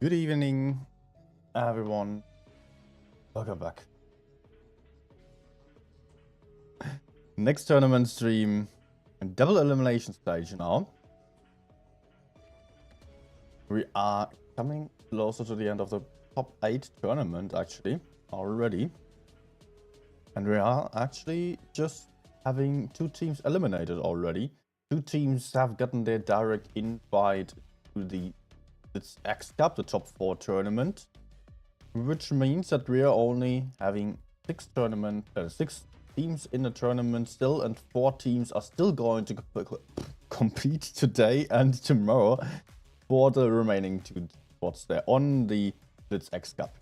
Good evening, everyone. Welcome back. Next tournament stream, double elimination stage now. We are coming closer to the end of the top 8 tournament, actually, already. And we are actually just having 2 teams eliminated already. 2 teams have gotten their direct invite to the Blitz X Cup, the top 4 tournament. Which means that we are only having 6 teams in the tournament still, and 4 teams are still going to compete today and tomorrow for the remaining 2 spots there on the Blitz X Cup.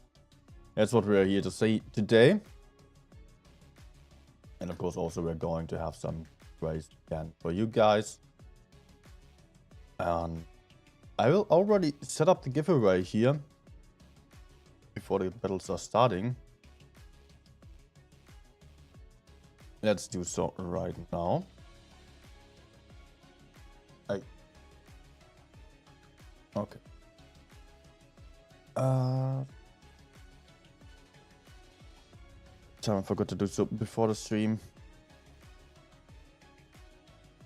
That's what we're here to say today. And of course also we're going to have some race again for you guys. And I will already set up the giveaway here before the battles are starting. Let's do so right now. Okay. I forgot to do so before the stream.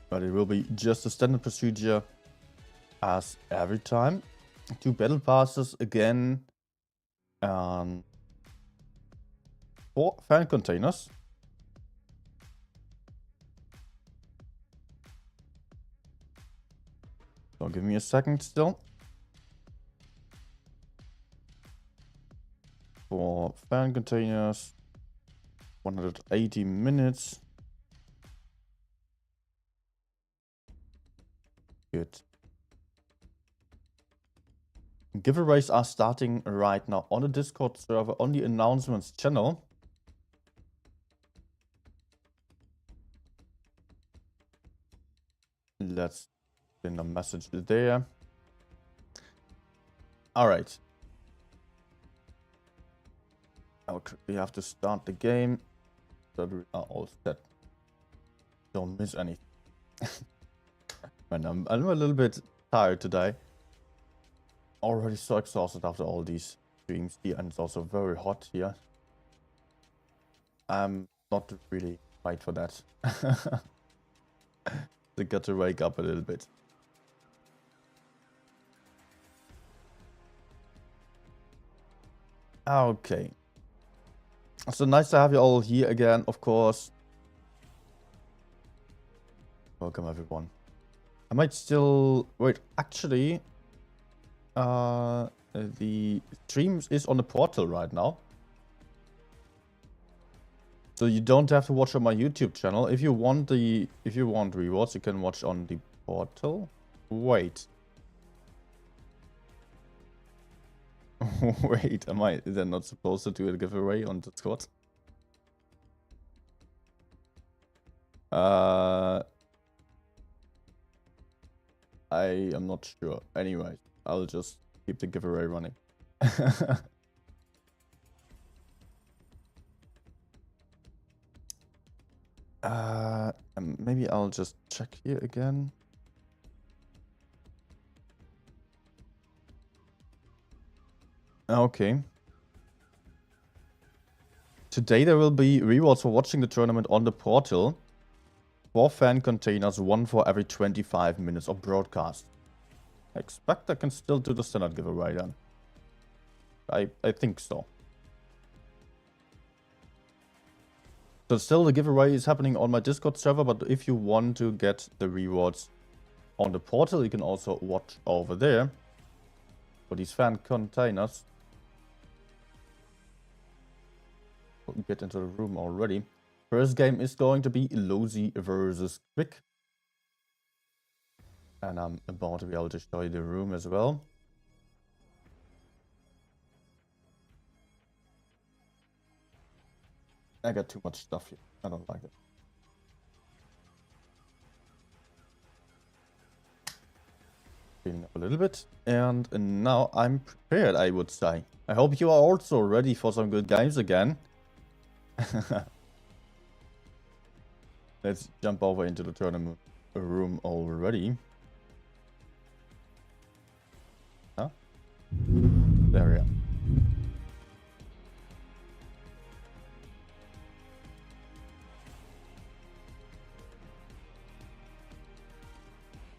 But it will be just a standard procedure as every time. 2 battle passes again. 4 fan containers. So give me a second still. 4 fan containers. 180 minutes. Good. Giveaways are starting right now on the Discord server on the announcements channel. Let's send a message there. All right. Okay, we have to start the game so we are all set. Don't miss anything. Man, I'm a little bit tired today. Already so exhausted after all these streams here, and it's also very hot here. I'm not really right for that. I got to wake up a little bit. Okay. So nice to have you all here again, of course. Welcome everyone. I might still wait, actually the stream is on the portal right now. So you don't have to watch on my YouTube channel. If you want rewards, you can watch on the portal. Wait. Wait, am I then not supposed to do a giveaway on Discord? I am not sure. Anyway, I'll just keep the giveaway running. Maybe I'll just check here again. Okay. Today there will be rewards for watching the tournament on the portal. 4 fan containers, 1 for every 25 minutes of broadcast. I expect I can still do the standard giveaway then. I think so. So still the giveaway is happening on my Discord server, but if you want to get the rewards on the portal, you can also watch over there for these fan containers. We'll get into the room already. First game is going to be Lozy versus Quick. And I'm about to be able to show you the room as well. I got too much stuff here. I don't like it. Cleaning up a little bit. And now I'm prepared, I would say. I hope you are also ready for some good games again. Let's jump over into the tournament room already. Huh? area.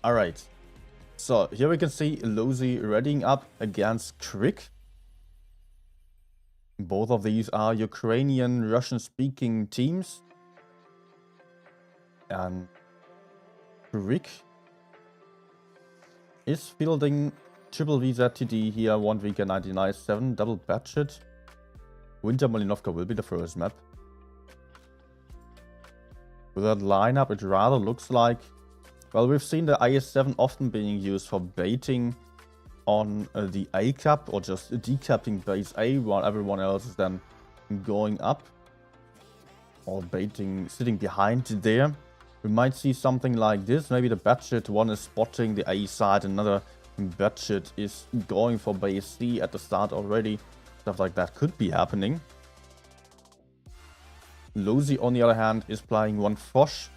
Alright. So here we can see Lozi readying up against Crick. Both of these are Ukrainian, Russian-speaking teams. And Crick is fielding triple VZTD here, 1 weekend 99.7, double budget. Winter Malinovka will be the first map. With that lineup, it rather looks like... Well, we've seen the IS-7 often being used for baiting on the A cap, or just decapping base A while everyone else is then going up. Or baiting, sitting behind there. We might see something like this. Maybe the budget one is spotting the A side, another budget is going for base C at the start already. Stuff like that could be happening. Lozi, on the other hand, is playing one Foch.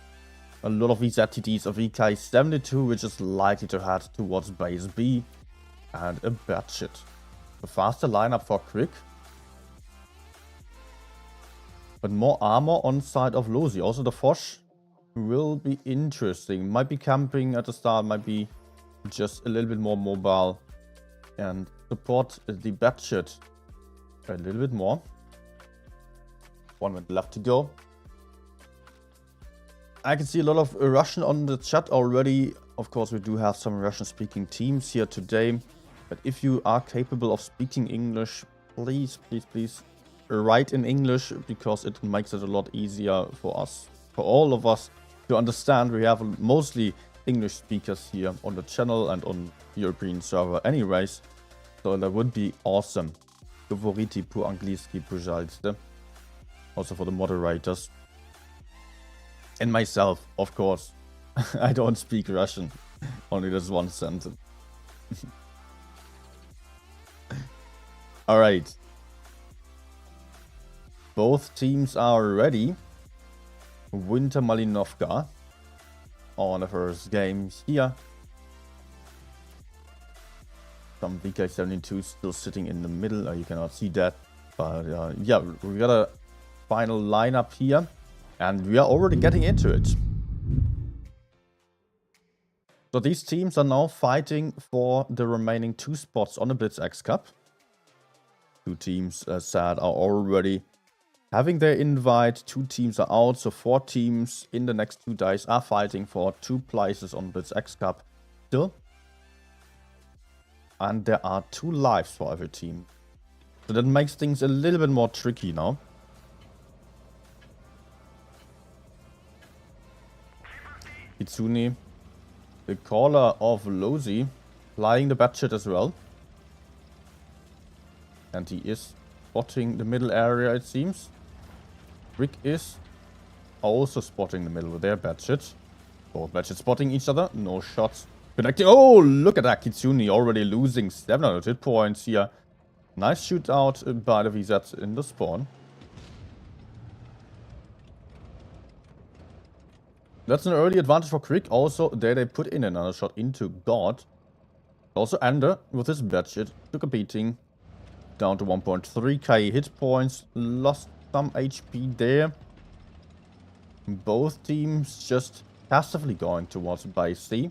A lot of VZTDs of VK72, which is likely to head towards base B. And a budget. A faster lineup for Crick. But more armor on side of Lozi. Also the Foch will be interesting. Might be camping at the start, might be just a little bit more mobile. And support the budget a little bit more. 1 minute left to go. I can see a lot of Russian on the chat already. Of course, we do have some Russian-speaking teams here today. But if you are capable of speaking English, please write in English, because it makes it a lot easier for us, for all of us to understand. We have mostly English speakers here on the channel and on European server anyways. So that would be awesome. Говорите по-английски, пожалуйста. Also for the moderators. And myself, of course. I don't speak Russian. Only this one sentence. Alright. Both teams are ready. Winter Malinovka on the first game here. Some VK72 still sitting in the middle. You cannot see that. But yeah, we got a final lineup here. And we are already getting into it. So these teams are now fighting for the remaining 2 spots on the Blitz X Cup. 2 teams, as said, are already having their invite. 2 teams are out, so 4 teams in the next 2 days are fighting for 2 places on Blitz X Cup still. And there are 2 lives for every team. So that makes things a little bit more tricky now. Kitsune, the caller of Lozi, flying the budget as well. And he is spotting the middle area, it seems. Rick is also spotting the middle with their budget. Both budgets spotting each other. No shots connecting. Oh, look at that. Kitsune already losing 700 hit points here. Nice shootout by the VZs in the spawn. That's an early advantage for Crick. Also, there they put in another shot into God. Also, Ender, with his budget, took a beating. Down to 1.3k hit points. Lost some HP there. Both teams just passively going towards base C.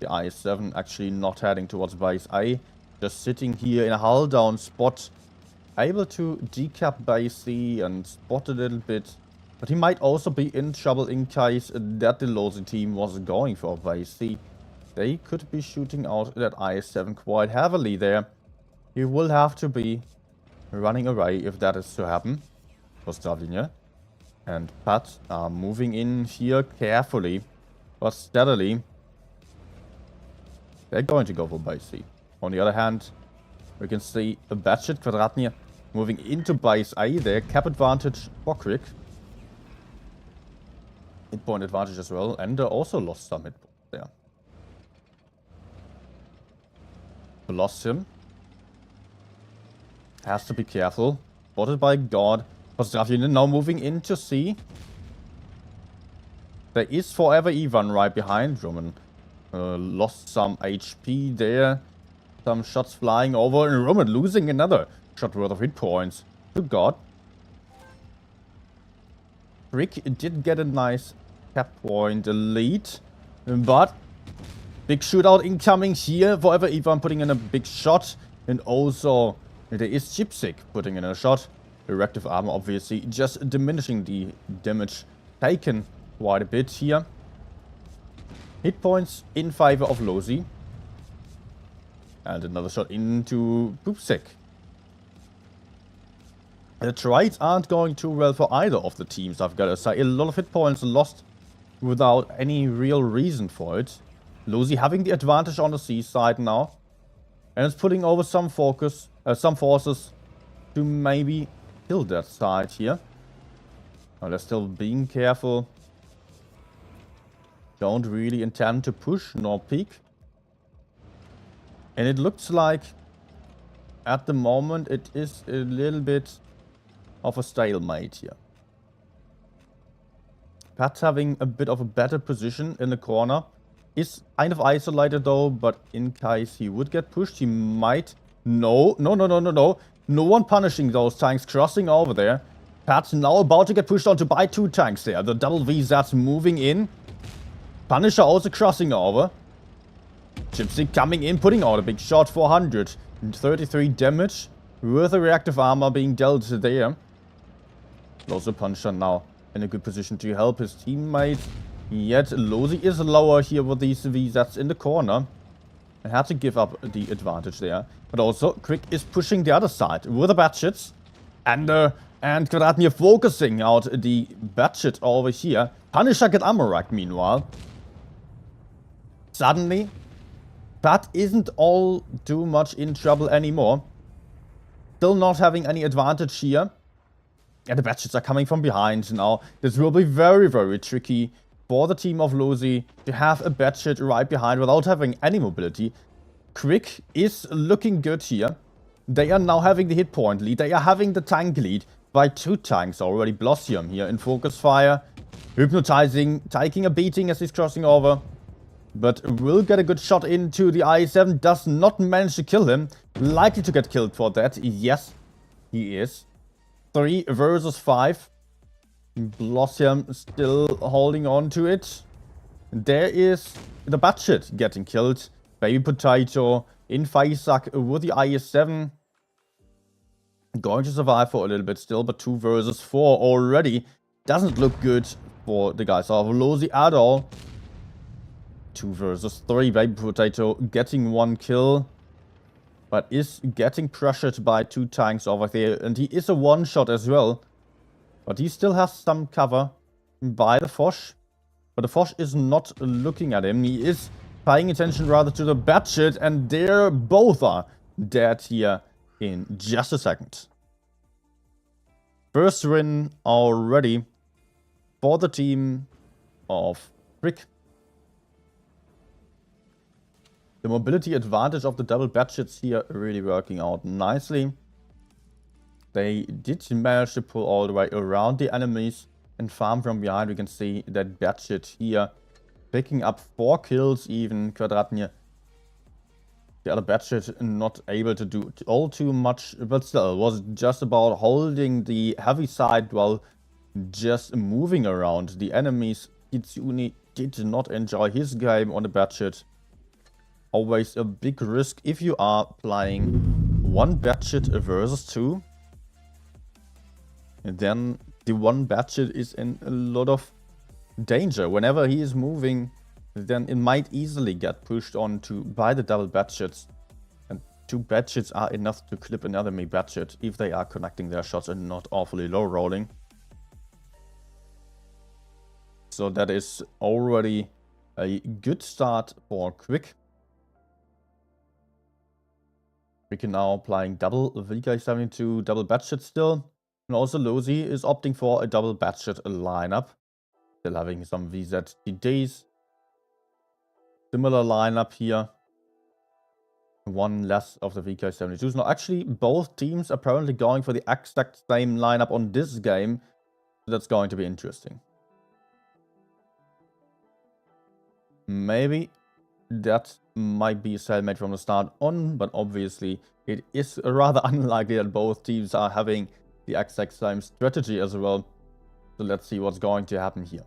The IS-7 actually not heading towards base A. Just sitting here in a hull down spot. Able to decap base C and spot a little bit. But he might also be in trouble in case that the Lozi team was going for base C. They could be shooting out that IS-7 quite heavily there. He will have to be running away if that is to happen. Postavlina and Pat are moving in here carefully, but steadily. They're going to go for base C. On the other hand, we can see a budget Quadratnia moving into base A there. Cap advantage for Crick. Hit point advantage as well. And also lost some hit points there. Lost him. Has to be careful. Spotted by God. Postavlina now moving into C. There is Forever Ivan right behind Roman. Lost some HP there. some shots flying over, and Roman losing another shot worth of hit points. Good God. Rick did get a nice cap point lead, but big shootout incoming here. Forever Ivan putting in a big shot, and also there is Chipsick putting in a shot. Reactive armor obviously just diminishing the damage taken quite a bit here. Hit points in favor of Lozi. And another shot into Poopsick. The trades aren't going too well for either of the teams, I've got to say. A lot of hit points lost without any real reason for it. Lozi having the advantage on the C side now. And it's putting over some forces to maybe kill that side here. Now they're still being careful. Don't really intend to push nor peek. And it looks like at the moment it is a little bit of a stalemate here. Pat having a bit of a better position in the corner. Is kind of isolated though, but in case he would get pushed, he might... No. No one punishing those tanks crossing over there. Pat's now about to get pushed onto by 2 tanks there. The double VZATs moving in. Punisher also crossing over. Gypsy coming in, putting out a big shot, 433 damage. With the reactive armor being dealt there. Also Punisher now in a good position to help his teammate. Yet Lozi is lower here with these VZATs in the corner. And had to give up the advantage there. But also Quick is pushing the other side with the batshits. And Kvadratnir focusing out the batshit over here. Punisher get armor racked meanwhile. Suddenly, Pat isn't all too much in trouble anymore. Still not having any advantage here. And the batshits are coming from behind now. This will be very, very tricky for the team of Lozi to have a batshit right behind without having any mobility. Quick is looking good here. They are now having the hit point lead. They are having the tank lead by 2 tanks already. Blossium here in focus fire. Hypnotizing, taking a beating as he's crossing over. But will get a good shot into the IE-7. Does not manage to kill him. Likely to get killed for that. Yes, he is. 3 versus 5. Blossium still holding on to it. There is the batshit getting killed. Baby Potato in Faisak with the IS-7. Going to survive for a little bit still, but 2 versus 4 already. Doesn't look good for the guys of Lozi at all. 2 versus 3. Baby Potato getting 1 kill. But is getting pressured by 2 tanks over there. And he is a one-shot as well. But he still has some cover by the Foch. But the Foch is not looking at him. He is paying attention rather to the batshit. And there both are dead here in just a second. First win already for the team of Brick. The mobility advantage of the double batshits here really working out nicely. They did manage to pull all the way around the enemies and farm from behind. We can see that batshit here picking up 4 kills even. Kvadratnir, the other batshit, not able to do all too much, but still was just about holding the heavy side while just moving around the enemies. Kitsune did not enjoy his game on the batshit. Always a big risk if you are playing 1 batshit versus 2. And then the 1 batshit is in a lot of danger. Whenever he is moving, then it might easily get pushed onto by the double batshits. And 2 batshits are enough to clip an enemy batshit if they are connecting their shots and not awfully low rolling. So that is already a good start for Quick. We can now playing double VK72, double batshit still. And also Lozi is opting for a double batshit lineup. Still having some VZTDs. Similar lineup here. 1 less of the VK72s. Now actually both teams apparently going for the exact same lineup on this game. So that's going to be interesting. Maybe that might be a stalemate from the start on, but obviously it is rather unlikely that both teams are having the exact same strategy as well. So let's see what's going to happen here.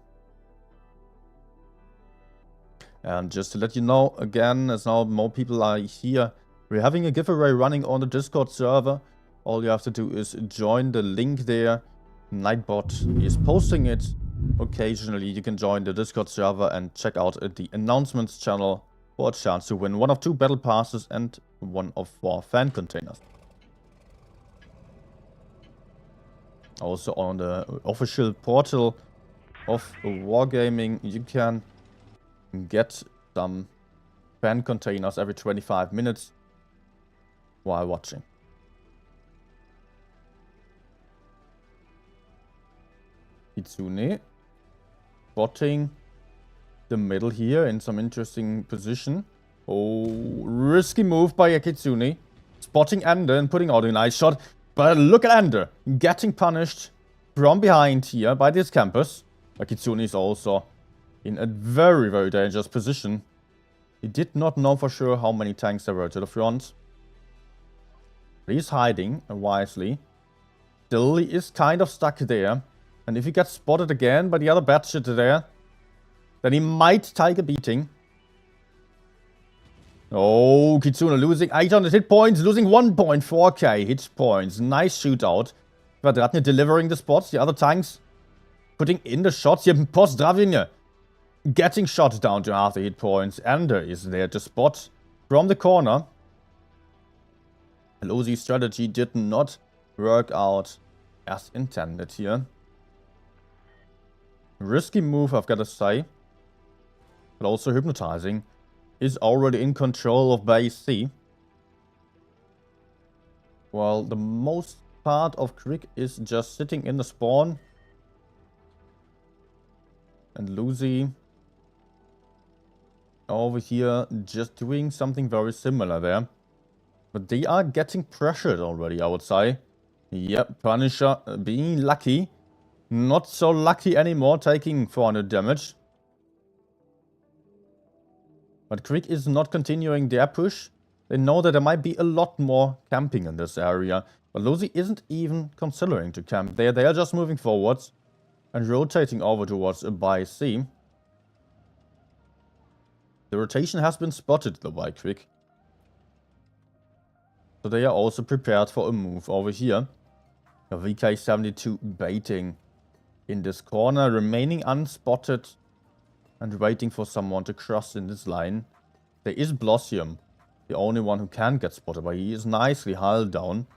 And just to let you know, again, as now more people are here, we're having a giveaway running on the Discord server. All you have to do is join the link there. Nightbot is posting it. Occasionally you can join the Discord server and check out the announcements channel for a chance to win one of 2 battle passes and one of 4 fan containers. Also on the official portal of Wargaming, you can get some fan containers every 25 minutes while watching. Kitsune spotting the middle here in some interesting position. Oh, risky move by Kitsune. Spotting Ender and putting out a nice shot. But look at Ender getting punished from behind here by this campus. Kitsune is also in a very, very dangerous position. He did not know for sure how many tanks there were to the front. He's hiding wisely. Still, he is kind of stuck there. And if he gets spotted again by the other batshit there, then he might take a beating. Oh, Kitsune losing 800 hit points, losing 1.4k hit points. Nice shootout. Kvadratny delivering the spots, the other tanks putting in the shots. Here, Pozdravine getting shot down to half the hit points. Ender is there to spot from the corner. Losi's strategy did not work out as intended here. Risky move, I've got to say. But also hypnotizing is already in control of base C. While the most part of Krieg is just sitting in the spawn. And Losi over here just doing something very similar there. But they are getting pressured already, I would say. Yep, Punisher being lucky. Not so lucky anymore, taking 400 damage. But Krieg is not continuing their push. They know that there might be a lot more camping in this area. But Losi isn't even considering to camp there. They are just moving forwards and rotating over towards a by C. The rotation has been spotted though by Krieg. So they are also prepared for a move over here. A VK-72 baiting in this corner, remaining unspotted and waiting for someone to cross in this line. There is Blossium, the only one who can get spotted, but he is nicely hulled down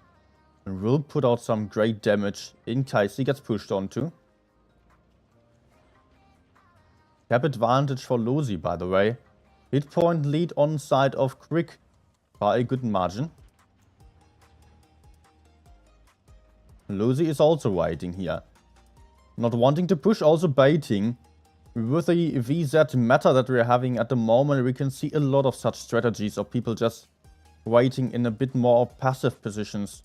and will put out some great damage in case he gets pushed onto. Cap advantage for Losi, by the way. Hit point lead on side of Krieg by a good margin. Losi is also waiting here. Not wanting to push, also baiting. With the VZ meta that we're having at the moment, we can see a lot of such strategies of people just waiting in a bit more passive positions.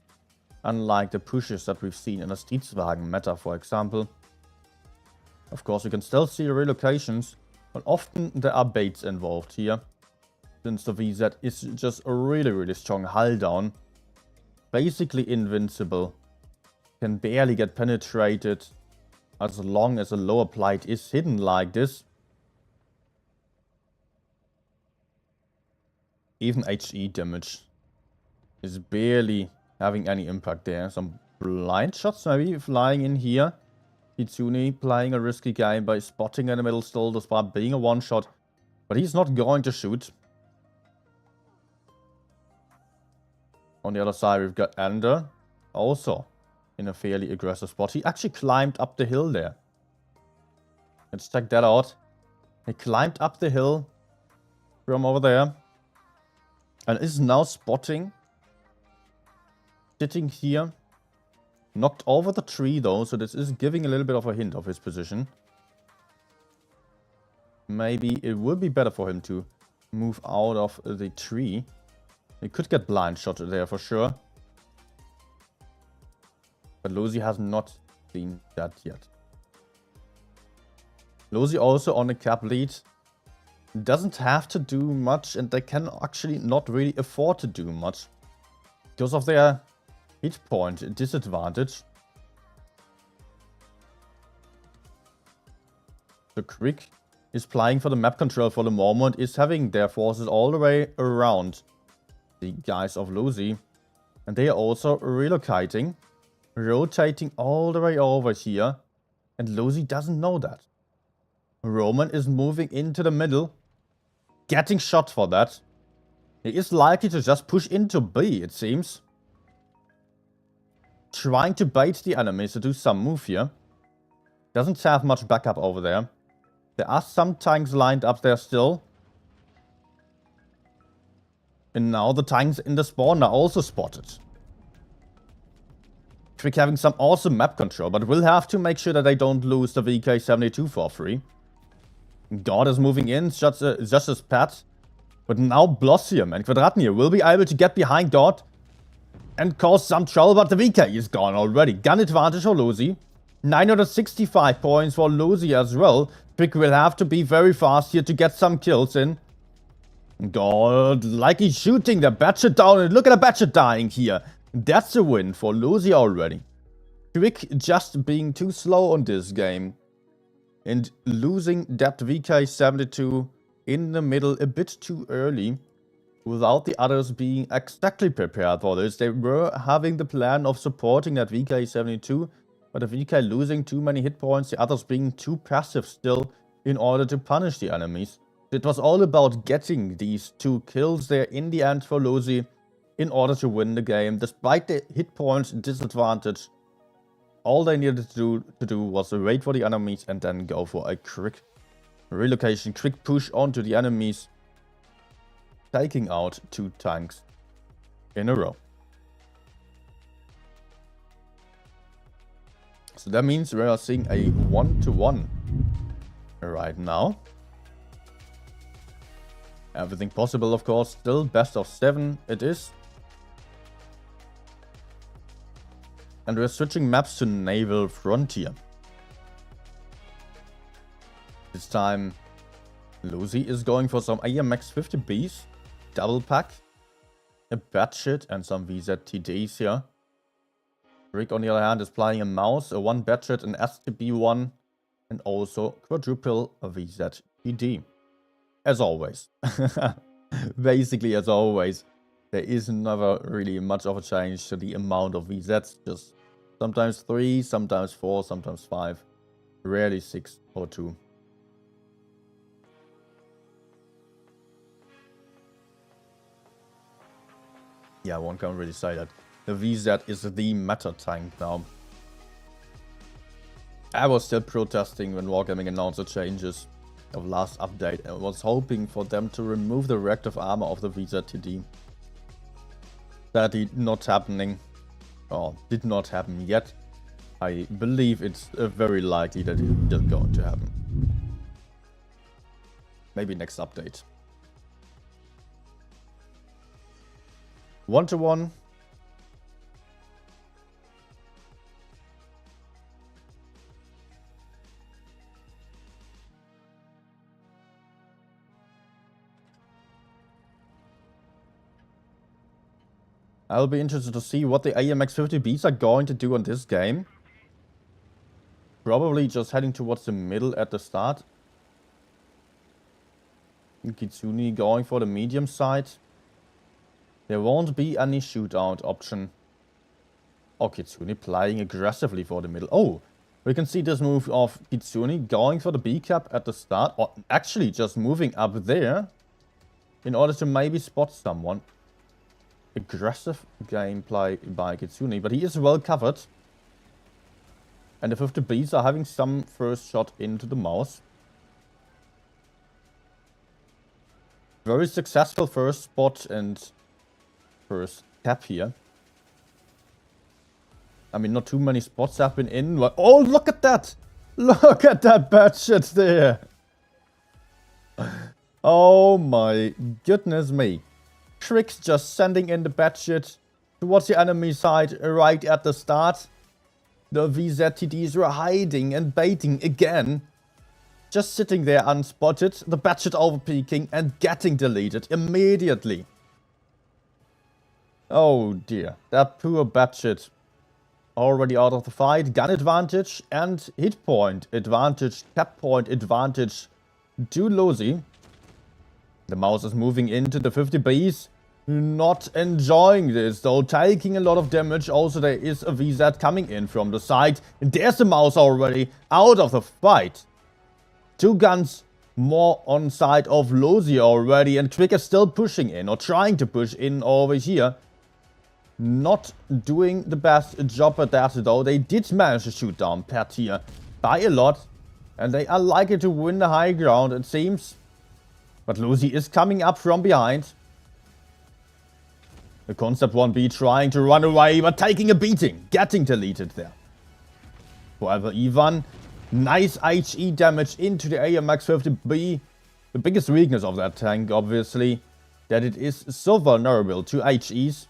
Unlike the pushes that we've seen in the Streetswagen meta, for example. Of course, you can still see relocations, but often there are baits involved here. Since the VZ is just a really, really strong hull down. Basically invincible. Can barely get penetrated as long as the lower plate is hidden like this. Even HE damage is barely having any impact there. Some blind shots maybe flying in here. Kitsune playing a risky game by spotting in the middle still, despite being a one-shot. But he's not going to shoot. On the other side, we've got Ender. Also in a fairly aggressive spot. He actually climbed up the hill there. Let's check that out. He climbed up the hill from over there. And is now spotting. Sitting here. Knocked over the tree though, so this is giving a little bit of a hint of his position. Maybe it would be better for him to move out of the tree. He could get blind shot there for sure. But Losi has not seen that yet. Losi also on a cap lead. doesn't have to do much, and they can actually not really afford to do much because of their hit point disadvantage. The Crick is playing for the map control for the moment, is having their forces all the way around the guys of Lucy. And they are also relocating, rotating all the way over here. And Lucy doesn't know that. Roman is moving into the middle, getting shot for that. He is likely to just push into B, it seems. Trying to bait the enemies to do some move here. Doesn't have much backup over there. There are some tanks lined up there still. And now the tanks in the spawn are also spotted. Crick having some awesome map control, but will have to make sure that they don't lose the VK-72 for free. God is moving in, just as Pat. But now Blossium and Quadratnir will be able to get behind God and cause some trouble, but the VK is gone already. Gun advantage for Lucy. 965 points for Lucy as well. Crick will have to be very fast here to get some kills in. God, like he's shooting the Batchet down, and look at the Batchet dying here. That's a win for Lucy already. Crick just being too slow on this game. And losing that VK-72 in the middle a bit too early. Without the others being exactly prepared for this. They were having the plan of supporting that VK-72. But the VK losing too many hit points. The others being too passive still in order to punish the enemies. It was all about getting these 2 kills there in the end for Lucy. In order to win the game. Despite the hit points disadvantage. All they needed to do was wait for the enemies and then go for a quick relocation, quick push onto the enemies, taking out 2 tanks in a row. So that means we are seeing a 1-to-1 right now. Everything possible, of course. Still best of 7 it is. And we're switching maps to Naval Frontier. This time, Lucy is going for some AMX 50Bs, double pack, a Batchet, and some VZTDs here. Rick, on the other hand, is playing a Mouse, a 1 Batchet, an STB1, and also quadruple VZTD. As always. Basically, as always, there is never really much of a change to the amount of VZs. Just sometimes 3, sometimes 4, sometimes 5. Rarely 6 or 2. Yeah, one can't really say that. The VZ is the meta tank now. I was still protesting when Wargaming announced the changes of last update and was hoping for them to remove the reactive armor of the VZTD. That did not happening, or did not happen yet. I believe it's very likely that it is going to happen. Maybe next update. 1-to-1. I'll be interested to see what the AMX 50Bs are going to do on this game. Probably just heading towards the middle at the start. Kitsune going for the medium side. There won't be any shootout option. Oh, Kitsune playing aggressively for the middle. Oh, we can see this move of Kitsune going for the B cap at the start. Or actually just moving up there. In order to maybe spot someone. Aggressive gameplay by Kitsune, but he is well covered. And the 50Bs are having some first shot into the mouse. Very successful first spot and first tap here. I mean, not too many spots have been in. But oh, look at that! Look at that Batchet there! Oh my goodness me. Tricks just sending in the Batchet towards the enemy side right at the start. The VZTDs were hiding and baiting again. just sitting there unspotted, the Batshit overpeaking and getting deleted immediately. Oh dear, that poor Batshit. Already out of the fight, gun advantage and hit point advantage, tap point advantage to Lozi. The mouse is moving into the 50 base. Not enjoying this though, taking a lot of damage. Also there is a VZ coming in from the side. And there's the mouse already out of the fight. 2 guns more on side of Lozi already. And Quick is still pushing in or trying to push in over here. Not doing the best job at that though. They did manage to shoot down Pat here by a lot. And they are likely to win the high ground it seems. But Lozi is coming up from behind. The Concept 1B trying to run away, but taking a beating. Getting deleted there. However, Ivan, nice HE damage into the AMX 50B. The biggest weakness of that tank, obviously, that it is so vulnerable to HEs.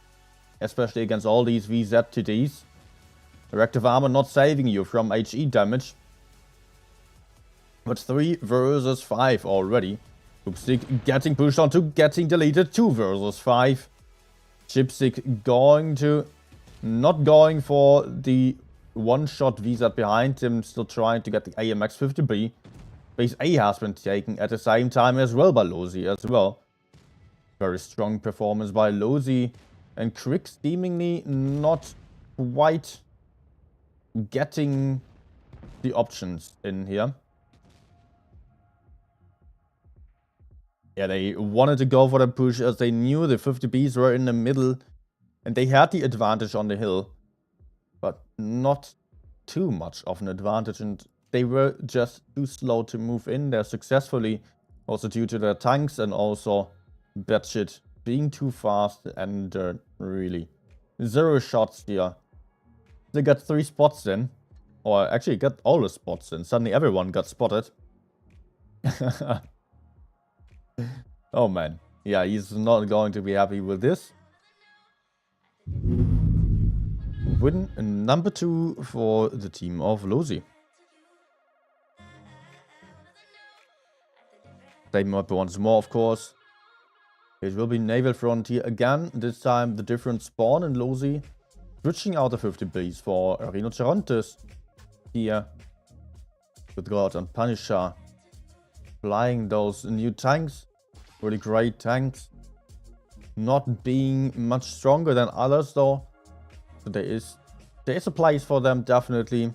Especially against all these VZTDs. Reactive armor not saving you from HE damage. But 3 versus 5 already. Chipstick getting pushed on to getting deleted. 2 versus 5. Chipstick going to... not going for the one-shot VZ behind him. Still trying to get the AMX 50B. Base A has been taken at the same time as well by Lozi as well. Very strong performance by Lozi. And Quick seemingly not quite getting the options in here. Yeah, they wanted to go for the push as they knew the 50Bs were in the middle. And they had the advantage on the hill. But not too much of an advantage. And they were just too slow to move in there successfully. Also due to their tanks and also Batshit being too fast and really 0 shots here. They got 3 spots in. Or actually got all the spots in. Suddenly everyone got spotted. Oh man. Yeah, he's not going to be happy with this. Win number 2 for the team of Lozi. Same map once more, of course. It will be Naval Frontier again. This time the different spawn in Lozi. Switching out the 50Bs for Rhinocerontes here. With God and Punisher. Flying those new tanks. Really great tanks. Not being much stronger than others though. So there is a place for them definitely.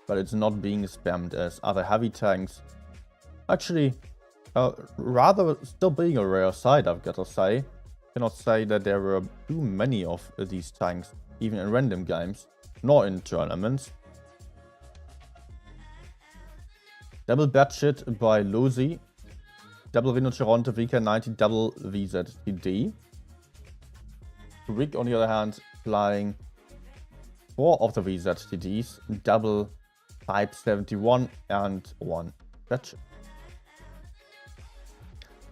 But it's not being spammed as other heavy tanks. Actually, rather still being a rare sight, I've got to say. Cannot say that there were too many of these tanks, even in random games, nor in tournaments. Double Batshit by Lozi. Double Rhinoceronte VK90, double VZTD. Rick, on the other hand, flying 4 of the VZTDs, double Type 71 and 1 Batshit.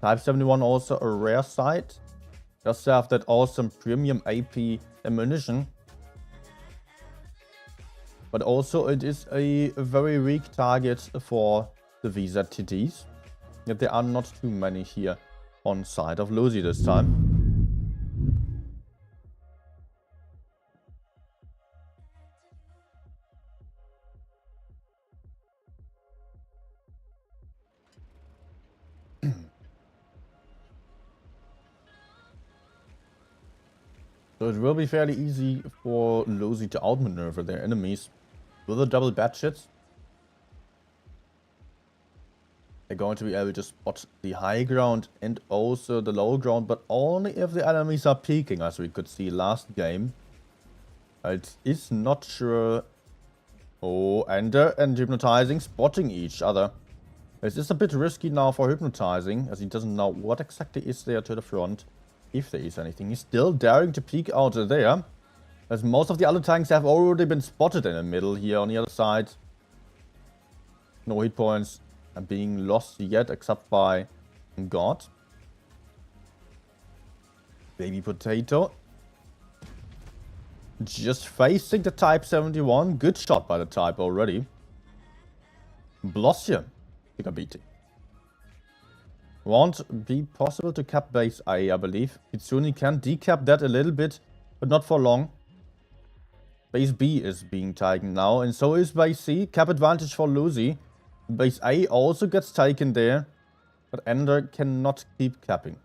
Type 71 also a rare sight. Just have that awesome premium AP ammunition. But also it is a very weak target for the VZTDs. Yet there are not too many here on side of Lozi this time. So it will be fairly easy for Lozi to outmaneuver their enemies with the double Batshits. They're going to be able to spot the high ground and also the low ground, but only if the enemies are peeking, as we could see last game. It is not sure. Oh, Ender and Hypnotizing spotting each other. This is a bit risky now for Hypnotizing, as he doesn't know what exactly is there to the front. If there is anything. He's still daring to peek out there. As most of the other tanks have already been spotted in the middle here on the other side. No hit points are being lost yet except by God. Baby Potato. Just facing the Type 71. Good shot by the Type already. Blossia take a beating. Won't be possible to cap base A, I believe. Kitsune can decap that a little bit, but not for long. Base B is being taken now, and so is base C. Cap advantage for Lucy. Base A also gets taken there, but Ender cannot keep capping.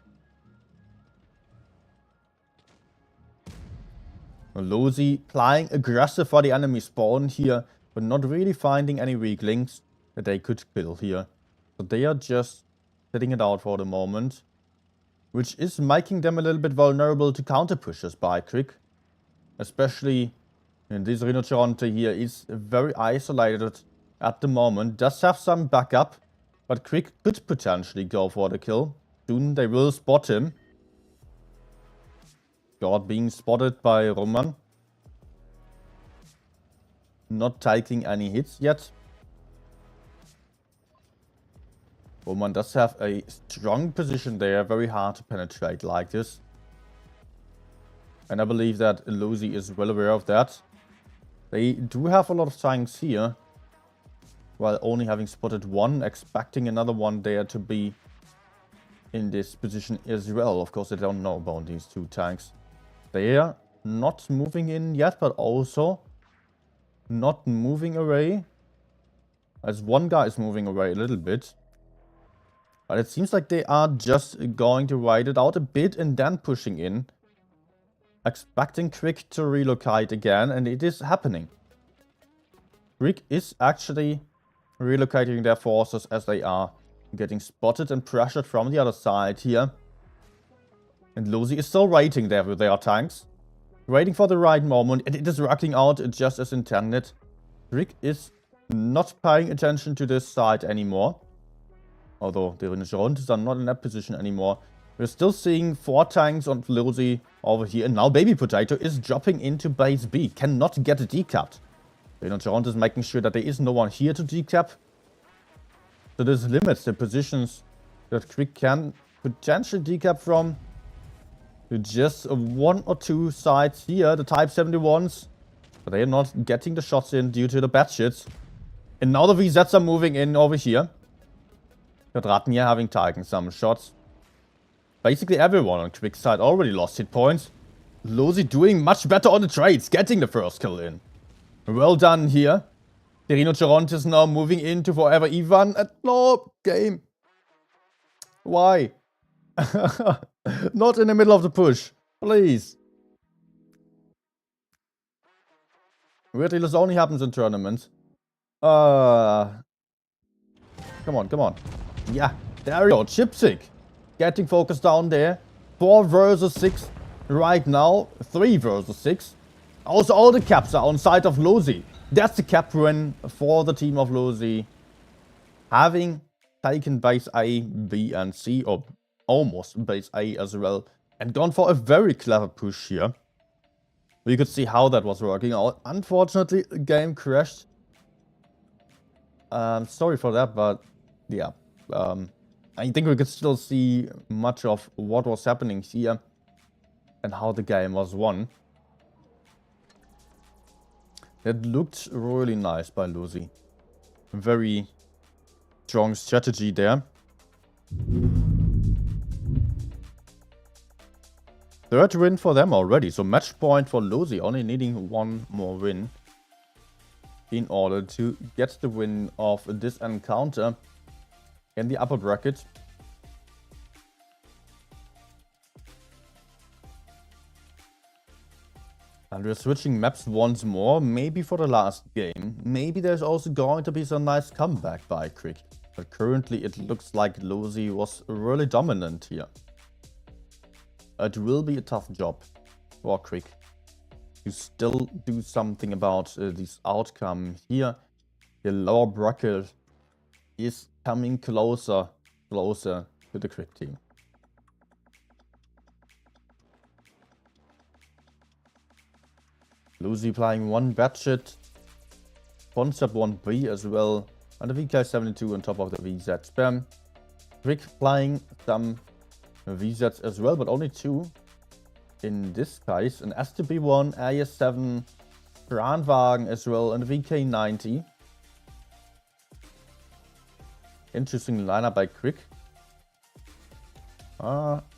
Lucy playing aggressive for the enemy spawn here, but not really finding any weak links that they could kill here. So they are just sitting it out for the moment, which is making them a little bit vulnerable to counter pushes by Crick. Especially in this Rhinoceronte here is very isolated at the moment. Does have some backup, but Crick could potentially go for the kill. Soon they will spot him. God being spotted by Roman. Not taking any hits yet. Roman does have a strong position there, very hard to penetrate like this. And I believe that Lucy is well aware of that. They do have a lot of tanks here, while only having spotted one, expecting another one there to be in this position as well. Of course, they don't know about these two tanks. They are not moving in yet, but also not moving away. As one guy is moving away a little bit. But it seems like they are just going to ride it out a bit and then pushing in. Expecting Crick to relocate again, and it is happening. Crick is actually relocating their forces as they are getting spotted and pressured from the other side here. And Lucy is still waiting there with their tanks. Waiting for the right moment, and it is working out just as intended. Crick is not paying attention to this side anymore. Although the Rhinocerontes are not in that position anymore. We're still seeing 4 tanks on Lucy over here. And now Baby Potato is dropping into base B. Cannot get decapped. Rhinoceronte is making sure that there is no one here to decap. So this limits the positions that Crick can potentially decap from. To just 1 or 2 sides here. The Type 71s. But they are not getting the shots in due to the batshits. And now the VZs are moving in over here. Quadratnia having taken some shots. Basically everyone on Crick's side already lost hit points. Lucy doing much better on the trades, getting the first kill in. Well done here. The Rhinoceronte is now moving into Forever Ivan. No, game. Why? Not in the middle of the push. Please. Weirdly, this only happens in tournaments. Come on, come on. Yeah, there we go. Chipsick. Getting focused down there. 4 versus 6 right now. 3 versus 6. Also, all the caps are on side of Lucy. That's the cap win for the team of Lucy. Having taken base A, B, and C, or almost base A as well. And gone for a very clever push here. We could see how that was working out. Unfortunately, the game crashed. Sorry for that, but yeah. I think we could still see much of what was happening here and how the game was won. It looked really nice by Lucy. Very strong strategy there. 3rd win for them already. So match point for Lucy, only needing 1 more win in order to get the win of this encounter in the upper bracket. And we're switching maps once more, maybe for the last game. Maybe there's also going to be some nice comeback by Crick. But currently it looks like Lucy was really dominant here. It will be a tough job for Crick to still do something about this outcome here. The lower bracket is coming closer to the Crick team. Lucy playing 1 Batshit, Concept 1B as well, and the VK72 on top of the VZ spam. Crick playing some VZs as well, but only 2 in this case. An STB1, AS7, Brandwagen as well, and the VK90. Interesting lineup by Quick.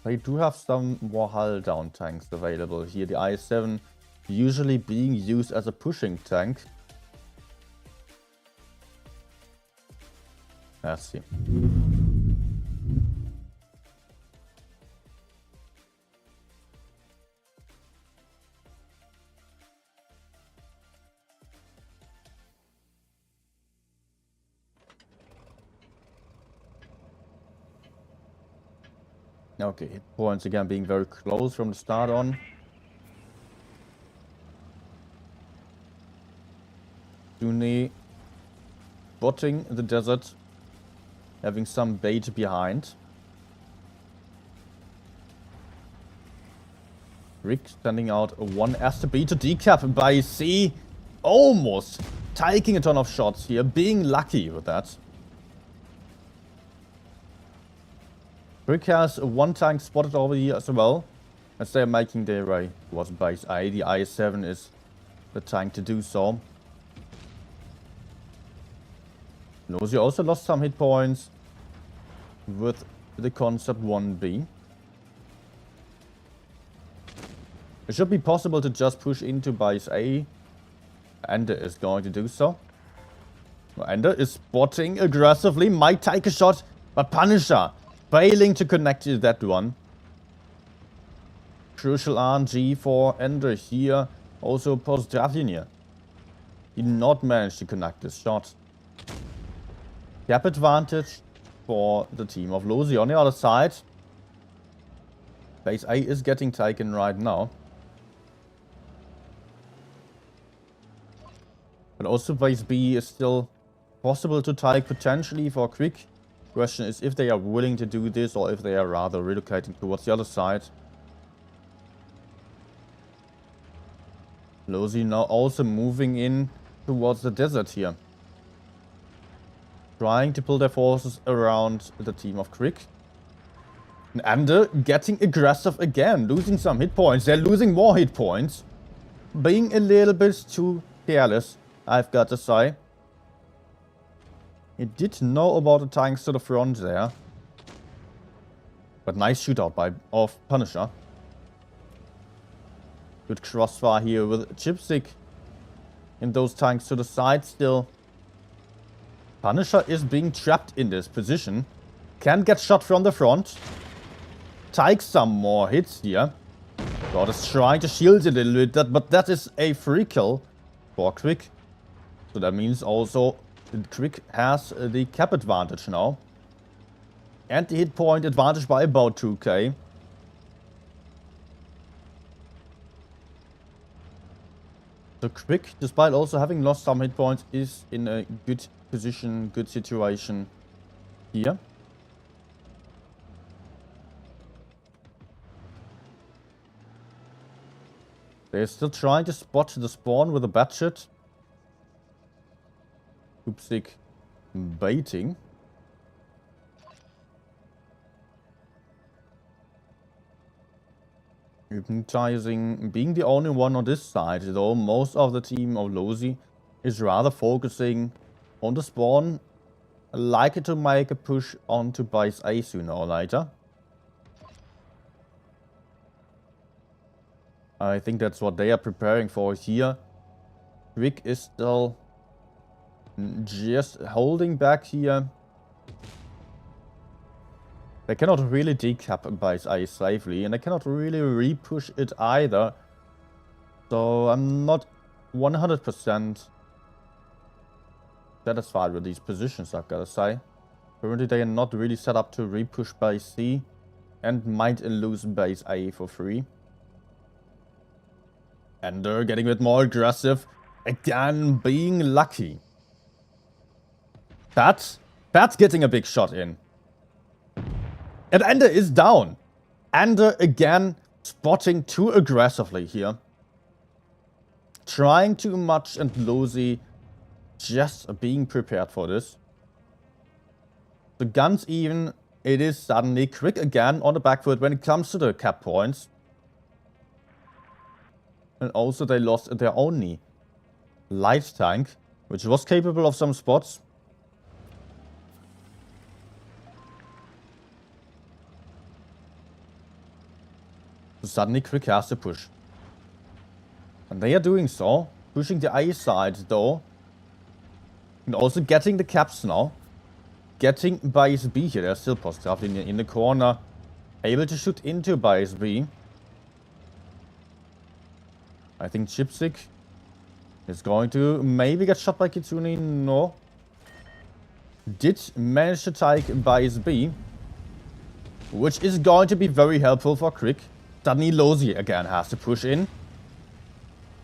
They do have some more hull down tanks available here. The IS-7 usually being used as a pushing tank. Let's see. Okay, hit points again being very close from the start on. Sunni botting the desert, having some bait behind. Rick sending out one STB to decap by C. Almost taking a ton of shots here, being lucky with that. Rick has one tank spotted over here as well, as they are making their way towards base A. The IS-7 is the tank to do so. Nosy also lost some hit points with the Concept 1B. It should be possible to just push into base A. Ender is going to do so. Ender is spotting aggressively, might take a shot, but Punisher failing to connect to that one. Crucial RNG for Ender here. Also Postdatinir. He did not manage to connect this shot. Cap advantage for the team of Losi. On the other side, base A is getting taken right now. But also base B is still possible to take potentially for Quick. Question is if they are willing to do this or if they are rather relocating towards the other side. Losi now also moving in towards the desert here. Trying to pull their forces around the team of Quick. And Ender getting aggressive again, losing some hit points. They're losing more hit points. Being a little bit too careless, I've got to say. He did know about the tanks to the front there. But nice shootout of Punisher. Good crossfire here with Chipstick in those tanks to the side still. Punisher is being trapped in this position. Can get shot from the front. Takes some more hits here. God is trying to shield it a little bit, but that is a free kill for Quick. So that means also Quick has the cap advantage now. And the hit point advantage by about 2k. So Quick, despite also having lost some hit points, is in a good position, good situation here. They're still trying to spot the spawn with a batshit. Oopsick baiting. Hypnotizing being the only one on this side, though most of the team of Losi is rather focusing on the spawn, likely to make a push onto base A sooner or later. I think that's what they are preparing for here. Quick is still just holding back here. They cannot really decap base A safely, and they cannot really re-push it either. So I'm not 100% satisfied with these positions, I've got to say. Currently they are not really set up to re-push base C and might lose base A for free. And they're getting a bit more aggressive. Again, being lucky. Pat's getting a big shot in. And Ender is down. Ender again spotting too aggressively here. Trying too much and Losi just being prepared for this. The guns even, it is suddenly Quick again on the back foot when it comes to the cap points. And also they lost their only light tank, which was capable of some spots. suddenly Quick has to push. And they are doing so. Pushing the A side though. And also getting the caps now. Getting base B here. They're still positive in the corner. Able to shoot into base B. I think Chipsick is going to maybe get shot by Kitsune. No. Did manage to take base B. Which is going to be very helpful for Crick. Suddenly Lozi again has to push in.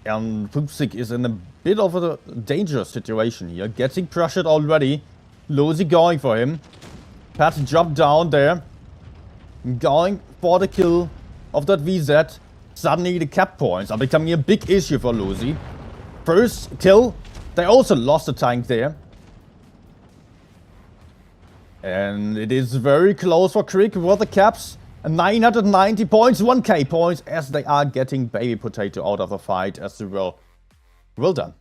And Chipsick is in a bit of a dangerous situation here. Getting pressured already. Lozi going for him. Pat dropped down there. Going for the kill of that VZ. Suddenly the cap points are becoming a big issue for Lozi. First kill. They also lost a tank there. And it is very close for Crick with the caps. 990 points, 1k points as they are getting Baby Potato out of the fight as well. Well done.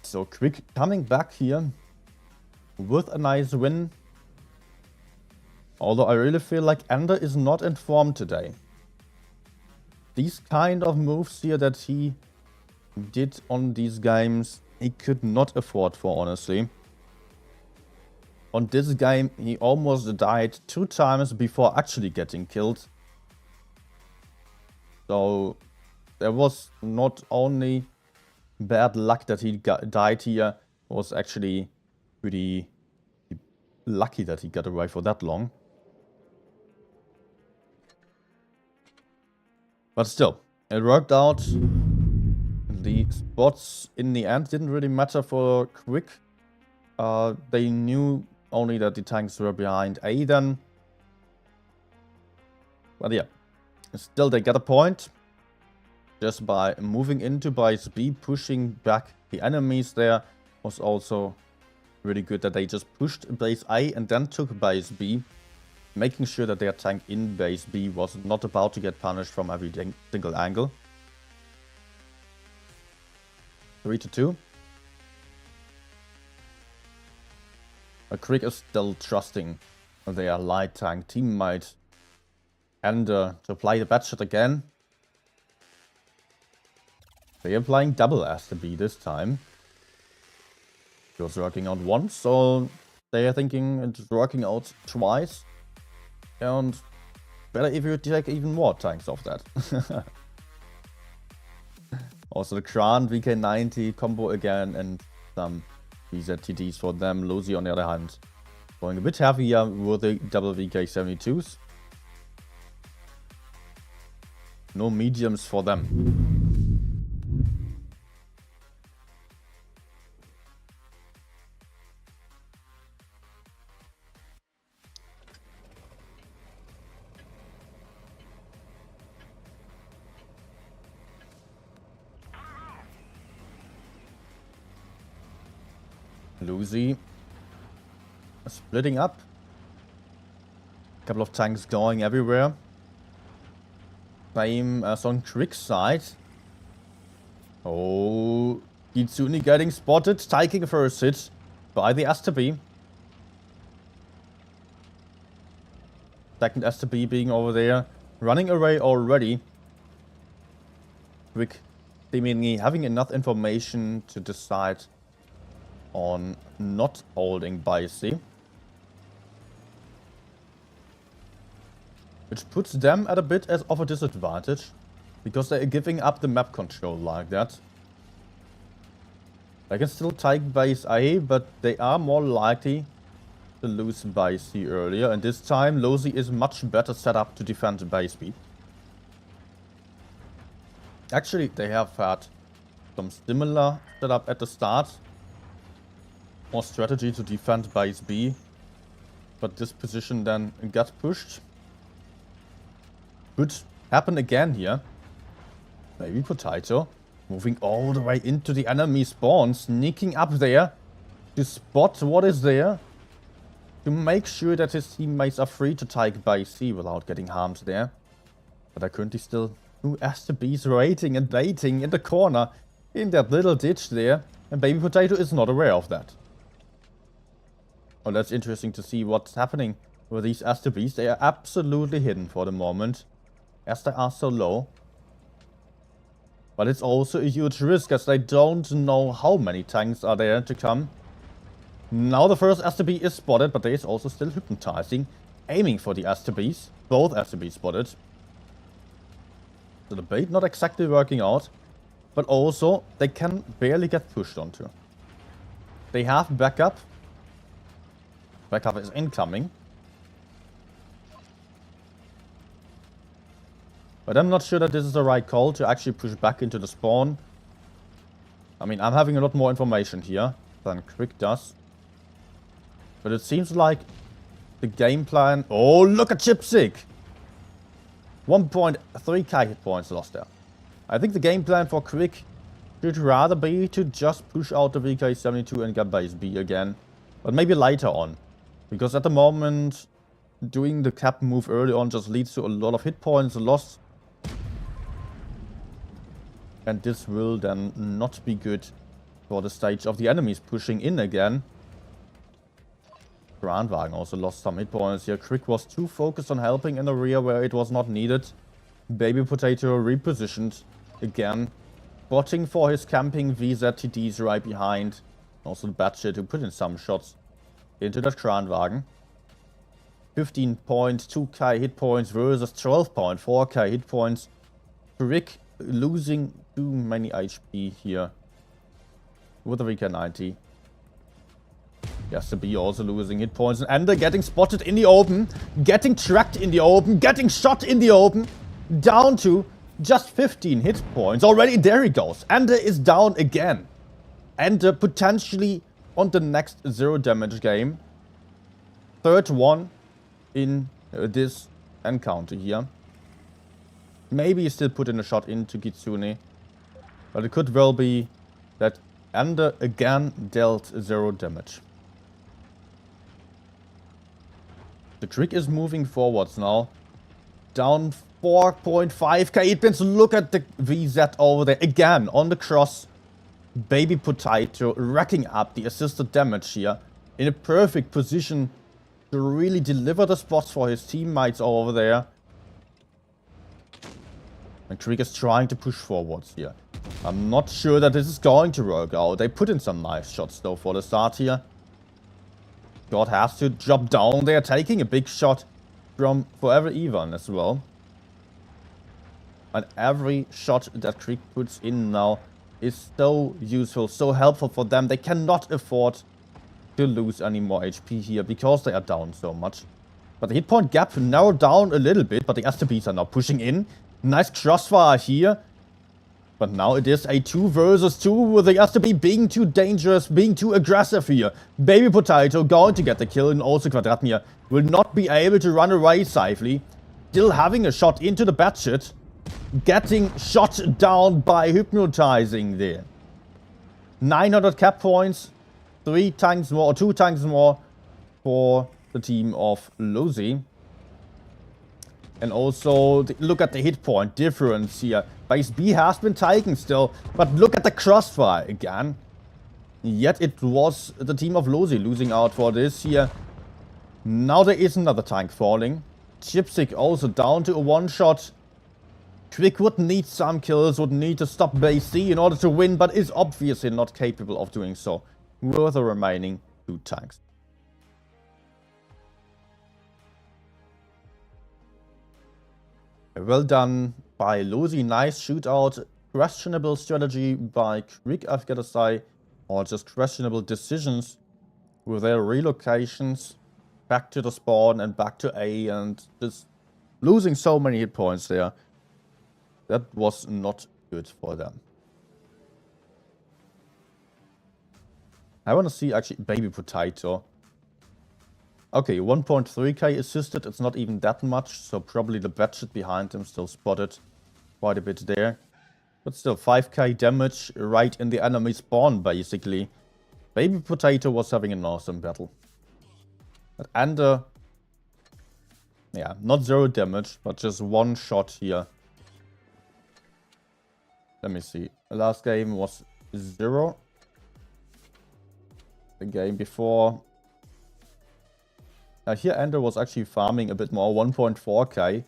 So Crick coming back here with a nice win. Although I really feel like Ender is not informed today. These kind of moves here that he did on these games, he could not afford for, honestly. On this game, he almost died 2 times before actually getting killed. So there was not only bad luck that he died here, was actually pretty lucky that he got away for that long. But still, it worked out. The spots in the end didn't really matter for Quick. They knew only that the tanks were behind A then. But yeah, still they got a point. Just by moving into base B, pushing back the enemies there was also really good that they just pushed base A and then took base B. Making sure that their tank in base B was not about to get punished from every single angle. 3-2. Crick is still trusting their light tank teammate Ender to apply the bad shot again. They are playing double STB this time. It was working out once, so they are thinking it's working out twice. And better if you take even more tanks off that. Also the Kran VK90 combo again and some VZTDs for them. Lozi on the other hand going a bit heavier with the double VK72s. No mediums for them. Lozi splitting up. A couple of tanks going everywhere. Same as on Crick's side. Oh, Kitsune getting spotted, taking a first hit by the STB. Second STB being over there, running away already. Crick seemingly having enough information to decide on not holding base C. Which puts them at a bit of a disadvantage. Because they are giving up the map control like that. They can still take base A, but they are more likely to lose base C earlier. And this time Lozi is much better set up to defend base B. Actually, they have had some similar setup at the start. More strategy to defend base B. But this position then got pushed. Could happen again here. Maybe Potato moving all the way into the enemy spawn. Sneaking up there to spot what is there. To make sure that his teammates are free to take base C without getting harmed there. But I currently still two STBs waiting and waiting in the corner. In that little ditch there. And Baby Potato is not aware of that. Oh, that's interesting to see what's happening with these STBs. They are absolutely hidden for the moment, as they are so low. But it's also a huge risk, as they don't know how many tanks are there to come. Now the first STB is spotted, but there is also still hypnotizing, aiming for the STBs. Both STBs spotted. So the bait not exactly working out, but also they can barely get pushed onto. They have backup. Backup is incoming. But I'm not sure that this is the right call to actually push back into the spawn. I mean, I'm having a lot more information here than Quick does. But it seems like the game plan... Oh, look at Chipsick! 1.3k hit points lost there. I think the game plan for Quick should rather be to just push out the VK-72 and get base B again. But maybe later on. Because at the moment, doing the cap move early on just leads to a lot of hit points lost. And this will then not be good for the stage of the enemies pushing in again. Brandwagen also lost some hit points here. Quick was too focused on helping in the rear where it was not needed. Baby Potato repositioned again. Botting for his camping VZTDs right behind. Also the Batshit who put in some shots into that Kranwagen. 15.2k hit points versus 12.4k hit points. Quick losing too many HP here with the VK-90. Yes, the B also losing hit points. And they're getting spotted in the open. Getting tracked in the open. Getting shot in the open. Down to just 15 hit points. Already there he goes. Ender is down again. Ender potentially on the next 0 damage game. Third one in this encounter here. Maybe he still put in a shot into Kitsune. But it could well be that Ender again dealt 0 damage. The Crick is moving forwards now. Down 4.5k hit points. Look at the VZ over there. Again, on the cross. Baby Potato racking up the assisted damage here. In a perfect position to really deliver the spots for his teammates over there. And Crick is trying to push forwards here. I'm not sure that this is going to work out. They put in some nice shots though for the start here. God has to drop down there, taking a big shot from Forever Ivan as well. And every shot that Krieg puts in now is so useful, so helpful for them. They cannot afford to lose any more HP here because they are down so much. But the hit point gap narrowed down a little bit, but the STBs are now pushing in. Nice crossfire here. But now it is a 2 versus 2 with the STB being too dangerous, being too aggressive here. Baby Potato going to get the kill, and also Quadratmir will not be able to run away safely. Still having a shot into the batshit. Getting shot down by hypnotizing there. 900 cap points. 3 tanks more, or 2 tanks more for the team of Lucy. And also, look at the hit point difference here. Base B has been taken still, but look at the crossfire again. Yet it was the team of Lucy losing out for this here. Now there is another tank falling. Chipsick also down to a 1-shot. Quick would need some kills, would need to stop base C in order to win, but is obviously not capable of doing so with the remaining 2 tanks. Well done by Lucy. Nice shootout. Questionable strategy by Krieg, I've got to say. Or just questionable decisions with their relocations back to the spawn and back to A, and just losing so many hit points there. That was not good for them. I want to see actually Baby Potato. Okay, 1.3k assisted, it's not even that much, so probably the batshit behind him still spotted quite a bit there. But still, 5k damage right in the enemy spawn, basically. Baby Potato was having an awesome battle. And, yeah, not 0 damage, but just 1 shot here. Let me see. The last game was 0. The game before... Here Ender was actually farming a bit more, 1.4k.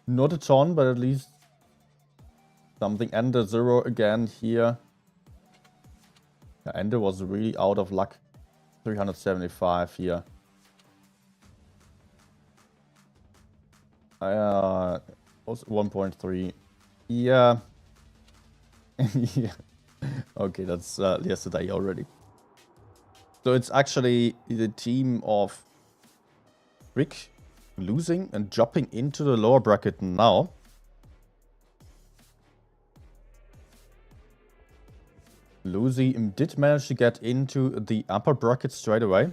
Not a ton, but at least something. Ender 0 again here. Yeah, Ender was really out of luck. 375 here. Was 1.3. Yeah. Yeah. Okay, that's yesterday already. So it's actually the team of Rick losing and dropping into the lower bracket now. Lucy did manage to get into the upper bracket straight away.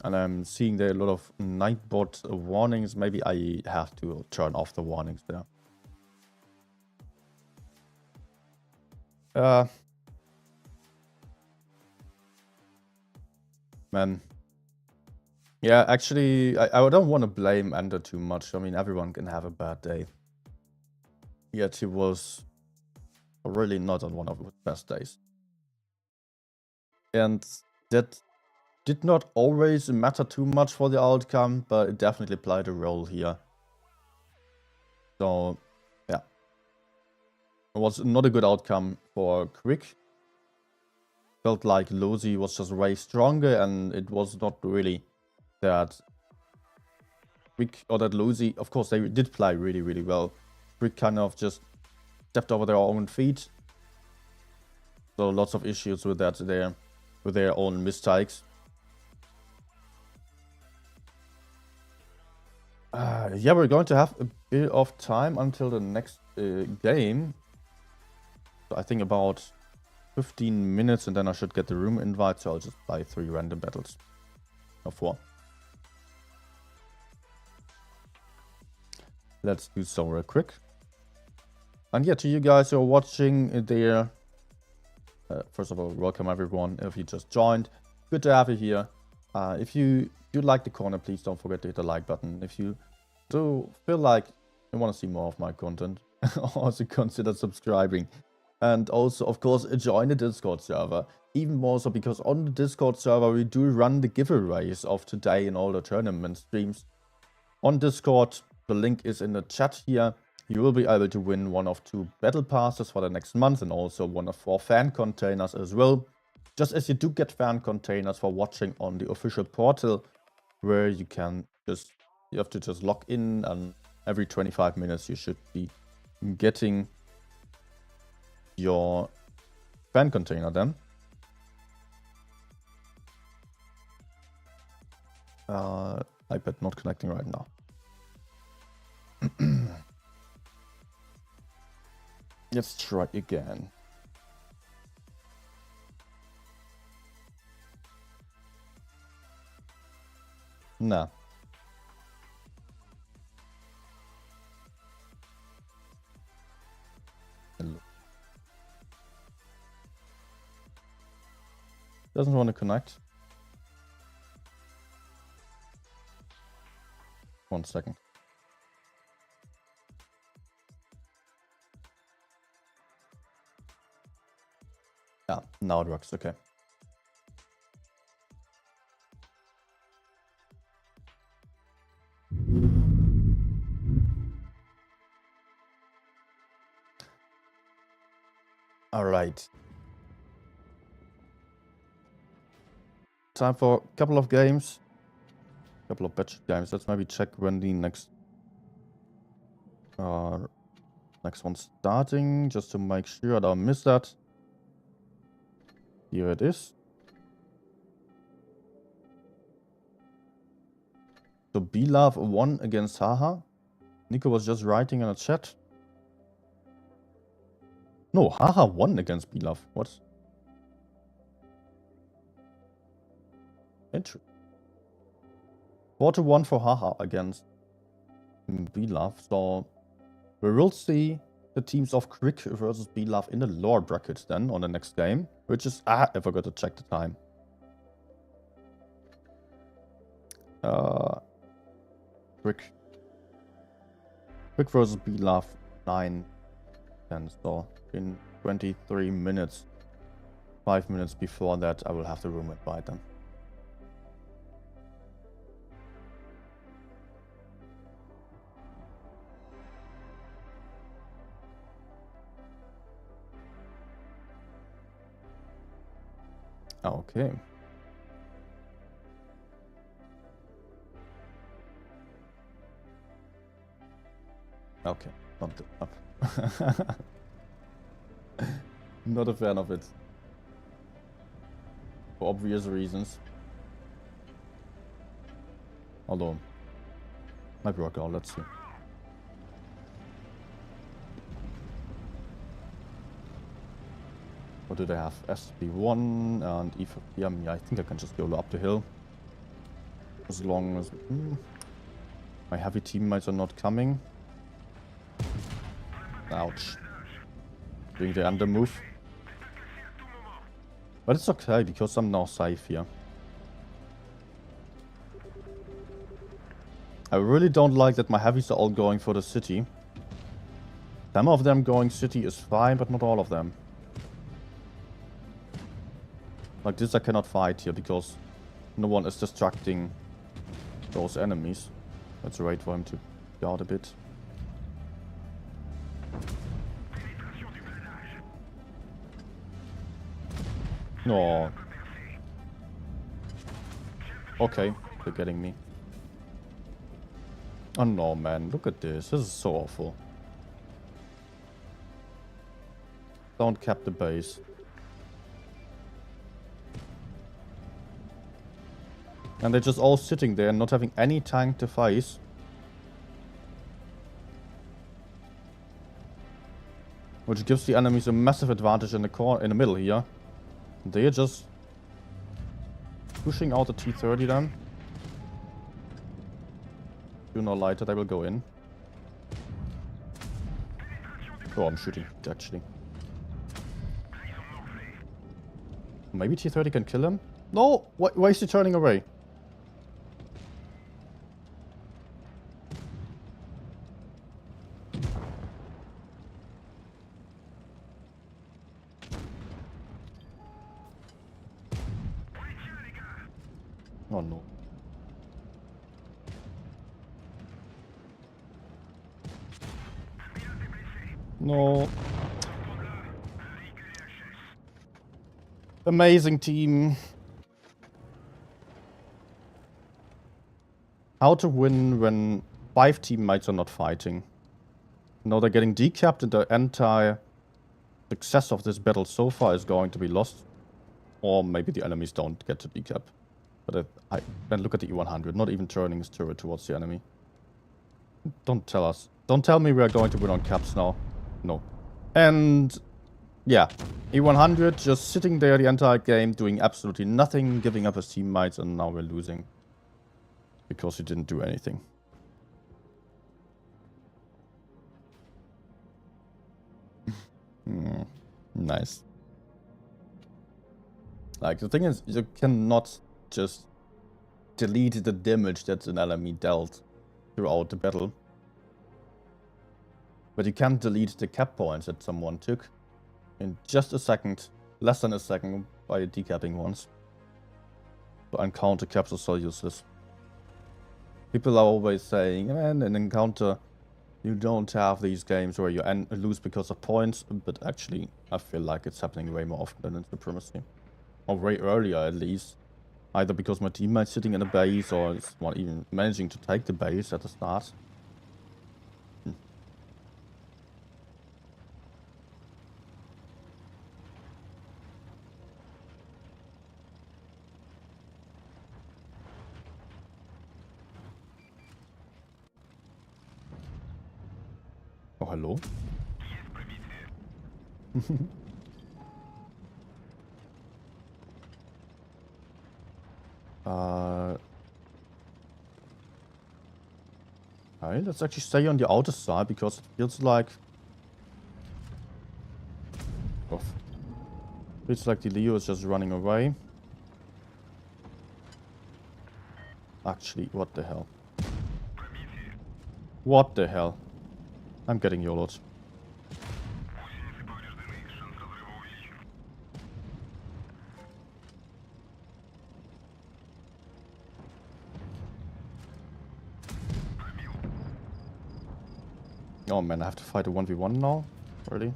And I'm seeing there a lot of Nightbot warnings. Maybe I have to turn off the warnings there. Man. Yeah, actually, I don't want to blame Ender too much. I mean, everyone can have a bad day. Yet he was really not on one of his best days. And that did not always matter too much for the outcome, but it definitely played a role here. So, yeah. It was not a good outcome for Quick. Felt like Lucy was just way stronger, and it was not really that Quick or that Lucy. Of course, they did play really, really well. Quick kind of just stepped over their own feet. So lots of issues with that there, with their own mistakes. Yeah, we're going to have a bit of time until the next game. So I think about 15 minutes, and then I should get the room invite. So I'll just play 3 random battles. Or 4. Let's do so real quick. And yeah, to you guys who are watching there, first of all, welcome everyone. If you just joined, good to have you here. If you do like the corner, please don't forget to hit the like button. If you do feel like you want to see more of my content, also consider subscribing. And also, of course, join the Discord server. Even more so because on the Discord server, we do run the giveaways of today in all the tournament streams. On Discord, the link is in the chat here. You will be able to win one of 2 battle passes for the next month and also one of 4 fan containers as well. Just as you do get fan containers for watching on the official portal, where you have to just log in, and every 25 minutes you should be getting your fan container then. iPad not connecting right now. Let's try again. Nah. Hello. Doesn't want to connect. 1 second. Yeah, now it works. Okay. All right. Time for a couple of games. A couple of batch games. Let's maybe check when the next one's starting, just to make sure I don't miss that. Here it is. So B-Love won against Haha. Nico was just writing in a chat. No, Haha won against B-Love. What? Interesting. 4-1 for Haha against B-Love. So we will see the teams of Crick versus B-Love in the lower bracket then on the next game. Which is... I forgot to check the time. Crick versus B-Love 9-10. So in 23 minutes. 5 minutes before that, I will have the room invite them. Okay. Okay, not up. Not a fan of it. For obvious reasons. Although, might work out, let's see. What do they have? SB1 and E50. Yeah, I think I can just go up the hill. As long as my heavy teammates are not coming. Ouch. Doing the under move. But it's okay, because I'm now safe here. I really don't like that my heavies are all going for the city. Some of them going city is fine, but not all of them. Like this I cannot fight here, because no one is distracting those enemies. Let's wait for him to go out a bit. No. Okay, they're getting me. Oh no, man, look at this. This is so awful. Don't cap the base. And they're just all sitting there, not having any tank to face. Which gives the enemies a massive advantage in the middle here. They're just pushing out the T-30 then. Sooner or later they will go in. Oh, I'm shooting, actually. Maybe T-30 can kill him? No! Why is he turning away? Oh no. No. Amazing team. How to win when 5 teammates are not fighting. Now they're getting decapped and the entire success of this battle so far is going to be lost. Or maybe the enemies don't get to decap. But then look at the E100, not even turning his turret towards the enemy. Don't tell us. Don't tell me we are going to win on caps now. No. And yeah, E100 just sitting there the entire game, doing absolutely nothing, giving up his teammates, and now we're losing. Because he didn't do anything. Nice. Like, the thing is, you cannot just delete the damage that an enemy dealt throughout the battle. But you can delete the cap points that someone took in just a second, less than a second, by decapping ones. So encounter caps are so useless. People are always saying, man, in encounter you don't have these games where you lose because of points, but actually I feel like it's happening way more often than in Supremacy. Or way earlier at least. Either because my teammate's sitting in a base or it's not even managing to take the base at the start. Oh, hello? Alright, let's actually stay on the outer side because it feels like... Feels like the Leo is just running away. Actually, what the hell? What the hell? I'm getting YOLO'd. Oh man, I have to fight a 1v1 now? Really?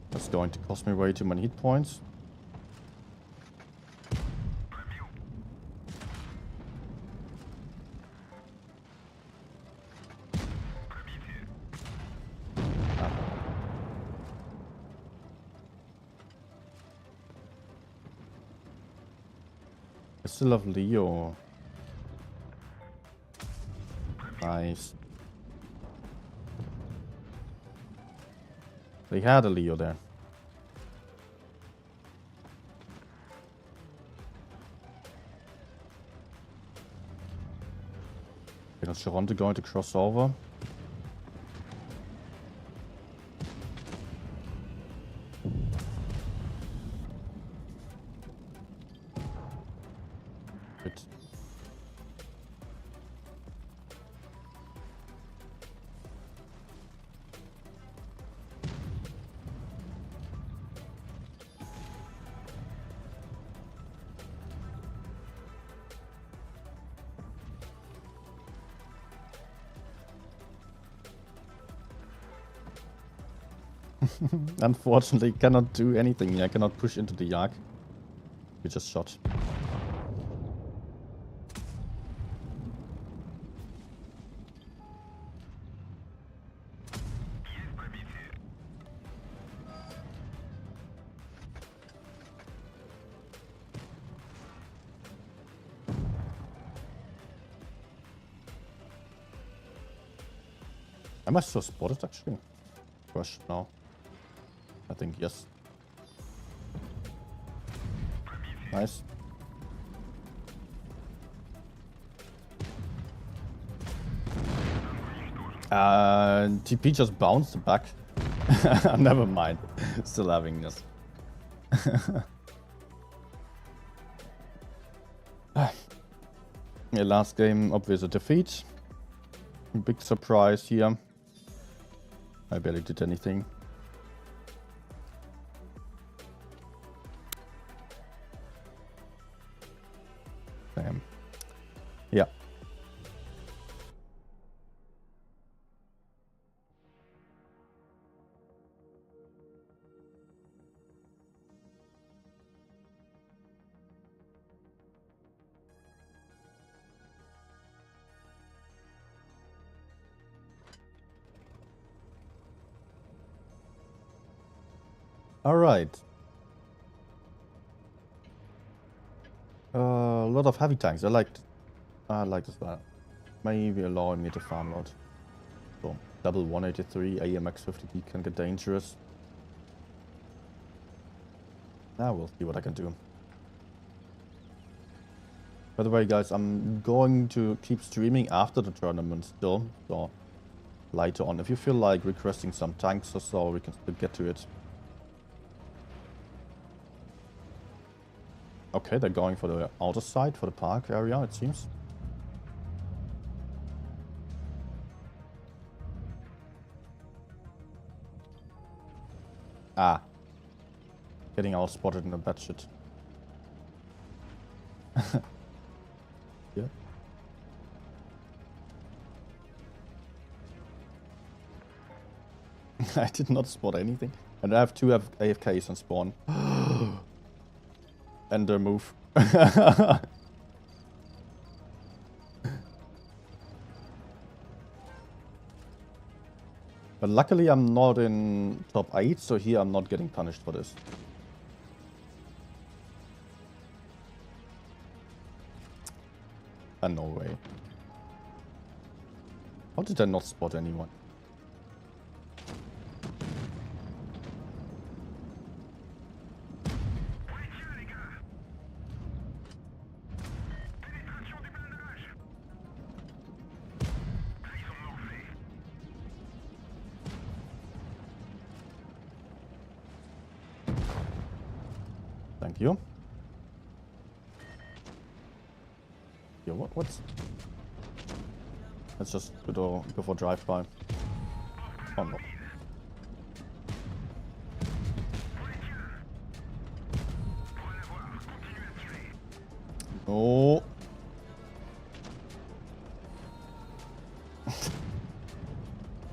That's going to cost me way too many hit points. I still have Leo. Nice. They had a Leo there. Is Sharonda going to cross over? Good. Unfortunately, cannot do anything. I cannot push into the Yak. We just shot. Am I so spotted actually? Question now. I think yes. Nice. TP just bounced back. Never mind. Still having this. Yeah, last game, obvious a defeat. Big surprise here. I barely did anything. Damn. Yeah. All right. A lot of heavy tanks. I like this that. Maybe allowing me to farm out. So double 183 AMX 50D can get dangerous. Now we'll see what I can do. By the way, guys, I'm going to keep streaming after the tournament still. So later on, if you feel like requesting some tanks or so, we can still get to it. Okay, they're going for the outer side, for the park area, it seems. Ah. Getting out spotted in the bad shit. Yeah. I did not spot anything. And I have two AFKs on spawn. And their move. But luckily I'm not in top 8, so here I'm not getting punished for this. No way. How did I not spot anyone? Thank you. Yo, what's... Let's just go for drive-by. Oh no. Oh.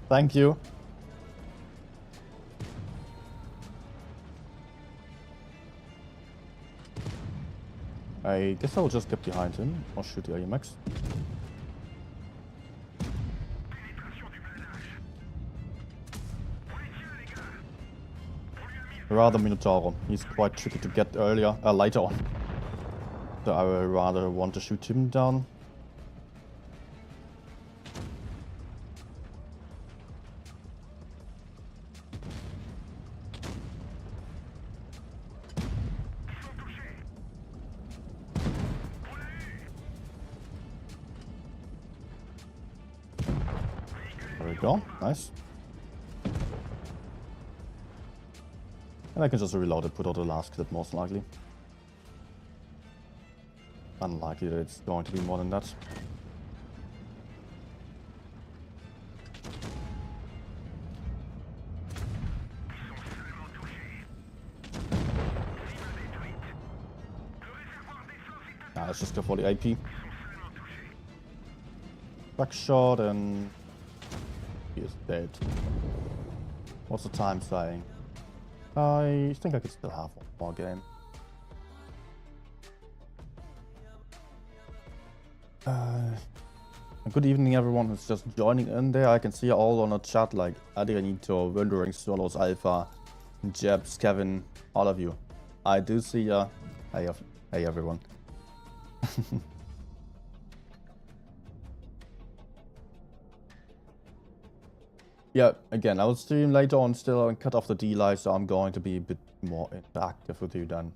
Thank you. I guess I'll just get behind him or shoot the AMX. Rather Minotauro. He's quite tricky to get later on. So I would rather want to shoot him down. There we go. Nice. And I can just reload it, put out the last clip most likely. Unlikely that it's going to be more than that. Nah, let's just go for the AP. Back shot and he is dead. What's the time saying? I think I could still have one more game. Good evening everyone who's just joining in there. I can see you all on the chat like Adrianito, Wondering, Solos, Alpha, Jebs, Kevin, all of you. I do see ya. Hey everyone. Yeah, again, I will stream later on still and cut off the delay, so I'm going to be a bit more interactive with you than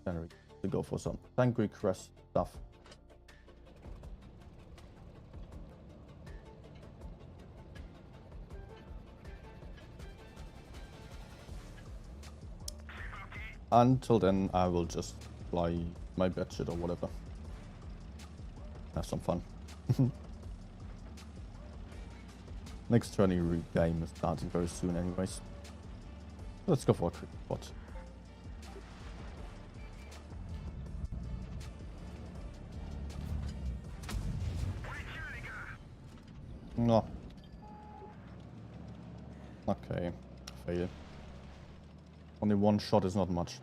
to go for some angry crest stuff. Until then, I will just fly my batshit or whatever. Have some fun. Next tourney game is starting very soon anyways. Let's go for a quick spot. No. Okay. Fail. Only one shot is not much.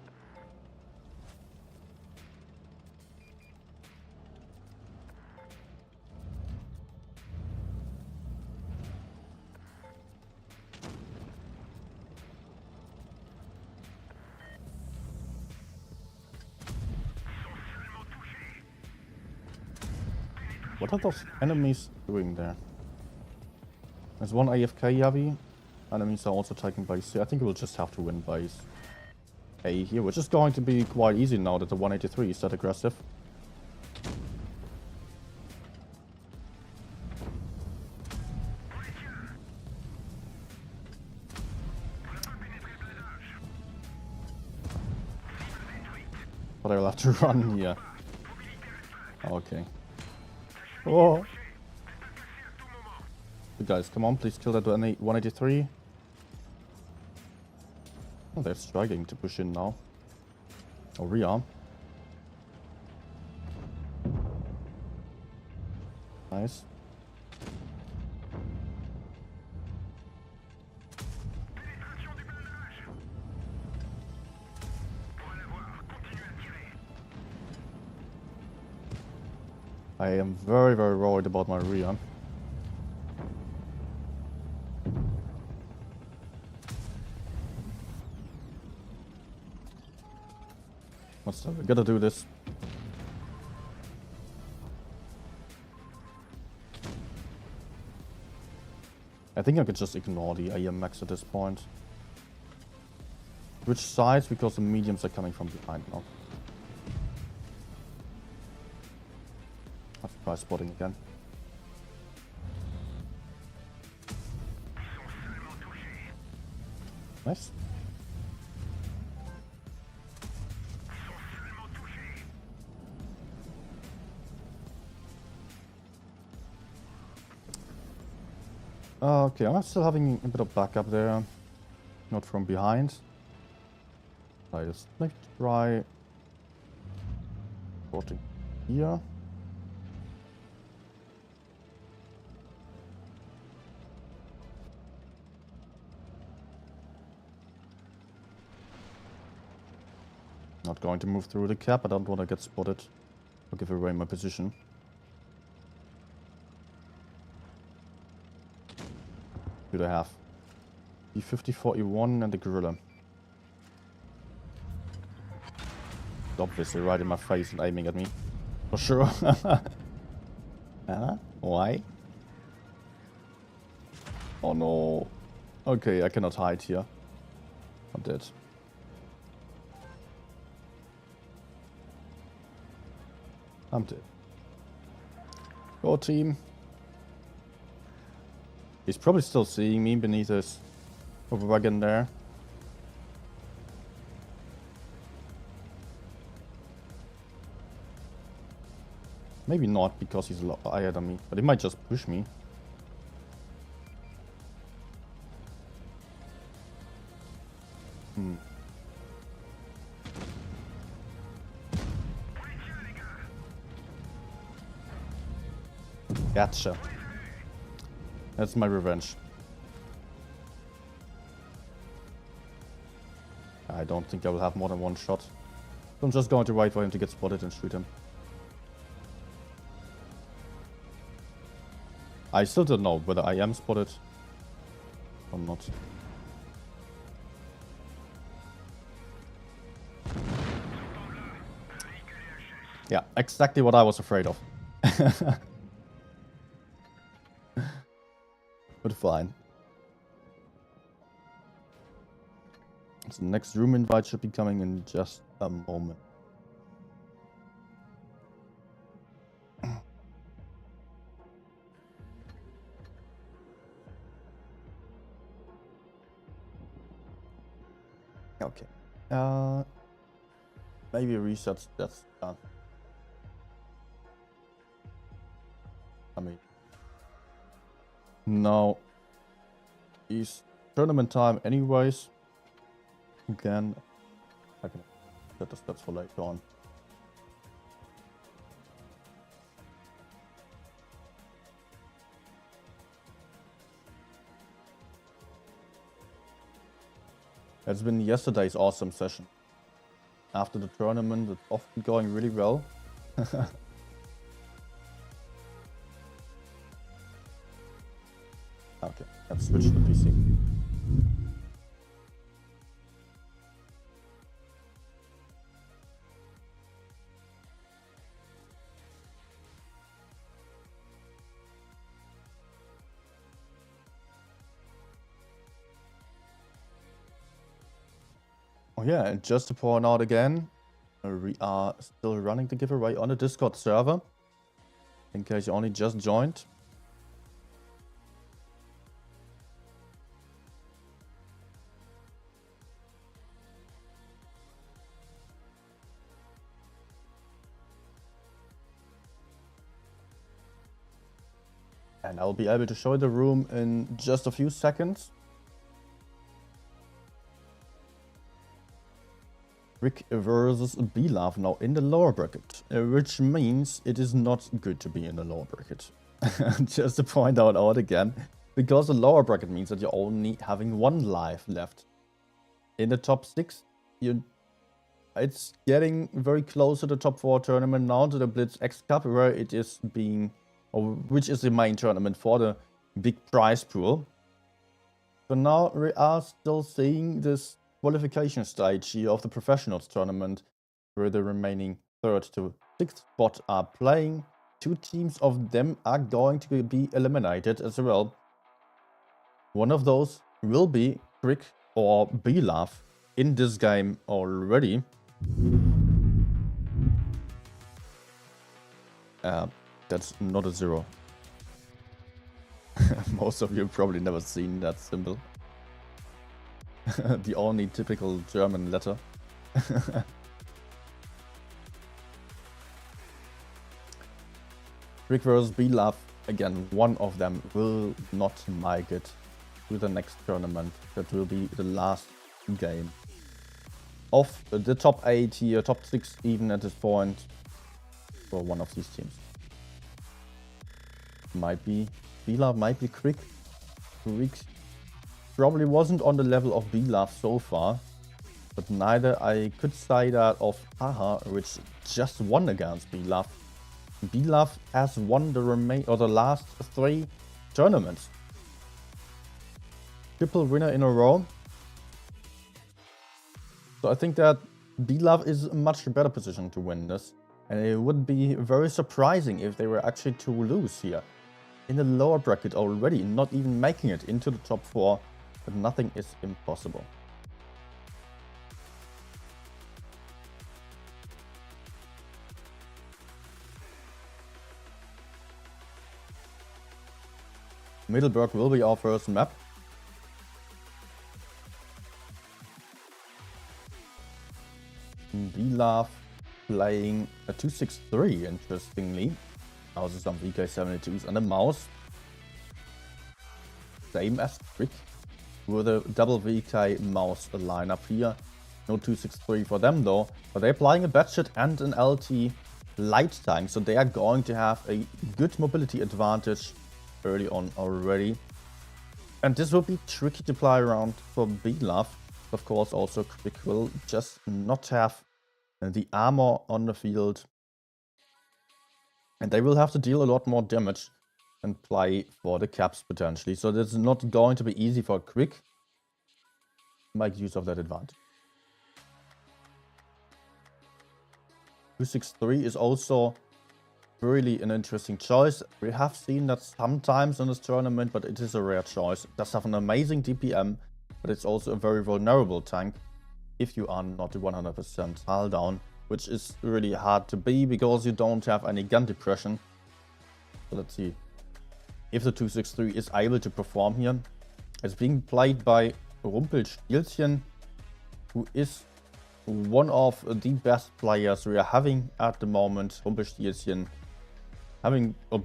What are those enemies doing there? There's one AFK Yavi. Enemies are also taking base here. I think we'll just have to win base A here, which is going to be quite easy now that the 183 is that aggressive. But I'll have to run here. Okay. Oh. You guys, come on, please kill that 183. Oh, they're struggling to push in now. Oh, rearm. Nice. I am very, very worried about my rear. What's that? We gotta do this. I think I could just ignore the AMX at this point. Which sides? Because the mediums are coming from behind now. Have to try spotting again. Nice. Okay, I'm still having a bit of backup there. Not from behind. I just like to try Porting here. Not going to move through the cap. I don't want to get spotted or give away my position. Who do I have? E50-41 and the gorilla. Obviously right in my face and aiming at me. For sure. Why? Oh no. Okay, I cannot hide here. I'm dead. I'm dead. Go team. He's probably still seeing me beneath his wagon there. Maybe not because he's a lot higher than me, but he might just push me. Gotcha. That's my revenge. I don't think I will have more than one shot. So I'm just going to wait for him to get spotted and shoot him. I still don't know whether I am spotted or not. Yeah, exactly what I was afraid of. But fine. So the next room invite should be coming in just a moment. Okay. Maybe research that's done. I mean, no. It's tournament time anyways. Again, I can set the steps for later on. It's been yesterday's awesome session. After the tournament, it's often going really well. Okay, let's switch to the PC. Oh yeah, and just to point out again, we are still running the giveaway on the Discord server, in case you only just joined. And I'll be able to show you the room in just a few seconds. Rick versus B-Love now in the lower bracket, which means it is not good to be in the lower bracket. Just to point out again, because the lower bracket means that you're only having one life left. In the top 6, it's getting very close to the top 4 tournament now, to the Blitz X Cup, where it is being, or which is the main tournament for the big prize pool. So now we are still seeing this qualification stage here of the professionals tournament, where the remaining 3rd to 6th spot are playing. 2 teams of them are going to be eliminated as well. One of those will be Crick or B-Love in this game already. That's not a 0. Most of you have probably never seen that symbol. The only typical German letter. Rick versus B-Love, again, one of them will not make it to the next tournament. That will be the last game of the top 8 here, top 6 even at this point. for one of these teams. Might be B-Love, might be Quick. Quick probably wasn't on the level of B-Love so far. But neither I could say that of Haha, which just won against B-Love. B-Love has won the last 3 tournaments. Triple winner in a row. So I think that B-Love is a much better position to win this. And it would be very surprising if they were actually to lose here. In the lower bracket already, not even making it into the top 4. But nothing is impossible. Middleburg will be our first map. B-Love playing a 263, interestingly. Also some VK72s and a mouse. Same as Quick, with a double VK mouse lineup here. No 263 for them though, but they're playing a Batshit and an LT light tank, so they are going to have a good mobility advantage early on already. And this will be tricky to play around for B-Love. Of course, also Quick will just not have the armor on the field. And they will have to deal a lot more damage and play for the caps potentially. So this is not going to be easy for Quick to make use of that advantage. 263 is also really an interesting choice. We have seen that sometimes in this tournament, but it is a rare choice. It does have an amazing DPM, but it's also a very vulnerable tank if you are not 100% hull down, which is really hard to be because you don't have any gun depression. So let's see if the 263 is able to perform here. It's being played by Rumpelstilzchen, who is one of the best players we are having at the moment. Rumpelstilzchen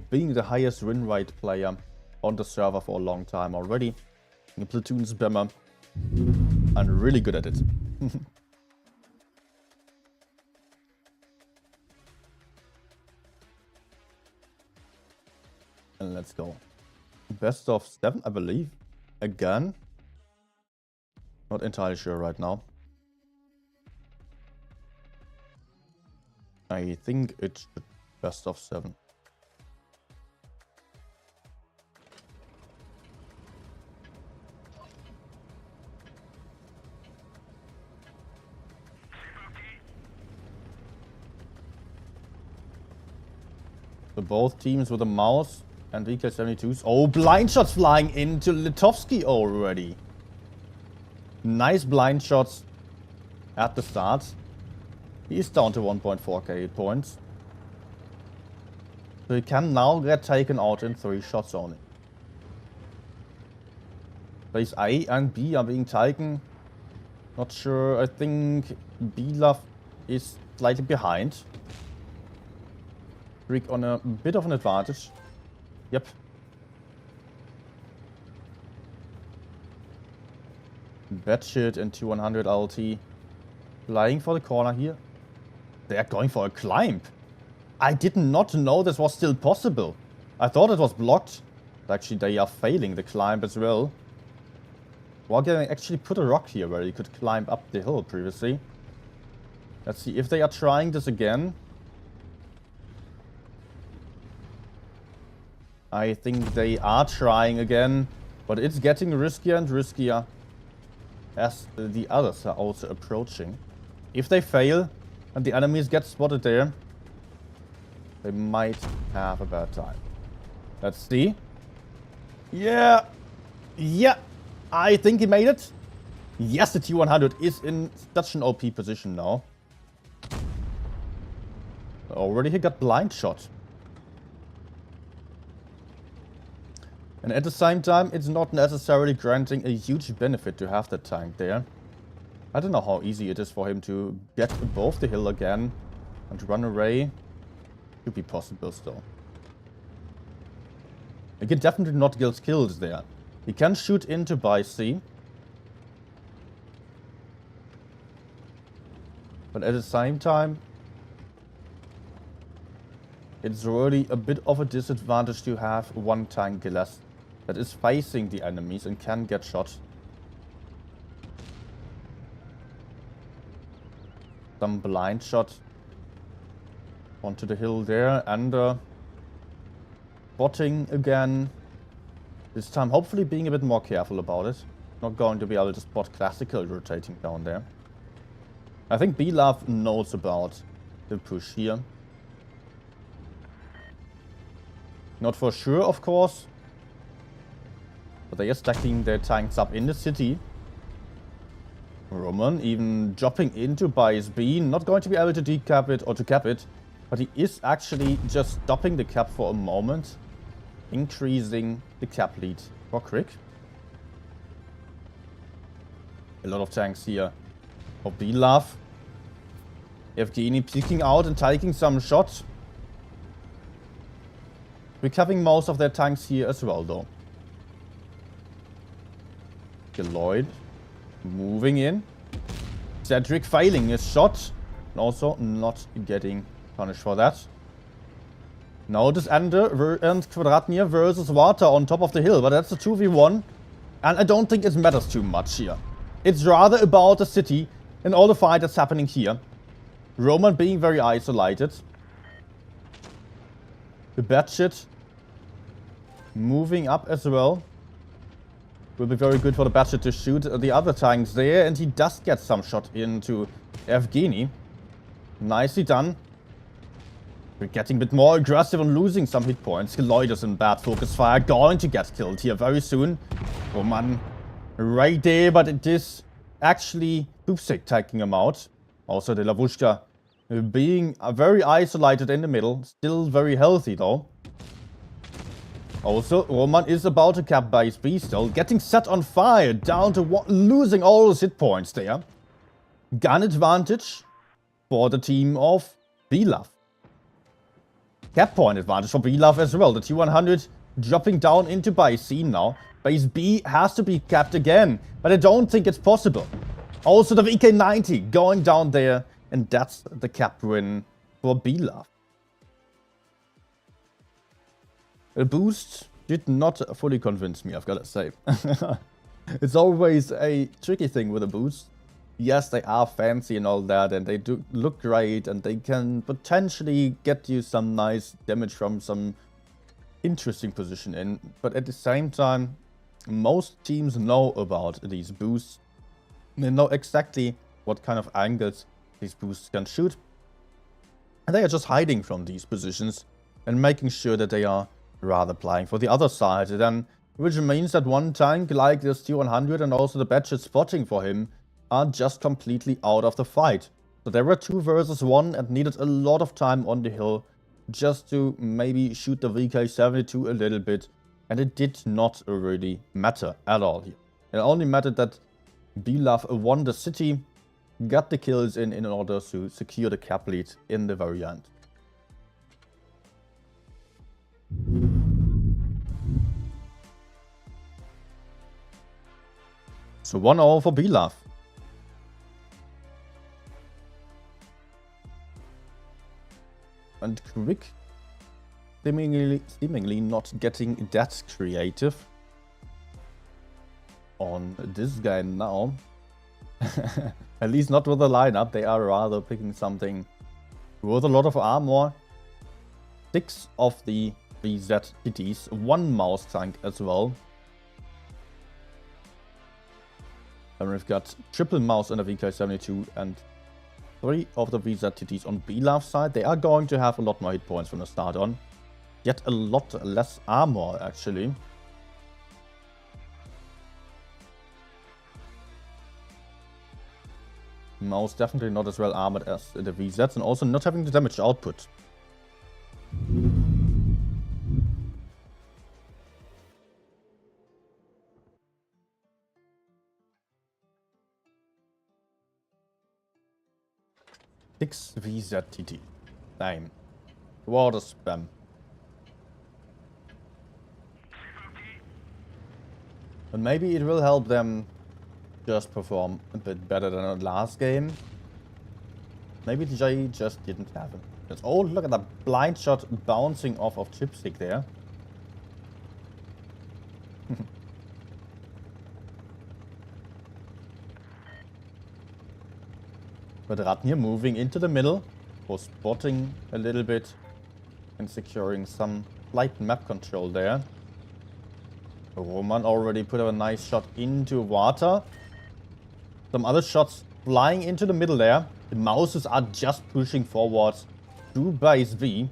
being the highest win rate player on the server for a long time already. A platoon spammer and really good at it. And let's go. Best of 7, I believe. Again. Not entirely sure right now. I think it should be best of 7. So both teams with a mouse and VK72s. Oh, blind shots flying into Litovsky already. Nice blind shots at the start. He is down to 1.4k points. So he can now get taken out in 3 shots only. Base A and B are being taken. Not sure. I think B-Love is slightly behind. Rick on a bit of an advantage. Yep. Batshit and 200 LT. Flying for the corner here. They are going for a climb. I did not know this was still possible. I thought it was blocked. Actually, they are failing the climb as well. Wargaming actually put a rock here where you could climb up the hill previously. Let's see if they are trying this again. I think they are trying again, but it's getting riskier and riskier as the others are also approaching. If they fail and the enemies get spotted there, they might have a bad time. Let's see. Yeah. I think he made it. Yes, the T100 is in such an OP position now. Already he got blind shot. And at the same time, it's not necessarily granting a huge benefit to have that tank there. I don't know how easy it is for him to get above the hill again and run away. Could be possible still. He can definitely not get kills there. He can shoot into by C. But at the same time, it's really a bit of a disadvantage to have one tank less that is facing the enemies and can get shot. Some blind shot onto the hill there, and spotting again. This time hopefully being a bit more careful about it. Not going to be able to spot classical rotating down there. I think B-Love knows about the push here. Not for sure, of course. But they are stacking their tanks up in the city. Roman even dropping into Bias B. Not going to be able to decap it or to cap it. But he is actually just stopping the cap for a moment. Increasing the cap lead for Crick. A lot of tanks here for B-Love. Evgeny peeking out and taking some shots. Recovering most of their tanks here as well, though. Lloyd moving in. Cedric failing his shot. And also not getting punished for that. Notice Ender and Kvadratnir versus Water on top of the hill. But that's a 2v1. And I don't think it matters too much here. It's rather about the city and all the fight that's happening here. Roman being very isolated. The Batshit moving up as well. Will be very good for the Batshit to shoot the other tanks there. And he does get some shot into Evgeny. Nicely done. We're getting a bit more aggressive and losing some hit points. Lloyd is in bad focus fire. Going to get killed here very soon. Roman right there, but it is actually Poopsick taking him out. Also the Lavushka being very isolated in the middle. Still very healthy though. Also, Roman is about to cap Base B still. Getting set on fire. Down to losing all his hit points there. Gun advantage for the team of B-Love. Cap point advantage for B-Love as well. The T100 dropping down into Base C now. Base B has to be capped again. But I don't think it's possible. Also the VK90 going down there. And that's the cap win for B-Love. A boost did not fully convince me, I've got to say. It's always a tricky thing with a boost. Yes, they are fancy and all that, and they do look great, and they can potentially get you some nice damage from some interesting position in. But at the same time, most teams know about these boosts. They know exactly what kind of angles these boosts can shoot. And they are just hiding from these positions and making sure that they are rather playing for the other side. Then, which means that one tank like this T100 and also the Batshit spotting for him are just completely out of the fight. So there were 2 versus 1 and needed a lot of time on the hill just to maybe shoot the VK72 a little bit. And it did not really matter at all here. It only mattered that B-Love won the city, got the kills in order to secure the cap lead in the very end. So 1-0 for B-Love. And Quick seemingly not getting that creative on this guy now. At least not with the lineup. They are rather picking something with a lot of armor. 6 of the VZTTs, 1 mouse tank as well. And we've got triple mouse on the VK72 and 3 of the VZTTs on B-Love side. They are going to have a lot more hit points from the start on. Yet a lot less armor actually. Mouse definitely not as well armored as the VZs and also not having the damage output. Six VZTT. Damn. Water spam. And maybe it will help them just perform a bit better than the last game. Maybe Jay just didn't have him. Oh, look at that blind shot bouncing off of Chipstick there. But Ratnir moving into the middle for spotting a little bit and securing some slight map control there. Roman already put a nice shot into water. Some other shots flying into the middle there. The Mouses are just pushing forwards to base B.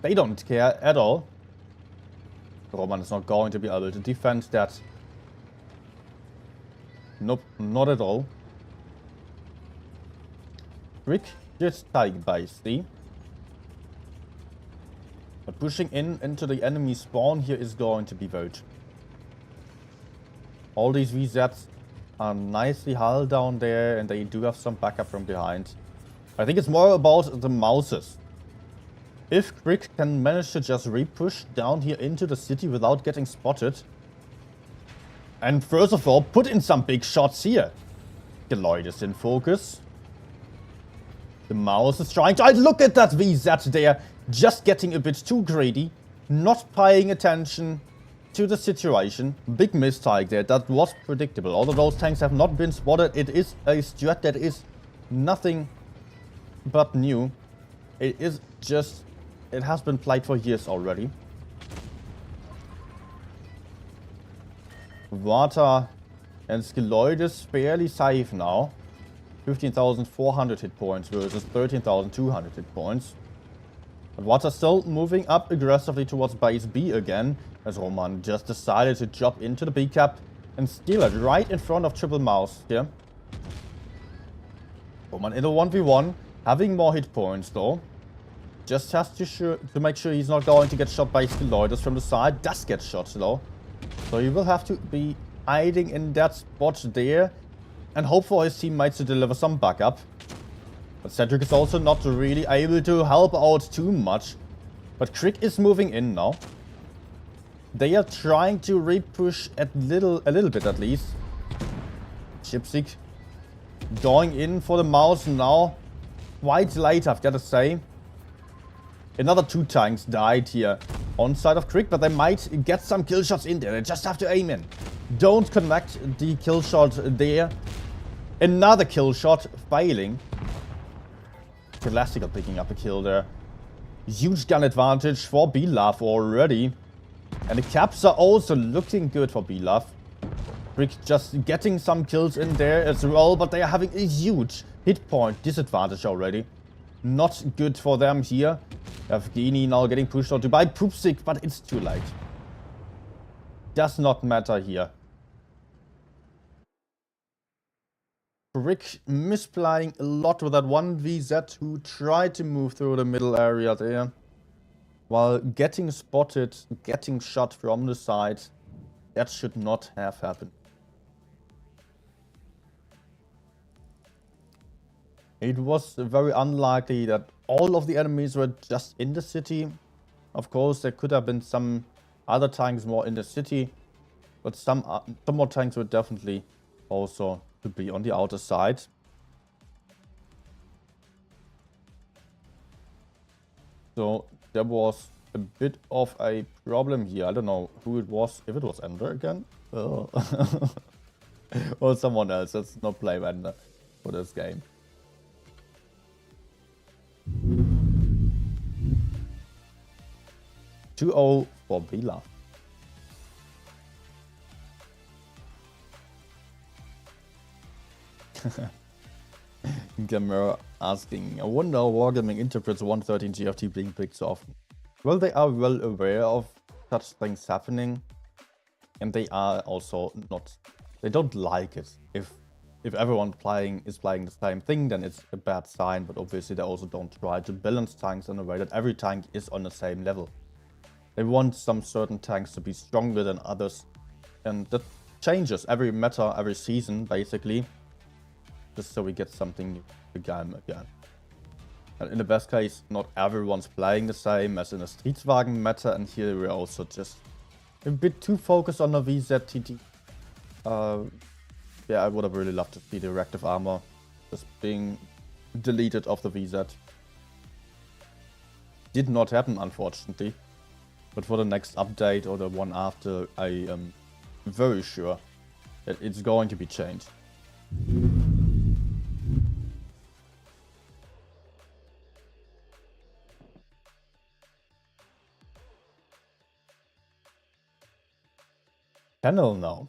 They don't care at all. Roman is not going to be able to defend that. Nope, not at all. Rick just take base C. But pushing into the enemy spawn here is going to be vote. All these VZs are nicely hulled down there, and they do have some backup from behind. I think it's more about the Mouses. If Crick can manage to just re-push down here into the city without getting spotted, and first of all, put in some big shots here. Geloid is in focus. The Mouse is trying to... Look at that VZ there, just getting a bit too greedy, not paying attention to the situation. Big mistake there, that was predictable. Although those tanks have not been spotted, it is a strat that is nothing but new. It is just... It has been played for years already. Vata and Skeloid is fairly safe now. 15,400 hit points versus 13,200 hit points. But Vata still moving up aggressively towards base B again, as Roman just decided to jump into the B cap and steal it right in front of Triple Mouse here. Roman in a 1v1, having more hit points though. Just has to make sure he's not going to get shot by Skeloidus from the side. Does get shot though. So he will have to be hiding in that spot there and hope for his teammates to deliver some backup. But Cedric is also not really able to help out too much. But Crick is moving in now. They are trying to re-push a little bit at least. Chipstick going in for the Mouse now. Quite late, I've got to say. Another 2 tanks died here on side of Crick, but they might get some kill shots in there. They just have to aim in. Don't connect the kill shot there. Another kill shot failing. Classical picking up a kill there. Huge gun advantage for B-Love already. And the caps are also looking good for B-Love. Crick just getting some kills in there as well, but they are having a huge hit point disadvantage already. Not good for them here. Evgeny now getting pushed out to buy Poopsick, but it's too late. Does not matter here. Crick misplaying a lot with that one VZ who tried to move through the middle area there. While getting spotted, getting shot from the side. That should not have happened. It was very unlikely that all of the enemies were just in the city. Of course, there could have been some other tanks more in the city. But some more tanks were definitely also to be on the outer side. So there was a bit of a problem here. I don't know who it was. If it was Ender again? Oh. Or someone else. Let's not blame Ender for this game. 2-0 for B-Love. Gamer asking, I wonder how Wargaming interprets 113 GFT being picked so often. Well, they are well aware of such things happening, and they are also not... They don't like it. If everyone is playing the same thing, then it's a bad sign, but obviously they also don't try to balance tanks in a way that every tank is on the same level. They want some certain tanks to be stronger than others, and that changes every meta, every season, basically, just so we get something new again. And in the best case, not everyone's playing the same as in a Streetswagen meta, and here we're also just a bit too focused on the VZTT. Yeah, I would have really loved to see the reactive armor just being deleted of the VZ. Did not happen, unfortunately. But for the next update or the one after, I am very sure that it's going to be changed. Channel now.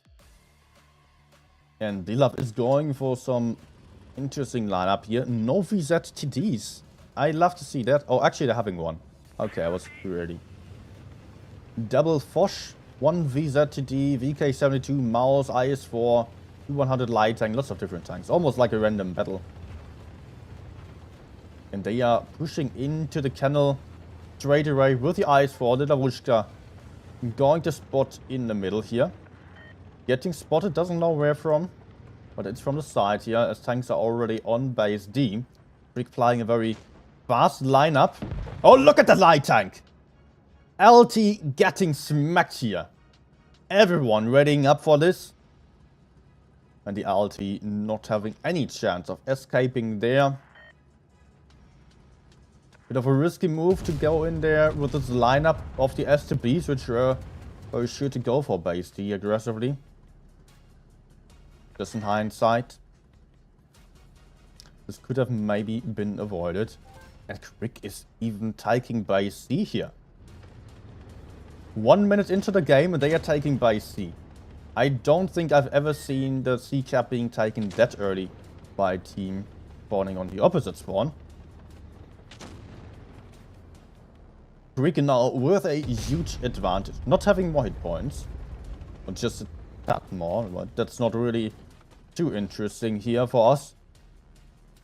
And Dilaf is going for some interesting lineup here. No VZ TDs. I love to see that. Oh, actually they're having one. Okay, I was too early. Double Foch, 1 VZ TD, VK72, Mouse, IS4, 100 light tank, lots of different tanks. Almost like a random battle. And they are pushing into the kennel straight away with the IS4, the Larushka. Going to spot in the middle here. Getting spotted, doesn't know where from. But it's from the side here, as tanks are already on base D. Brick flying a very fast lineup. Oh, look at the light tank! LT getting smacked here. Everyone readying up for this. And the LT not having any chance of escaping there. Bit of a risky move to go in there with this lineup of the STBs, which were very sure to go for base D aggressively. Just in hindsight, this could have maybe been avoided. And Crick is even taking base C here. 1 minute into the game and they are taking base C. I don't think I've ever seen the C cap being taken that early by a team spawning on the opposite spawn. Crick now with a huge advantage. Not having more hit points, but just a tad more. But that's not really too interesting here for us.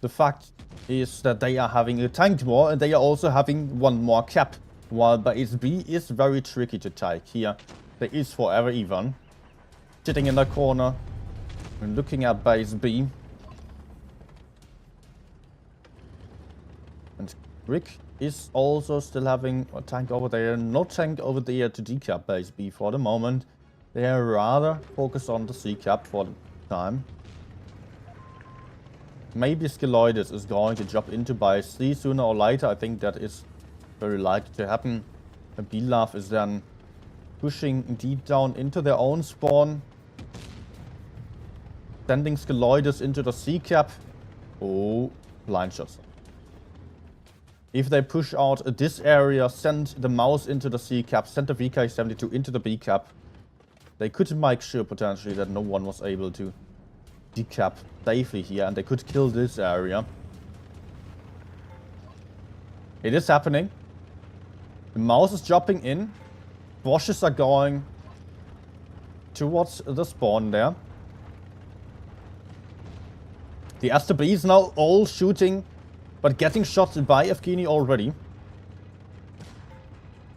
The fact is that they are having a tank more and they are also having one more cap. While base B is very tricky to take here. There is forever even. Sitting in the corner and looking at base B. And Rick is also still having a tank over there. No tank over there to decap base B for the moment. They are rather focused on the C cap for the time. Maybe Skeloidus is going to drop into base C sooner or later. I think that is very likely to happen. Bilaf is then pushing deep down into their own spawn. Sending Skeloidus into the C cap. Oh, blind shots. If they push out this area, send the mouse into the C cap, send the VK72 into the B cap, they could make sure potentially that no one was able to decap safely here, and they could kill this area. It is happening. The mouse is dropping in. Washes are going towards the spawn there. The STBs now all shooting, but getting shot by Evgeny already.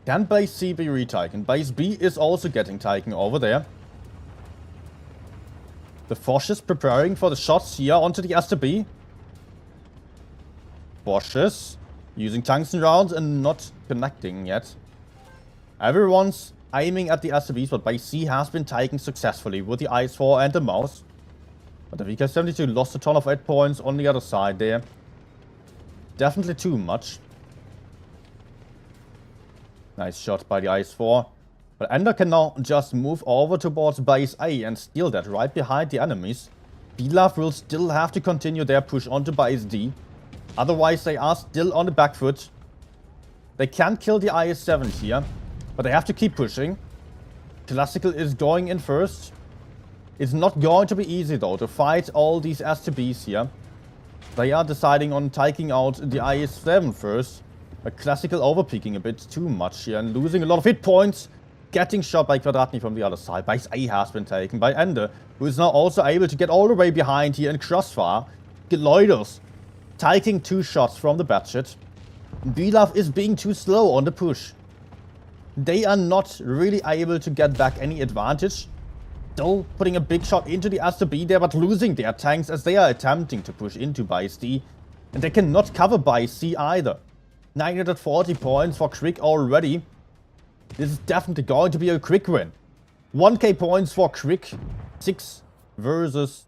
Can base C be retaken? Base B is also getting taken over there. The Foch is preparing for the shots here onto the STB. Foch using tungsten rounds and not connecting yet. Everyone's aiming at the STBs, but base C has been taken successfully with the IS-4 and the mouse. But the VK72 lost a ton of 8 points on the other side there. Definitely too much. Nice shot by the IS-4. But Ender can now just move over towards base A and steal that right behind the enemies. Bilaf will still have to continue their push onto base D. Otherwise they are still on the back foot. They can kill the IS-7 here, but they have to keep pushing. Classical is going in first. It's not going to be easy though to fight all these STBs here. They are deciding on taking out the IS-7 first. But Classical overpeaking a bit too much here and losing a lot of hit points. Getting shot by Quadratny from the other side. Base A has been taken by Ender, who is now also able to get all the way behind here in crossfire. Geloiders taking 2 shots from the batshit. Bilaf is being too slow on the push. They are not really able to get back any advantage. Still putting a big shot into the STB there, but losing their tanks as they are attempting to push into base D. And they cannot cover base C either. 940 points for Crick already. This is definitely going to be a quick win. 1k points for Crick. 6 versus,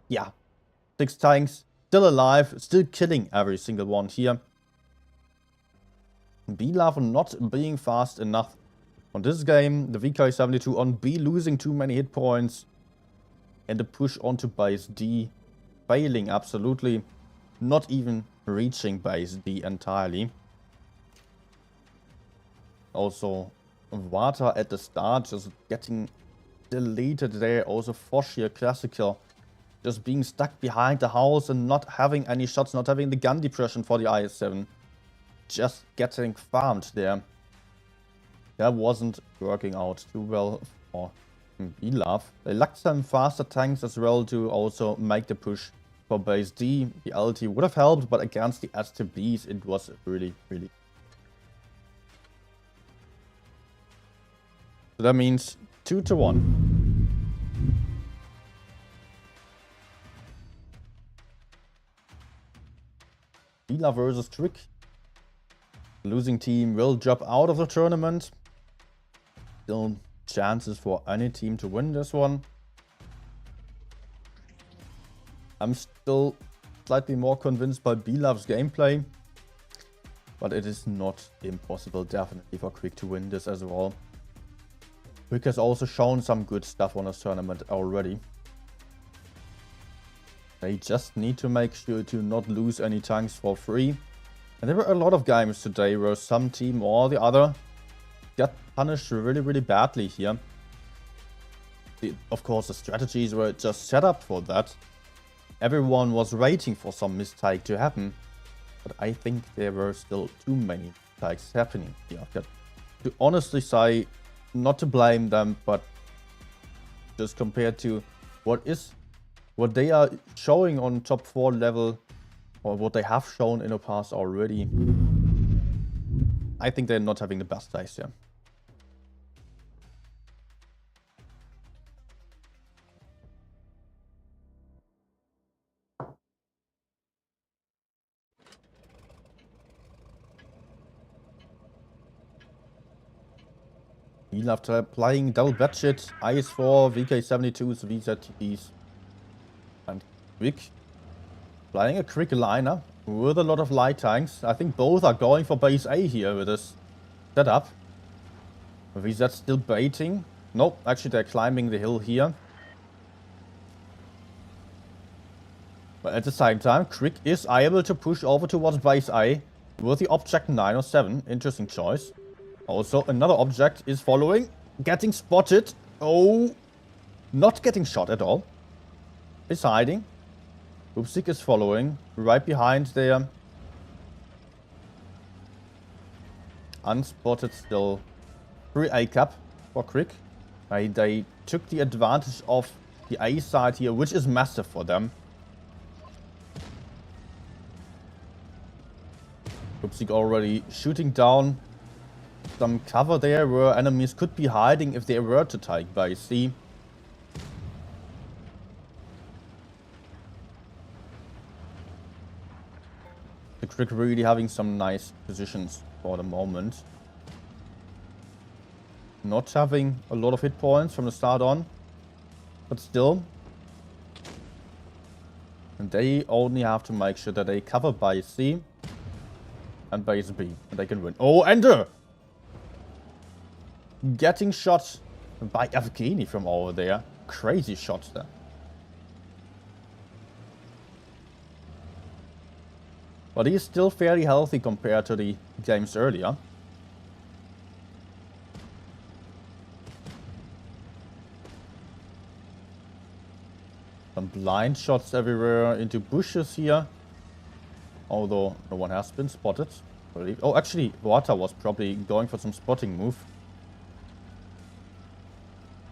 6 tanks. still alive, still killing every single one here. B-Love not being fast enough on this game. The VK72 on B losing too many hit points. And the push onto base D failing absolutely. Not even reaching base D entirely. Also, Vata at the start just getting deleted there. Also, Foch here, classical. Just being stuck behind the house and not having any shots, not having the gun depression for the IS-7. Just getting farmed there. That wasn't working out too well for B-Love. They lacked some faster tanks as well to also make the push for base D. The LT would have helped, but against the STBs it was really. So that means 2-1. B-Love versus Trick. Losing team will drop out of the tournament. Still chances for any team to win this one. I'm still slightly more convinced by B-Love's gameplay. But it is not impossible, definitely, for Quick to win this as well. Quick has also shown some good stuff on this tournament already. They just need to make sure to not lose any tanks for free. And there were a lot of games today where some team or the other got punished really badly here. Of course, the strategies were just set up for that. Everyone was waiting for some mistake to happen. But I think there were still too many mistakes happening here. To honestly say, not to blame them, but just compared to what they are showing on top 4 level, or what they have shown in the past already, I think they're not having the best days here. After playing double budget, IS-4, VK72s, VZTs, and Quick. Playing a quick liner with a lot of light tanks. I think both are going for base A here with this setup. VZ still baiting. Nope, actually they're climbing the hill here. But at the same time, Quick is able to push over towards base A with the object 907. Interesting choice. Also, another object is following. Getting spotted. Oh, not getting shot at all. Is hiding. Upsik is following. Right behind there. Unspotted still. 3 A cap for Quick. They took the advantage of the A side here, which is massive for them. Upsik already shooting down some cover there where enemies could be hiding if they were to take base C. The Quick really having some nice positions for the moment. Not having a lot of hit points from the start on, but still. And they only have to make sure that they cover base C and base B, and they can win. Oh, enter! Getting shot by Afghani from over there. Crazy shots there. But he is still fairly healthy compared to the games earlier. Some blind shots everywhere into bushes here. Although no one has been spotted. Oh, actually, Wata was probably going for some spotting move.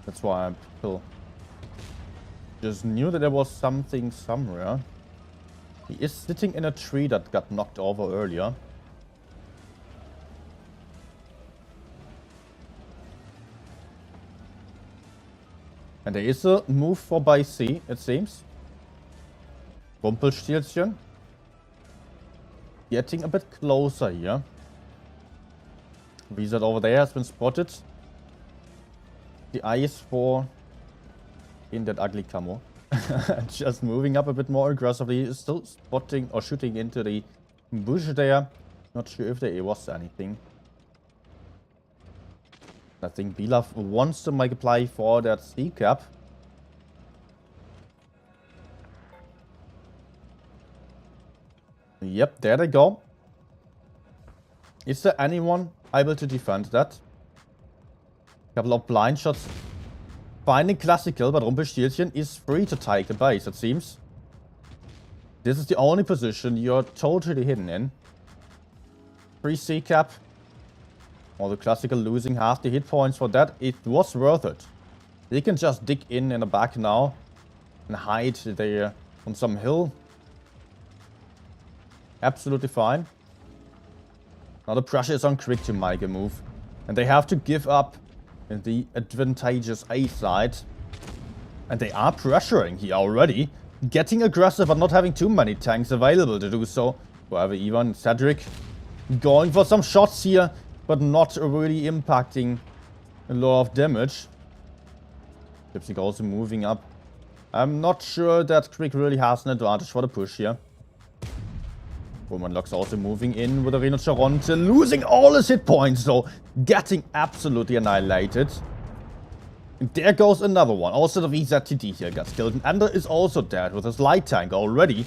That's why people just knew that there was something somewhere. He is sitting in a tree that got knocked over earlier. And there is a move for by C, it seems. Rumpelstilzchen. Getting a bit closer here. Wizard over there has been spotted. The IS-4 in that ugly camo. Just moving up a bit more aggressively. Still spotting or shooting into the bush there. Not sure if there was anything. I think Bilaf wants to make a play for that C cap. Yep, there they go. Is there anyone able to defend that? Couple of blind shots. Finding Classical, but Rumpelstilzchen is free to take the base, it seems. This is the only position you're totally hidden in. Free C cap. Although Classical losing half the hit points for that, it was worth it. They can just dig in the back now and hide there on some hill. Absolutely fine. Now the pressure is on Quick to make a move. And they have to give up the advantageous A side. And they are pressuring here already. Getting aggressive but not having too many tanks available to do so. However, Ivan, Cedric going for some shots here, but not really impacting a lot of damage. Lipstick also moving up. I'm not sure that Quick really has an advantage for the push here. Roman Locks also moving in with a Reno Charonte, losing all his hit points, so getting absolutely annihilated. And there goes another one. Also the VZTD here gets killed. And Ender is also dead with his light tank already.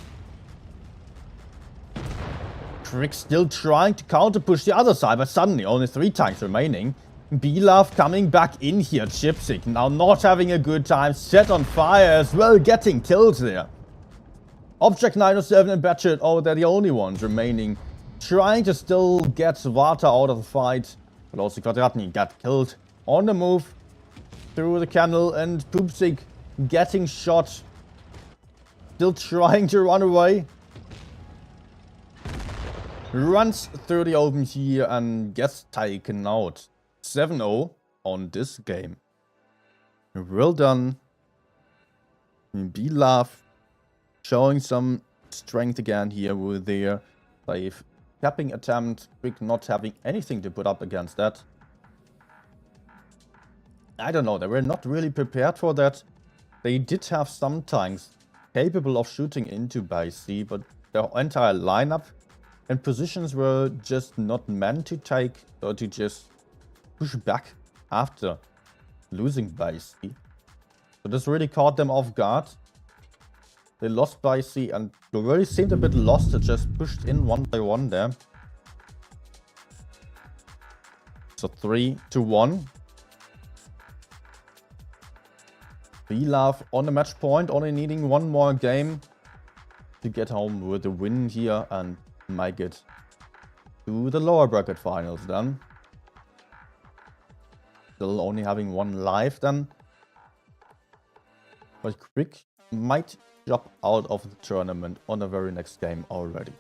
Crick still trying to counter push the other side, but suddenly only 3 tanks remaining. Bilaf coming back in here. Chipsick now not having a good time. Set on fire as well, getting killed there. Object 907 and Batchet, oh, they're the only ones remaining. Trying to still get Vata out of the fight. But also Quadratny got killed on the move through the canal. And Poopsick getting shot. Still trying to run away. Runs through the open here and gets taken out. 7-0 on this game. Well done. Bilaf showing some strength again here with their safe capping attempt. Quick not having anything to put up against that. I don't know, they were not really prepared for that. They did have some tanks capable of shooting into base C, but their entire lineup and positions were just not meant to take or to just push back after losing base C. So this really caught them off guard. They lost by C and really seemed a bit lost. It just pushed in one by one there. So 3-1. Bilaf on the match point, only needing one more game to get home with the win here and make it to the lower bracket finals then. Still only having one life then. But Quick might drop out of the tournament on the very next game already.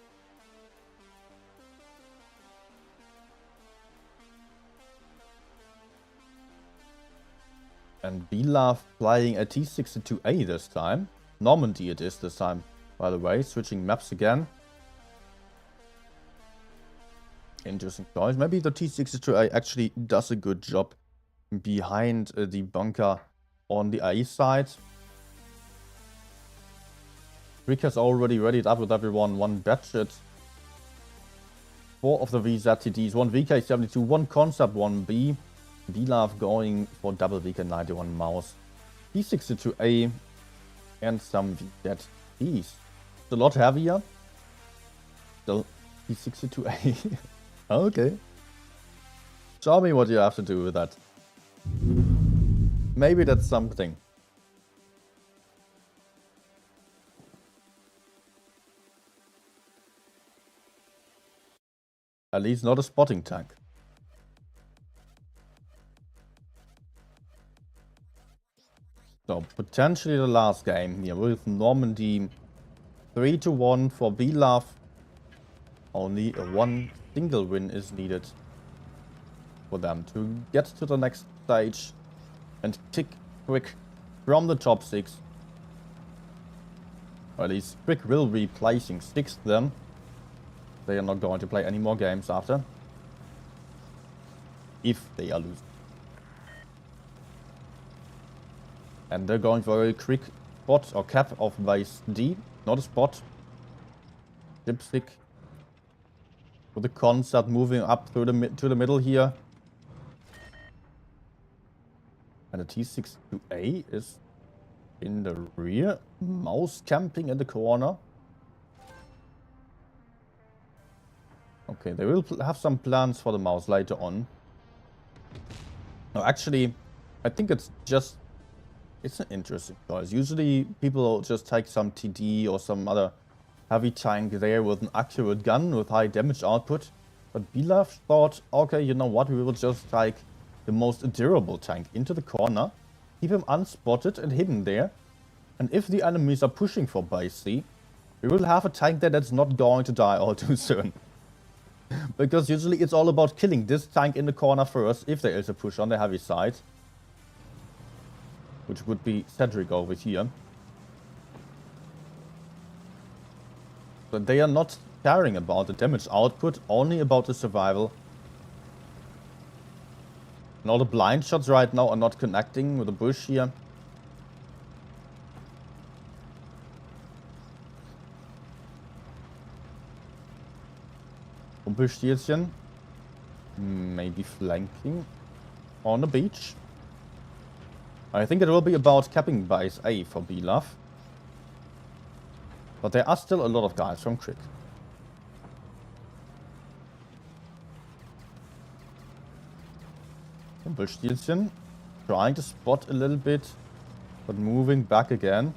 And Bilaf playing a T62A this time. Normandy it is this time, by the way. Switching maps again. Interesting choice. Maybe the T62A actually does a good job behind the bunker on the A side. Rick has already readied up with everyone. 1 Batchet, 4 of the VZTDs, 1 VK72, 1 Concept 1B. Bilaf going for double VK91 mouse. T62A and some VZTs. It's a lot heavier. Still T62A. Okay. Show me what you have to do with that. Maybe that's something. At least not a spotting tank. So potentially the last game here with Normandy. 3-1 for Bilaf. Only a 1 single win is needed for them to get to the next stage and kick Quick from the top 6. Or at least Quick will be placing 6th then. They are not going to play any more games after. If they are losing. And they're going for a quick spot or cap of base D, not a spot. Dipstick with the concept moving up through to the middle here. And the T62A is in the rear. Mouse camping in the corner. Okay, they will have some plans for the mouse later on. No, actually, I think it's an interesting choice. Usually people just take some TD or some other heavy tank there with an accurate gun with high damage output. But Bilaf thought, okay, you know what, we will just take the most durable tank into the corner, keep him unspotted and hidden there. And if the enemies are pushing for base C, we will have a tank there that's not going to die all too soon. Because usually it's all about killing this tank in the corner first, if there is a push on the heavy side. Which would be Cedric over here. But they are not caring about the damage output, only about the survival. And all the blind shots right now are not connecting with the bush here. Rumpelstilzchen. Maybe flanking on the beach. I think it will be about capping base A for Bilaf. But there are still a lot of guys from Crick. Rumpelstilzchen trying to spot a little bit, but moving back again.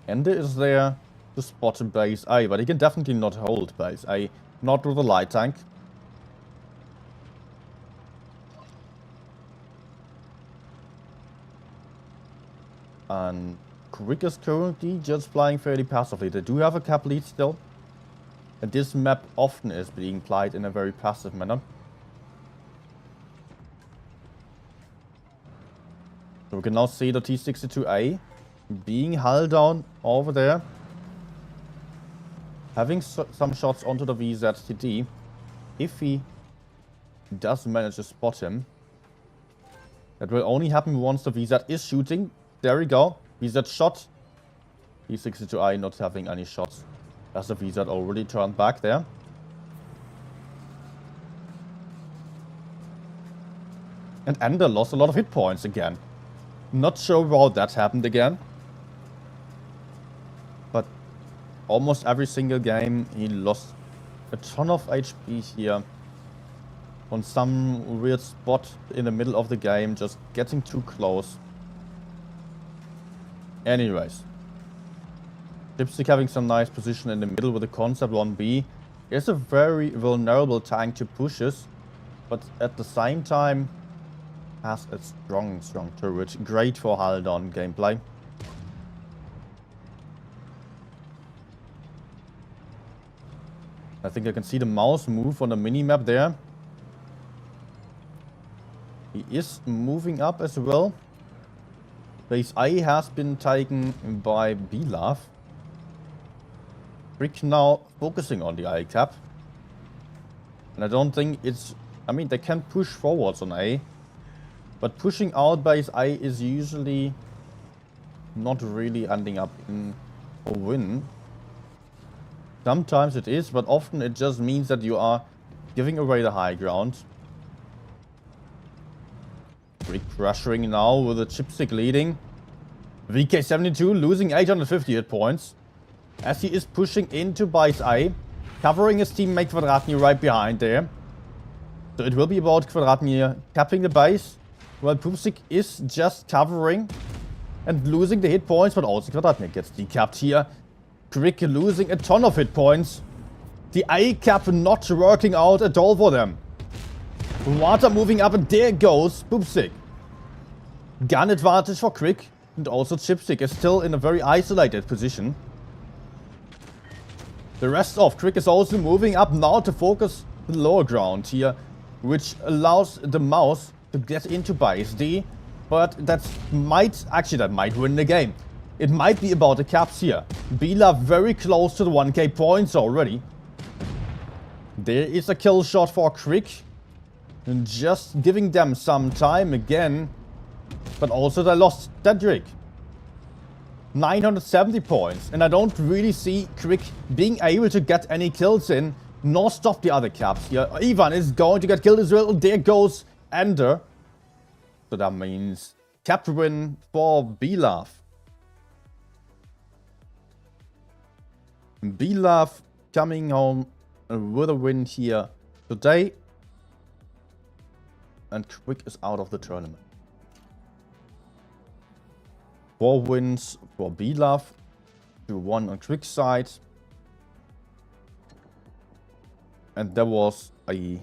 Ende is there to spot base A, but he can definitely not hold base A. Not with a light tank. And Crick is currently just flying fairly passively. They do have a cap lead still. And this map often is being played in a very passive manner. So we can now see the T62A being held down over there. Having some shots onto the VZTD. If he does manage to spot him. That will only happen once the VZ is shooting. There we go. VZ shot. T62A not having any shots. As the VZ already turned back there. And Ender lost a lot of hit points again. Not sure how that happened again. But almost every single game he lost a ton of HP here. On some weird spot in the middle of the game, just getting too close. Anyways. Dipstick having some nice position in the middle with the concept 1B. Is a very vulnerable tank to pushes, but at the same time has a strong turret. Great for Haldon gameplay. I think I can see the mouse move on the minimap there. He is moving up as well. Base A has been taken by Bilaf. Crick now focusing on the A cap. And I don't think it's... I mean, they can push forwards on A. But pushing out base A is usually not really ending up in a win. Sometimes it is, but often it just means that you are giving away the high ground. Crick pressuring now with the chipstick leading. VK72 losing 850 hit points. As he is pushing into base A, covering his teammate Kvadratny right behind there. So it will be about Kvadratny capping the base, while Pupsik is just covering and losing the hit points, but also Kvadratny gets decapped here. Crick losing a ton of hit points. The A cap not working out at all for them. Water moving up, and there goes Pupsik. Gun advantage for Crick, and also Chipstick is still in a very isolated position. The rest of Crick is also moving up now to focus the lower ground here, which allows the mouse to get into base D, but that might win the game. It might be about the caps here. Bila very close to the 1k points already. There is a kill shot for Crick, and just giving them some time again. But also they lost Cedric. 970 points. And I don't really see Quick being able to get any kills in, nor stop the other caps here. Ivan is going to get killed as well. There goes Ender. So that means cap win for Belaf. Belaf coming home with a win here today. And Quick is out of the tournament. 4 wins for Belaf, 2-1 on Quick side. And there was a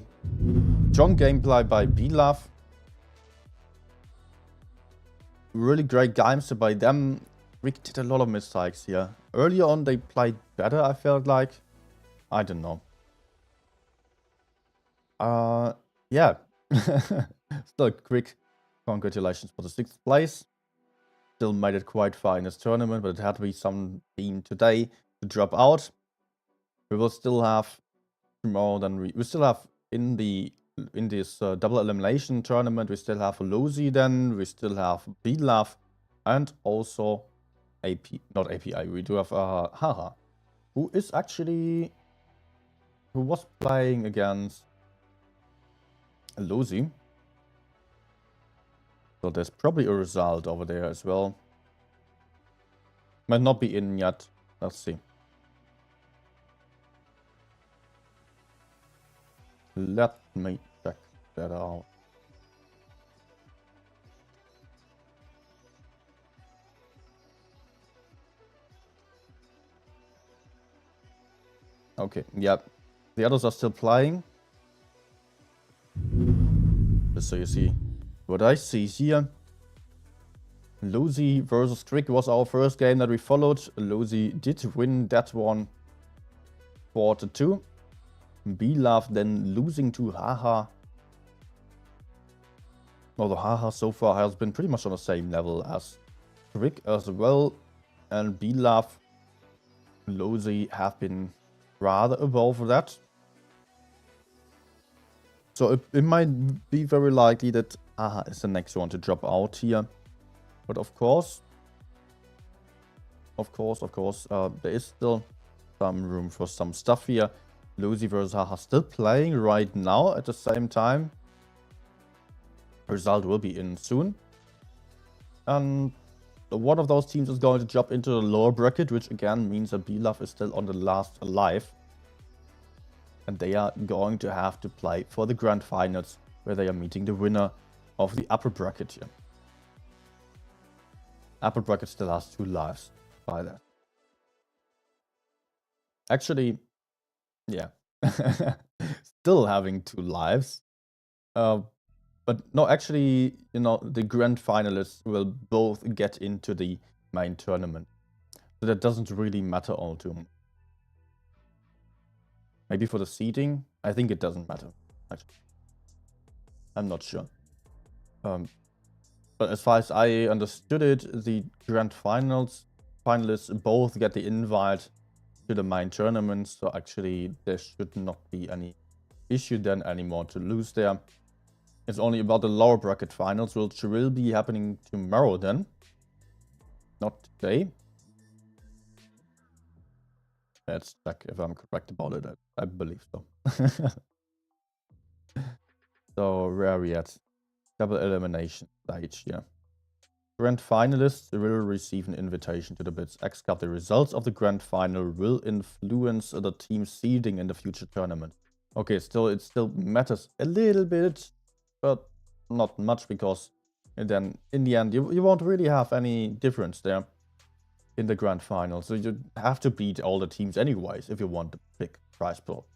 strong gameplay by Belaf. Really great games by them. Quick did a lot of mistakes here. Earlier on they played better, I felt like. I don't know. Yeah. Still Quick. Congratulations for the 6th place. Still made it quite far in this tournament, but it had to be some team today to drop out. We will still have tomorrow. Then we still have in this double elimination tournament. We still have Lucy. Then we still have Belaf, and also not API. We do have Haha, who was playing against Lucy. So there's probably a result over there as well. Might not be in yet. Let's see. Let me check that out. Okay, yeah. The others are still playing. Just so you see what I see here. Lucy versus Trick was our first game that we followed. Lucy did win that one 4-2. Belaf then losing to Haha. Although Haha so far has been pretty much on the same level as Trick as well. And Belaf, Lucy have been rather above that. So it might be very likely that Haha is the next one to drop out here. But of course, there is still some room for some stuff here. Lucy versus Haha still playing right now at the same time. Result will be in soon. And one of those teams is going to drop into the lower bracket, which again means that Belaf is still on the last alive. And they are going to have to play for the grand finals, where they are meeting the winner of the upper bracket here. Upper bracket still has 2 lives by that. Actually, yeah. Still having 2 lives. But no, actually, you know, the grand finalists will both get into the main tournament. So that doesn't really matter all too much. Maybe for the seeding, I think it doesn't matter, actually. I'm not sure. But as far as I understood it, the grand finalists both get the invite to the main tournament. So actually, there should not be any issue then anymore to lose there. It's only about the lower bracket finals, which will be happening tomorrow then. Not today. Let's check if I'm correct about it. I believe so. So where are we at? Double elimination stage here. Grand finalists will receive an invitation to the Blitz X Cup. The results of the grand final will influence the team seeding in the future tournament. Okay, still it still matters a little bit, but not much, because then in the end you won't really have any difference there in the grand final. So you have to beat all the teams anyways if you want the big prize pool.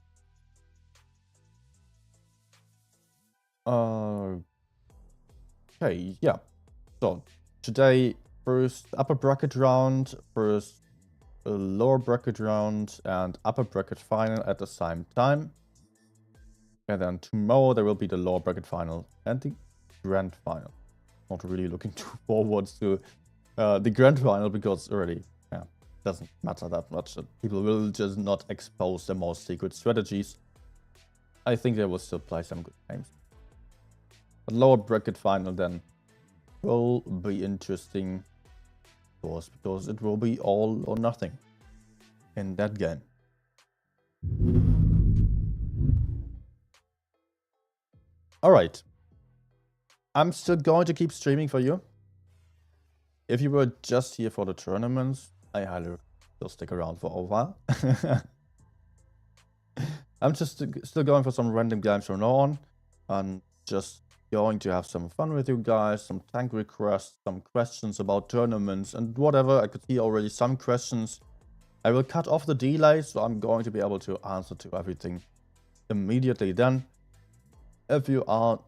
Okay, yeah. So today, first upper bracket round, first lower bracket round, and upper bracket final at the same time. And then tomorrow there will be the lower bracket final and the grand final. Not really looking too forward to the grand final, because already doesn't matter that much. People will just not expose their most secret strategies. I think they will still play some good games. The lower bracket final then will be interesting, of course, because it will be all or nothing in that game. Alright. I'm still going to keep streaming for you. If you were just here for the tournaments, I highly recommend you'll stick around for a while. I'm just still going for some random games from now on. And just going to have some fun with you guys, some tank requests, some questions about tournaments and whatever. I could see already some questions. I will cut off the delay, so I'm going to be able to answer to everything immediately then. If you are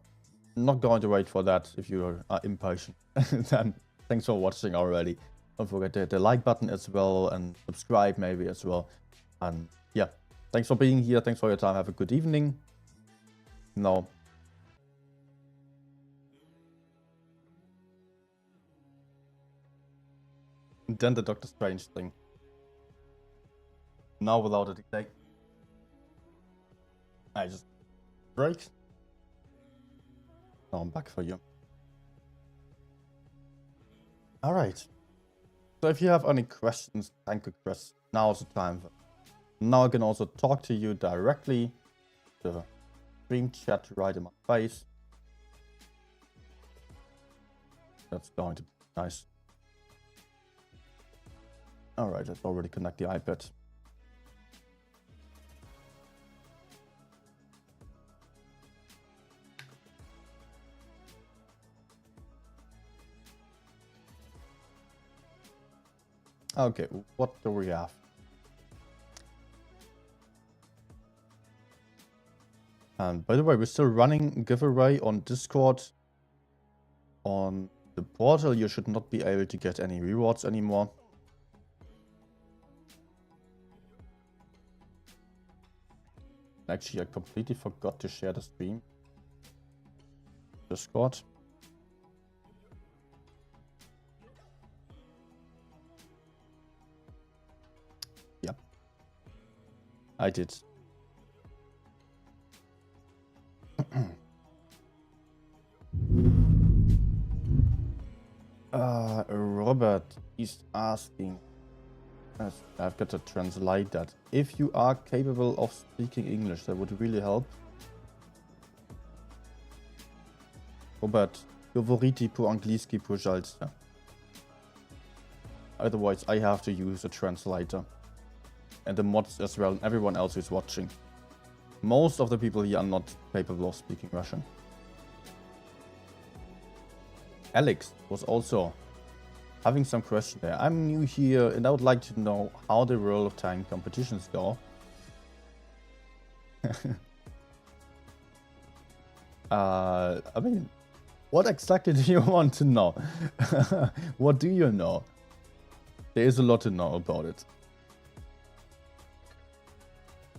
not going to wait for that, if you are impatient, then thanks for watching already. Don't forget the like button as well and subscribe maybe as well. And yeah, thanks for being here. Thanks for your time. Have a good evening. Now, and then the Doctor Strange thing. Now without a delay. I just break. Now I'm back for you. Alright. So if you have any questions, tank requests, now is the time. Now I can also talk to you directly. The stream chat right in my face. That's going to be nice. Alright, let's already connect the iPad. Okay, what do we have? And by the way, we're still running a giveaway on Discord. On the portal, you should not be able to get any rewards anymore. Actually, I completely forgot to share the stream. Discord. Yep. I did. Robert is asking, I've got to translate that. If you are capable of speaking English, that would really help. Robert, говорите по-английски, пожалуйста. Otherwise, I have to use a translator. And the mods as well, and everyone else who's watching. Most of the people here are not capable of speaking Russian. Alex was also having some question there. I'm new here and I would like to know how the World of Tank competitions go. I mean, what exactly do you want to know? What do you know? There is a lot to know about it.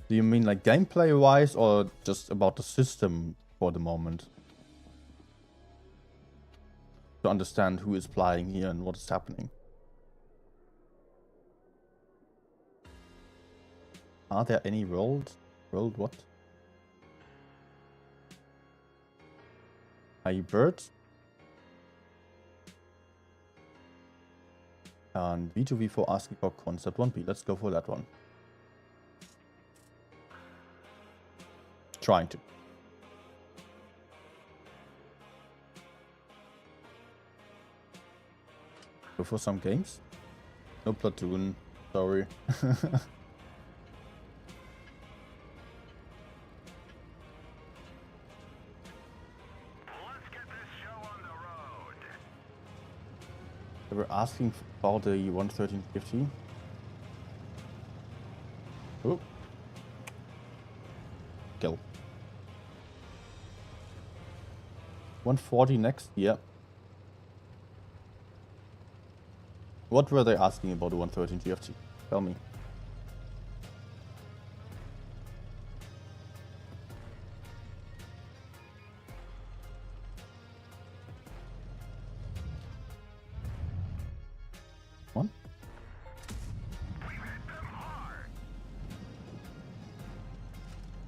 Do you mean like gameplay wise or just about the system for the moment? To understand who is playing here and what is happening. Are there any world what? Are you birds? And V2V4 asking for concept 1B. Let's go for that one. Trying to. Go for some games. No platoon. Sorry. They were asking about the 11350. Oh. Kill. 140 next, yeah. What were they asking about the 113 GFT? Tell me. One?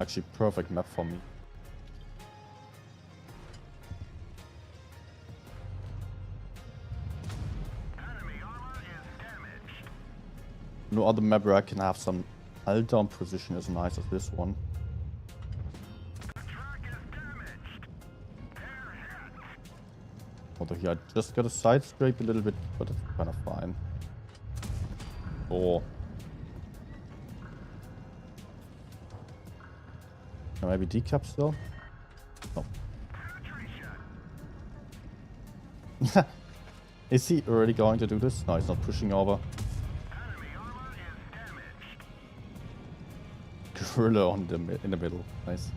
Actually, perfect map for me. No other map where I can have some hull down position as nice as this one. Although here I just got a side scrape a little bit, but it's kind of fine. Oh. Maybe decap still? No. Is he already going to do this? No, he's not pushing over. Gorilla on in the middle. Nice.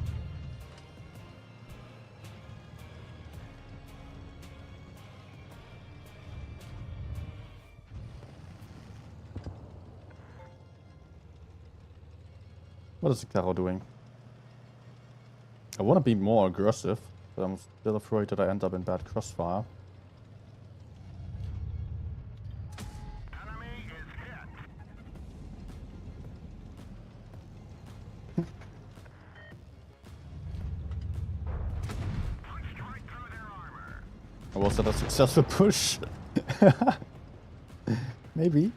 What is the Caro doing? I want to be more aggressive, but I'm still afraid that I end up in bad crossfire. Enemy is hit. Punched right through their armor. Was that a successful push? Maybe.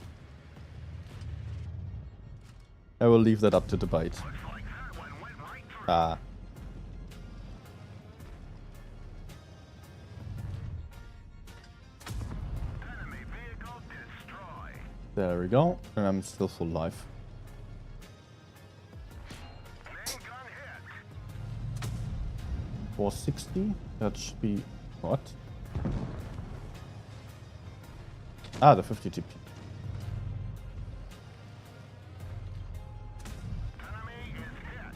I will leave that up to debate. Looks like that one went right through. Ah. Enemy vehicle destroyed. There we go. And I'm still full life. Main gun hit. 460? That should be... what? Ah, the 50 TP. Enemy is hit.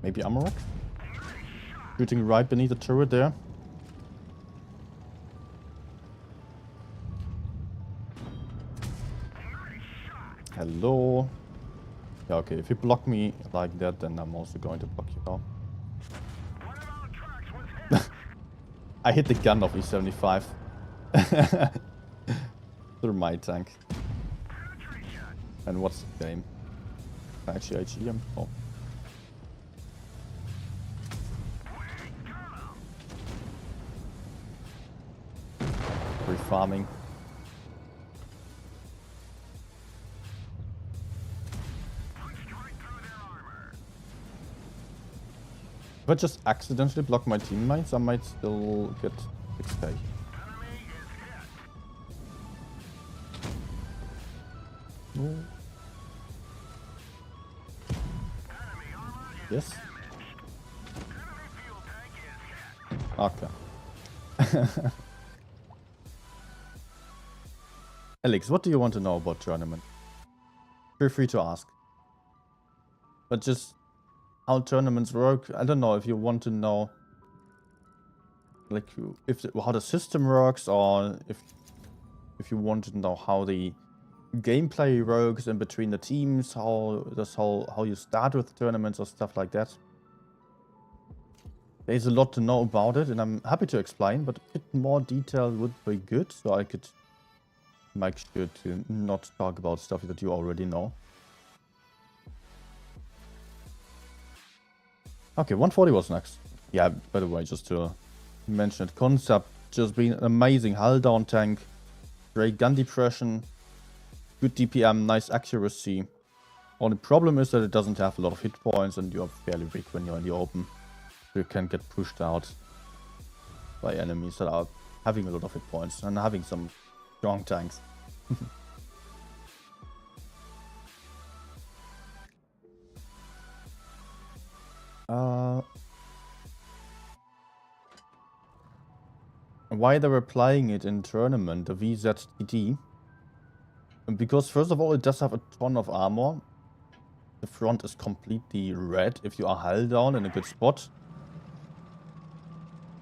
Maybe Amarok? Shooting right beneath the turret there. Hello. Yeah, okay, if you block me like that, then I'm also going to block you now. One of our trucks was hit. I hit the gun of E75. Through my tank. Penetration. And what's the game? Actually, HEM? Oh. Refarming. Punched right through their armor. If I just accidentally block my teammates, I might still get XP. Enemy is hit. No. Enemy armor is Yes? damaged. Enemy fuel tank is hit. Okay. Alex, what do you want to know about tournament? Feel free to ask. But just how tournaments work, I don't know if you want to know like how the system works, or if you want to know how the gameplay works in between the teams, how you start with tournaments or stuff like that. There's a lot to know about it, and I'm happy to explain, but a bit more detail would be good, so I could make sure to not talk about stuff that you already know. Okay, 140 was next. Yeah, by the way, just to mention it, concept just been an amazing hull down tank, great gun depression, good DPM, nice accuracy. Only problem is that it doesn't have a lot of hit points, and you're fairly weak when you're in the open. You can get pushed out by enemies that are having a lot of hit points and having some strong tanks. Why they were playing it in tournament, the VZTD? Because first of all, it does have a ton of armor. The front is completely red if you are hull down in a good spot.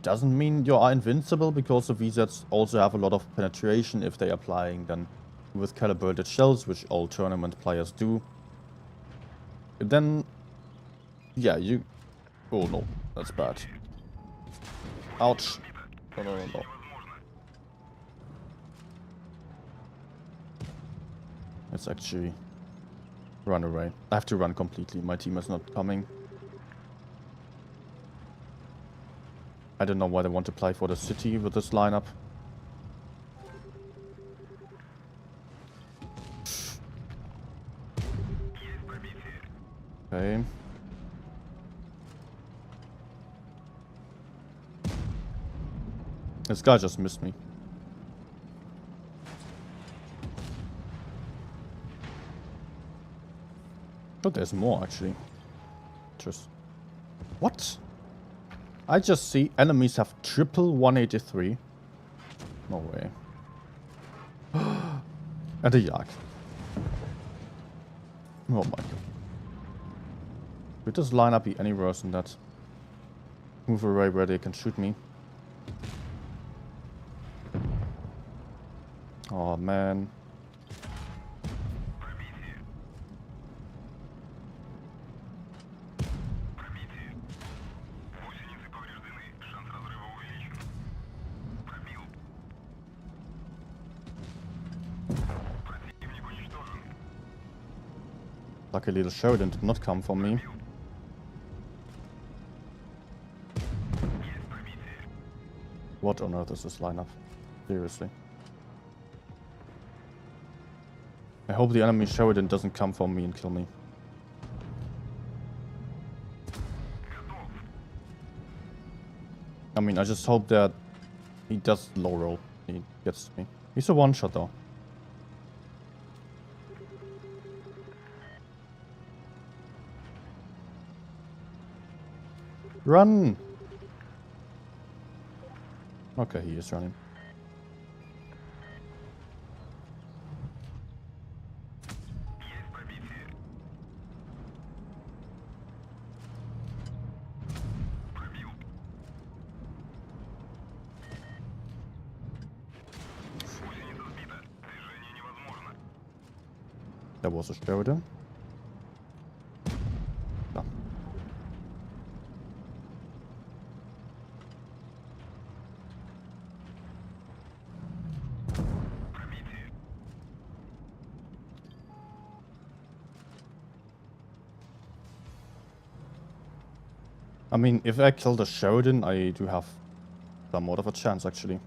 Doesn't mean you are invincible, because the VZs also have a lot of penetration if they are playing then with calibrated shells, which all tournament players do. Then, yeah, you... oh no, that's bad. Ouch. No, no, no, no. Let's actually run away. I have to run completely. My team is not coming. I don't know why they want to play for the city with this lineup. Okay. This guy just missed me. Oh, there's more actually. Just what? I just see enemies have triple 183. No way. And a yak. Oh my god. Could this lineup be any worse than that? Move away where they can shoot me. Oh man. Lucky little Sheridan did not come for me. What on earth is this lineup? Seriously. I hope the enemy Sheridan doesn't come for me and kill me. I mean, I just hope that he does low roll. He gets me. He's a one shot though. Run! Okay, he is running. That was a Sheridan. No. I mean, if I kill the Sheridan, I do have somewhat of a chance, actually.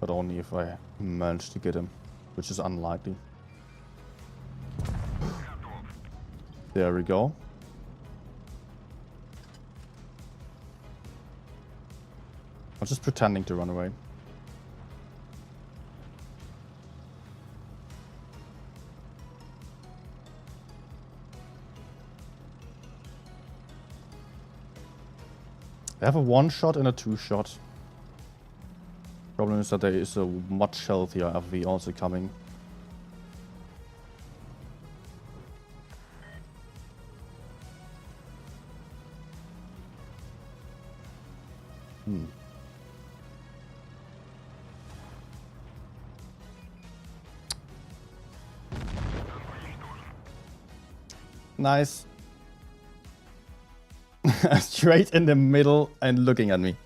But only if I manage to get him, which is unlikely. There we go. I'm just pretending to run away. I have a one shot and a two shot. Problem is that there is a much healthier FV also coming. Nice. Straight in the middle and looking at me.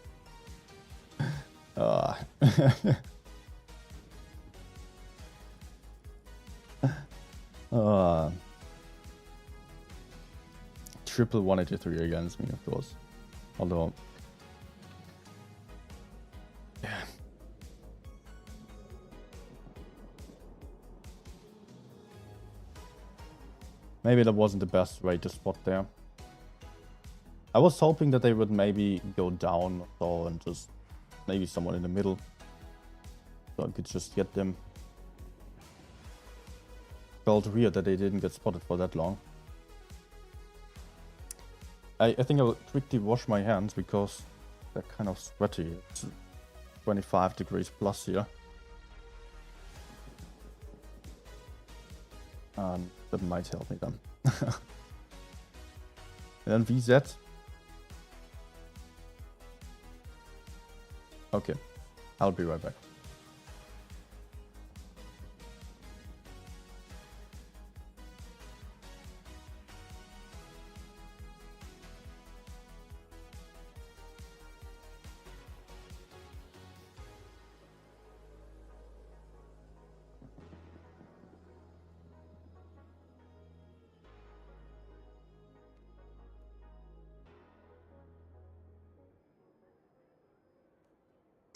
Triple 183 against me, of course. Although, yeah. Maybe that wasn't the best way to spot there. I was hoping that they would maybe go down or so and just maybe someone in the middle. So I could just get them. Felt weird that they didn't get spotted for that long. I think I'll quickly wash my hands because they're kind of sweaty. It's 25 degrees plus here. That might help me then. And then VZ. Okay, I'll be right back.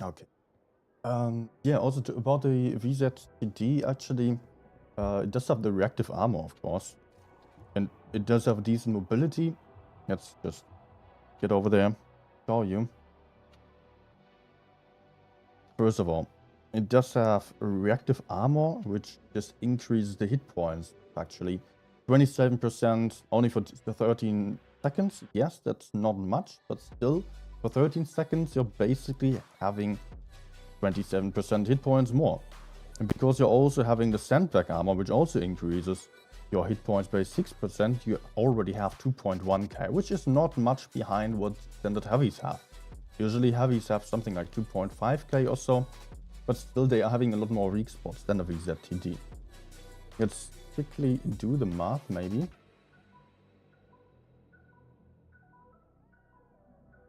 Okay. Yeah, also about the VZTD, actually, it does have the reactive armor, of course. And it does have decent mobility. Let's just get over there, show you. First of all, it does have reactive armor, which just increases the hit points, actually. 27% only for 13 seconds. Yes, that's not much, but still, for 13 seconds, you're basically having 27% hit points more. And because you're also having the sandbag armor, which also increases your hit points by 6%, you already have 2.1k, which is not much behind what standard heavies have. Usually heavies have something like 2.5k or so, but still they are having a lot more weak spots than the VZTD. Let's quickly do the math, maybe.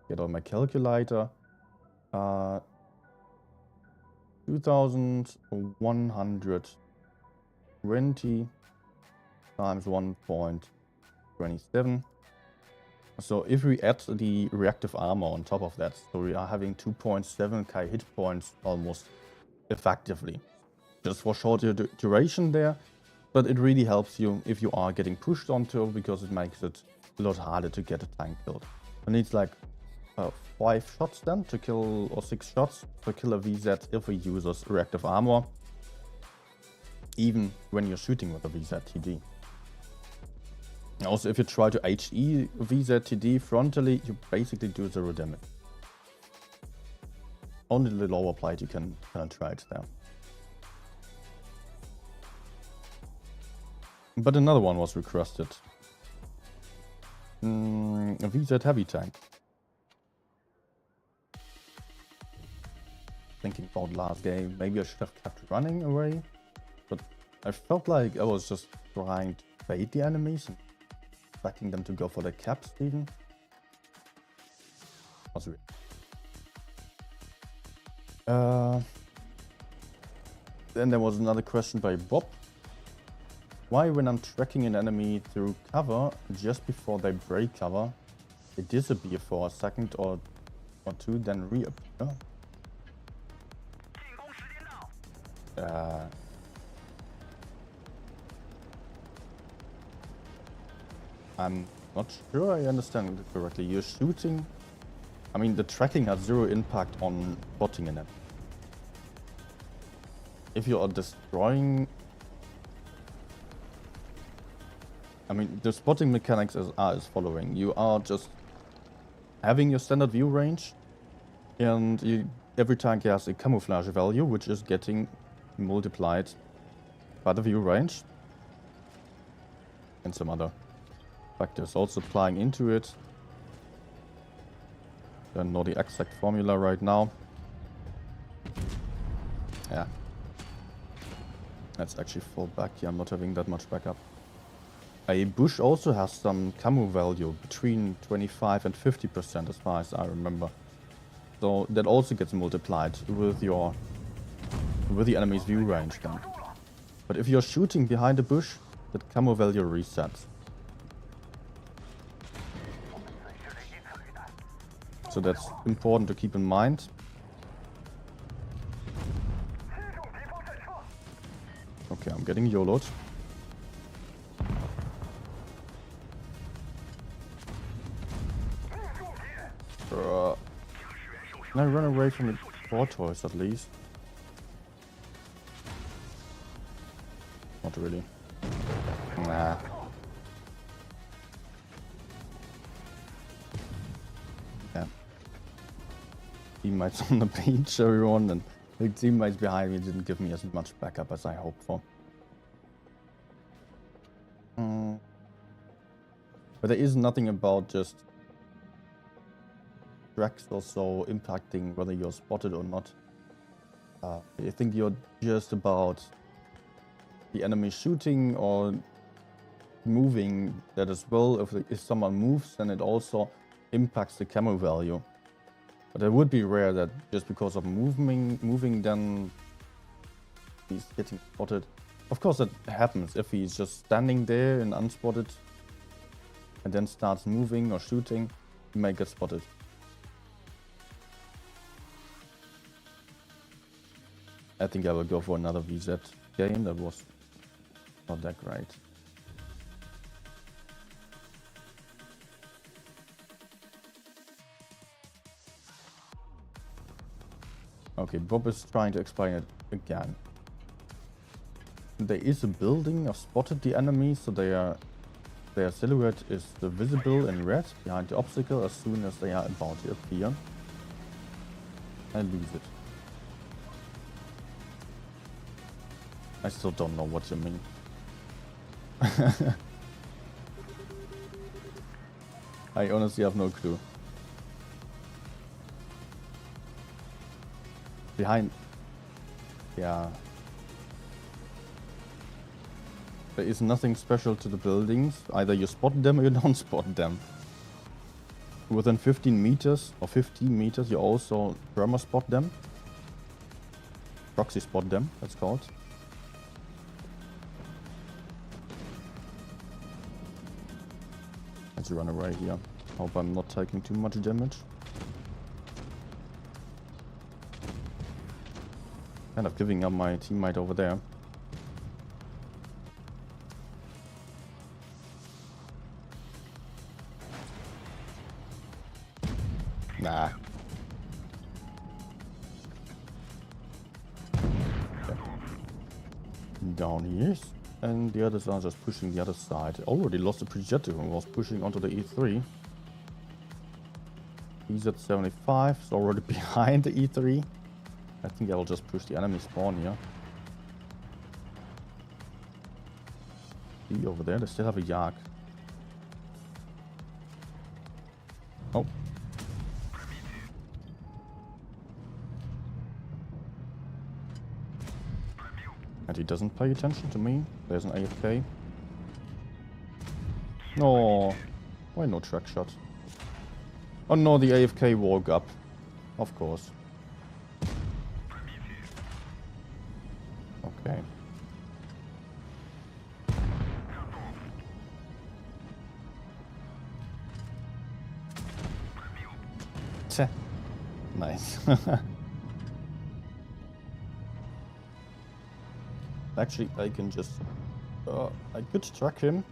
Get on my calculator. 2120 times 1.27. So if we add the reactive armor on top of that, so we are having 2.7k hit points almost effectively. Just for shorter duration there, but it really helps you if you are getting pushed onto, because it makes it a lot harder to get a tank killed. It needs like 5 shots then to kill, or 6 shots to kill a VZ if he uses reactive armor, even when you're shooting with a VZTD. Also, if you try to HE VZTD frontally, you basically do 0 damage. Only the lower plate you can penetrate there. But another one was requested. A VZ heavy tank. Thinking about last game, maybe I should have kept running away, but I felt like I was just trying to bait the enemies and expecting them to go for the caps even. Was weird. Then there was another question by Bob. Why, when I'm tracking an enemy through cover, just before they break cover, they disappear for a second or two, then reappear? I'm not sure I understand it correctly. You're shooting... I mean, the tracking has 0 impact on spotting in it. If you are destroying... I mean, the spotting mechanics are as following. You are just having your standard view range, and every tank has a camouflage value, which is getting multiplied by the view range. And some other factors also applying into it. Don't know the exact formula right now. Yeah. Let's actually fall back here. I'm not having that much backup. A bush also has some camo value between 25 and 50% as far as I remember. So that also gets multiplied with the enemy's view range then. But if you're shooting behind a bush, that camo value resets. So that's important to keep in mind. Okay, I'm getting YOLO'd. Can I run away from the tortoise at least? Not really. Nah. Yeah. Teammates on the beach, everyone, and the teammates behind me didn't give me as much backup as I hoped for. But there is nothing about just tracks also impacting whether you're spotted or not. I think you're just about the enemy shooting or moving that as well. If someone moves, then it also impacts the camo value. But it would be rare that just because of moving then he's getting spotted. Of course that happens if he's just standing there and unspotted and then starts moving or shooting, he may get spotted. I think I will go for another VZ game. That was not that great. Okay, Bob is trying to explain it again. There is a building. I've spotted the enemy, so their silhouette is visible in red behind the obstacle as soon as they are about to appear. I lose it. I still don't know what you mean. I honestly have no clue. Behind... Yeah. There is nothing special to the buildings. Either you spot them or you don't spot them. Within 15 meters or 15 meters you also perma spot them. Proxy spot them, that's called. Let's run away here. Hope I'm not taking too much damage. Kind of giving up my teammate over there. Nah. Okay. Down he is. And the others are just pushing the other side. Already lost the projector who was pushing onto the E3. He's at 75, so already behind the E3. I think I will just push the enemy spawn here. See over there, they still have a Yak. Oh. And he doesn't pay attention to me. There's an AFK. No. Why no track shot? Oh no, the AFK woke up. Of course. Okay. Tch. Nice. Actually, I can just... I could track him.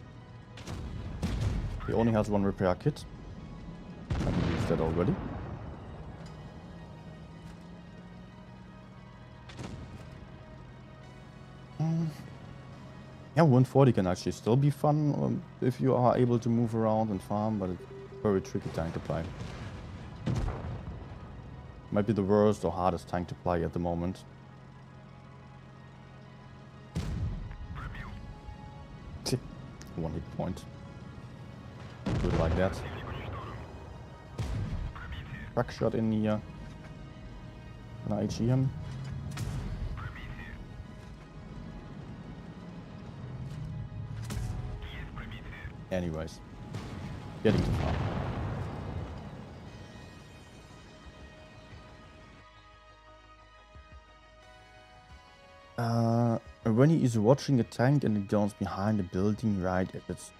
He only has one repair kit. I can use that already. Yeah, 140 can actually still be fun if you are able to move around and farm, but it's very tricky tank to play. Might be the worst or hardest tank to play at the moment. One hit point. Do it like that. Crack shot in here. Can I HE him? Anyways, getting too far. When he is watching a tank and it goes behind a building, right, its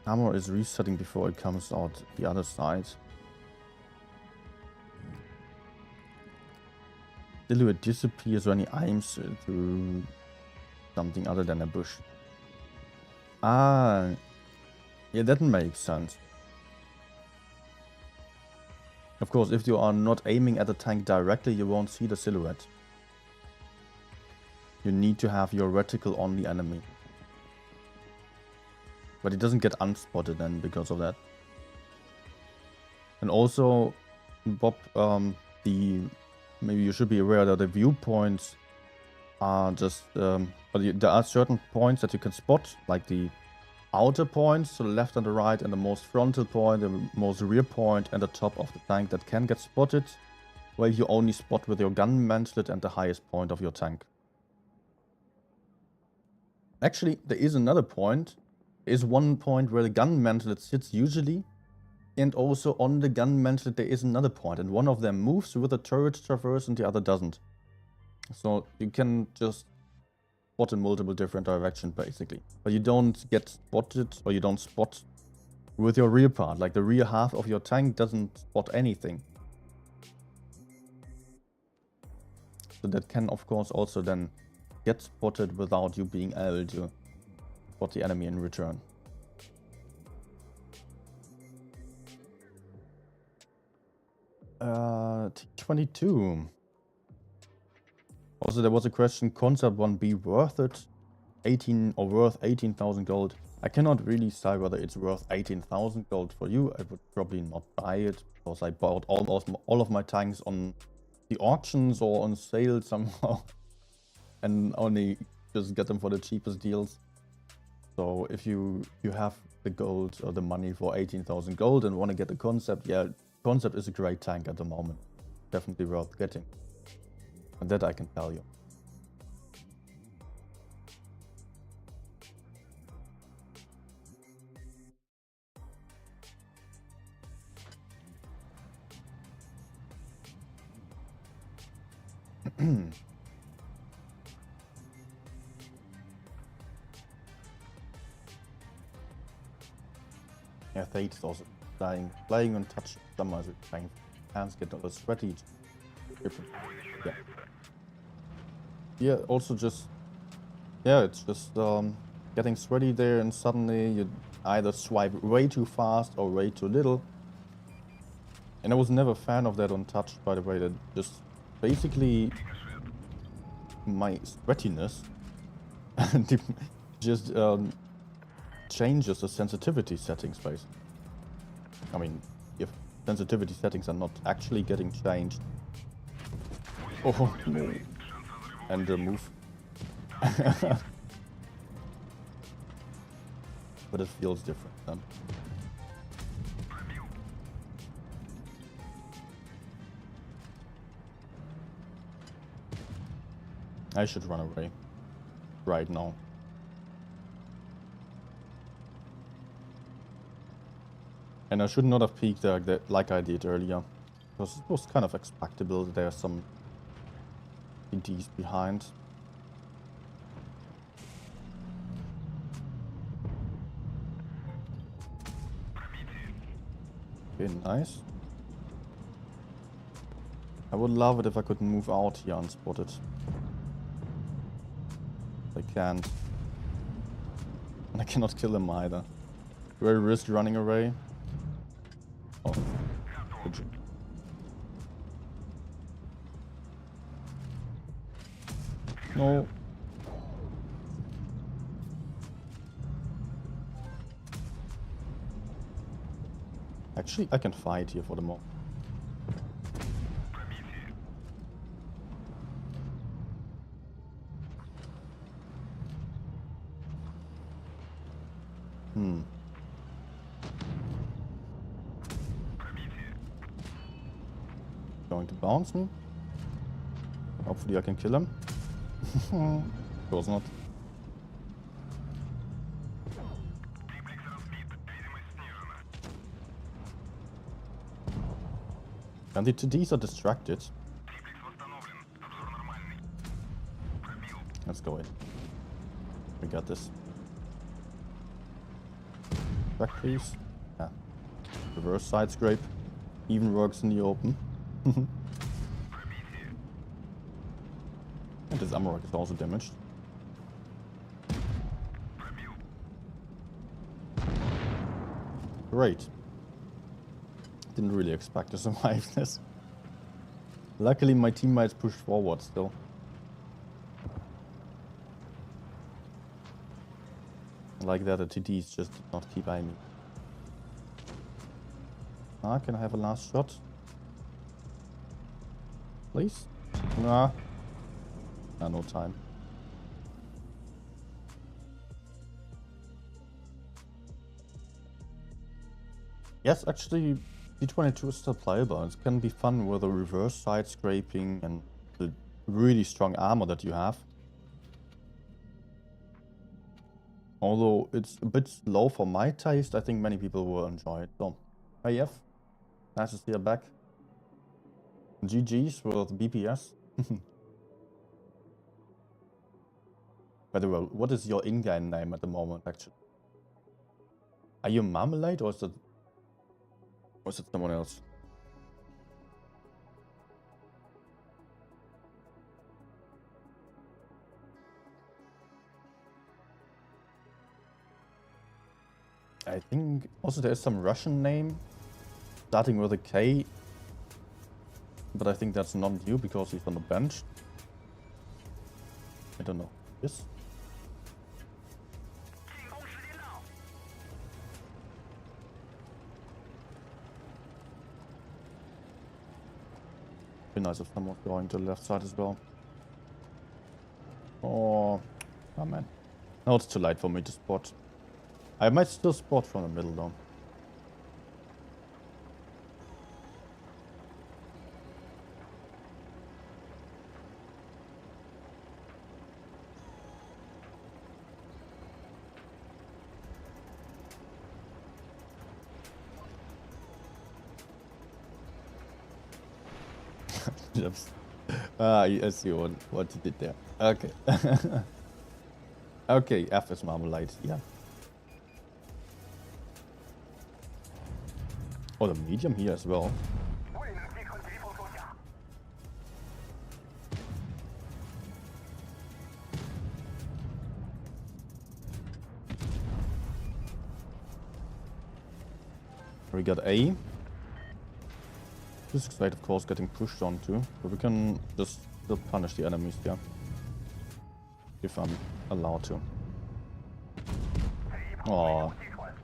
armor is resetting before it comes out the other side. Silhouette disappears when he aims through something other than a bush. Ah, yeah, that makes sense. Of course, if you are not aiming at the tank directly, you won't see the silhouette. You need to have your reticle on the enemy. But it doesn't get unspotted then because of that. And also, Bob, maybe you should be aware that the viewpoints are just... there are certain points that you can spot, like the outer points, to the left and the right, and the most frontal point, the most rear point, and the top of the tank that can get spotted, where you only spot with your gun mantlet and the highest point of your tank. Actually, there is another point. There is one point where the gun mantlet sits usually, and also on the gun mantlet there is another point, and one of them moves with the turret traverse and the other doesn't. So you can just spot in multiple different directions basically. But you don't get spotted, or you don't spot with your rear part. Like the rear half of your tank doesn't spot anything. So that can, of course, also then get spotted without you being able to spot the enemy in return. T22. Also, there was a question, concept 1B worth it? 18 or worth 18,000 gold? I cannot really say whether it's worth 18,000 gold for you. I would probably not buy it because I bought almost all of my tanks on the auctions or on sale somehow and only just get them for the cheapest deals. So if you have the gold or the money for 18,000 gold and want to get the concept, yeah, concept is a great tank at the moment. Definitely worth getting. And that I can tell you. Yeah, Thate is also flying on touch somewhere, so trying hands get a little sweaty. Different. Yeah. Yeah, also just, yeah, it's just getting sweaty there, and suddenly you either swipe way too fast or way too little. And I was never a fan of that on touch, by the way. That just basically my sweatiness just changes the sensitivity settings, basically. I mean, if sensitivity settings are not actually getting changed. Oh no. And the move. But it feels different then. I should run away right now. And I should not have peeked like I did earlier, because it was kind of expectable that there's some EDs behind. Okay, nice. I would love it if I could move out here unspotted. I can't. And I cannot kill him either. Do I risk running away? Oh, good job. No. Actually, I can fight here for the moment. Going to bounce me. Hopefully I can kill him. Of course not. And the 2Ds are distracted. Let's go in. We got this. Back please. Yeah. Reverse side scrape. Even works in the open. And this Amarok is also damaged. Great. Didn't really expect to survive this. Luckily my teammates pushed forward still. Like that, the TDs just did not keep by me. Ah, can I have a last shot? Please? Nah. Nah, no time. Yes, actually, D22 is still playable. It can be fun with the reverse side scraping and the really strong armor that you have. Although it's a bit slow for my taste, I think many people will enjoy it. So, hey F, nice to see you back. GG's with BPS. By the way, what is your in-game name at the moment, actually? Are you Marmalade or is it someone else? I think also there's some Russian name starting with a K, but I think that's not you because he's on the bench. I don't know. Yes. 进攻时间到。 Be nice if someone going to the left side as well. Oh man. No, it's too late for me to spot. I might still spot from the middle though. Yes. I see what you did there. Okay. Okay, F is marmalade, yeah. Oh, the medium here as well. 未能击穿敌方装甲。 We got A. This side, of course, getting pushed onto, but we can just still punish the enemies here. If I'm allowed to. 这一炮没 Oh, 有击穿。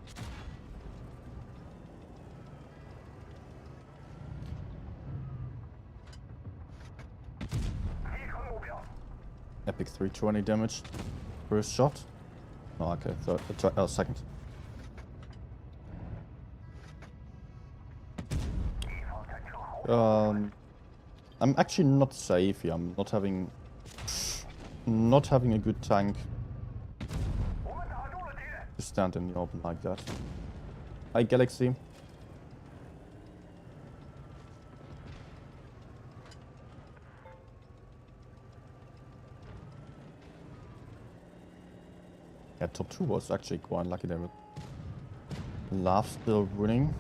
击穿目标。 epic 320 damage. First shot. Oh, okay, second. 敌方战车好。 I'm actually not safe here. I'm not having a good tank 我们打中了敌人。 to stand in the open like that. Hi, Galaxy. Yeah, top 2 was actually quite lucky there with Love still winning.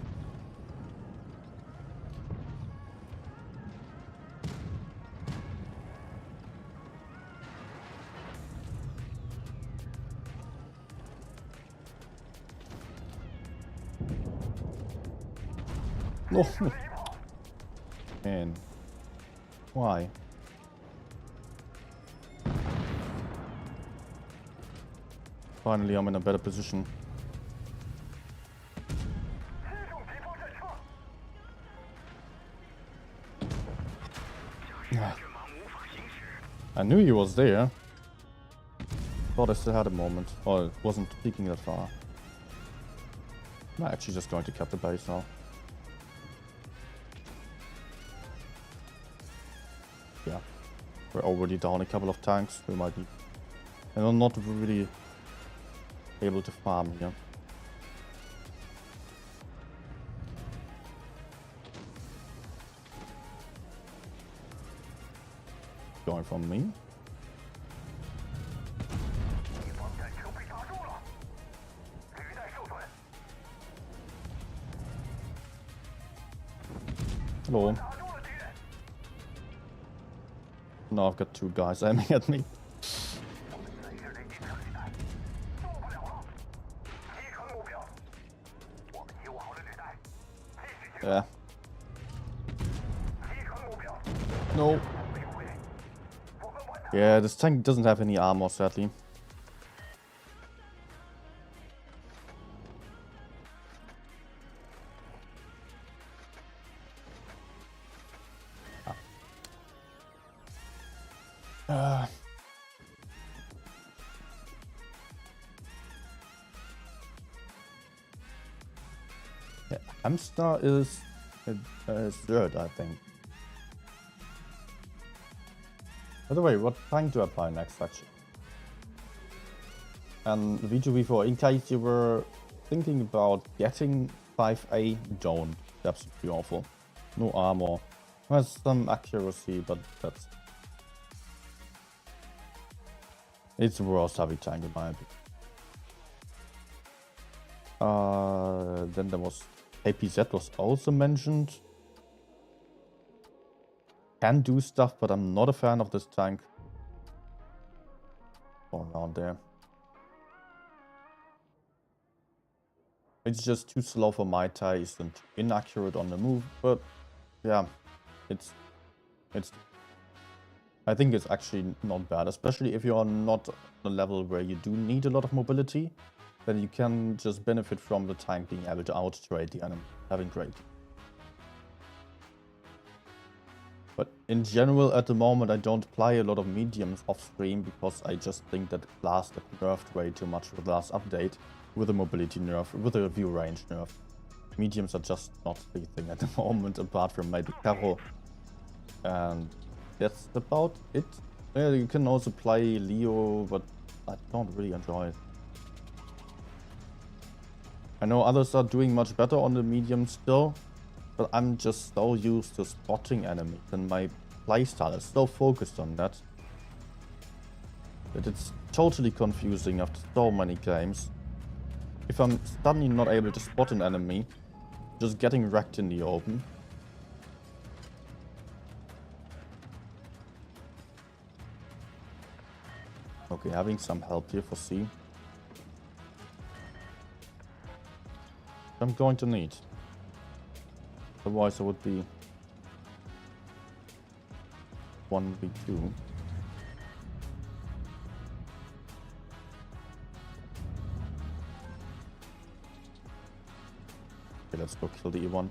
No. Man. Why? Finally, I'm in a better position. 击中敌方战车。 Yeah. 阵亡无法行驶。 I knew he was there. Thought I still had a moment. Or it wasn't peeking that far. I'm actually just going to cut the base now. Yeah. We're already down a couple of tanks. We might be... And I'm not really able to farm here. Going from me. 敌方战车被打中了，履带受损。 Hello. 打中了敌人。 Now I've got two guys aiming at me. 我们随时连接车履带，动不了了。击穿目标。我们修好了履带，继续前 Yeah. 击穿目标。 No. 被毁。我们完成。 Yeah, this tank doesn't have any armor, sadly. Yeah, Hamster is third, I think. By the way, what tank do I apply next, actually? And V2V4, in case you were thinking about getting 5A, don't. That's absolutely awful. No armor. Has some accuracy, but that's... It's the worst heavy tank in my opinion. Then there was... APZ was also mentioned. Can do stuff, but I'm not a fan of this tank. Or around there. It's just too slow for my ties and inaccurate on the move, but yeah, it's I think it's actually not bad, especially if you're not on a level where you do need a lot of mobility, then you can just benefit from the tank being able to out-trade the enemy, having great. But in general, at the moment, I don't play a lot of mediums off-stream because I just think that class got nerfed way too much with the last update, with a mobility nerf, with a view range nerf. Mediums are just not the thing at the moment, apart from maybe Carro. And that's about it. Yeah, you can also play Leo, but I don't really enjoy it. I know others are doing much better on the medium still, but I'm just so used to spotting enemies and my playstyle is so focused on that it's totally confusing after so many games. If I'm suddenly not able to spot an enemy, just getting wrecked in the open. Okay, having some help here for C. I'm going to need. Otherwise, I would be 1v2. Okay, let's go kill the E1.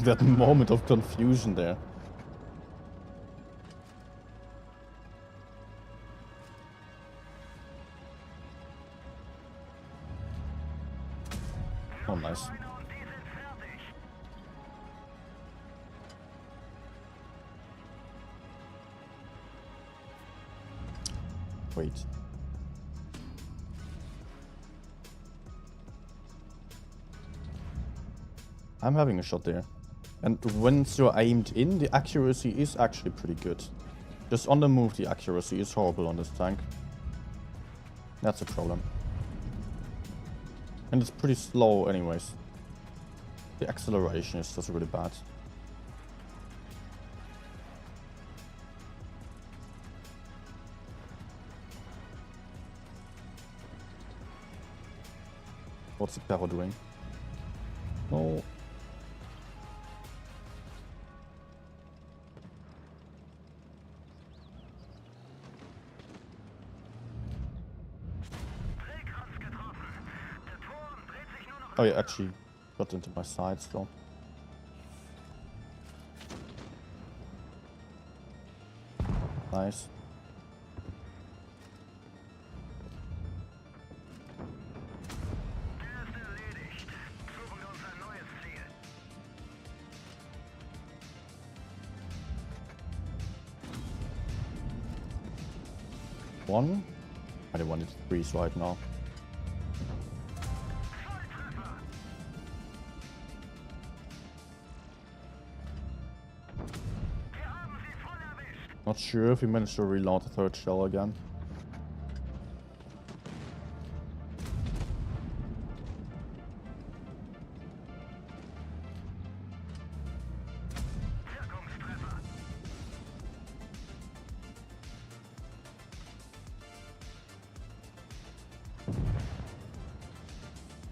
That moment of confusion there. Oh, nice. Wait. I'm having a shot there. And once you're aimed in, the accuracy is actually pretty good. Just on the move, the accuracy is horrible on this tank. That's a problem. And it's pretty slow anyways. The acceleration is just really bad. What's the Perro doing? Oh. Oh, yeah, actually got into my side still. Nice. One. I don't want it to freeze right now. Not sure if he managed to reload the third shell again.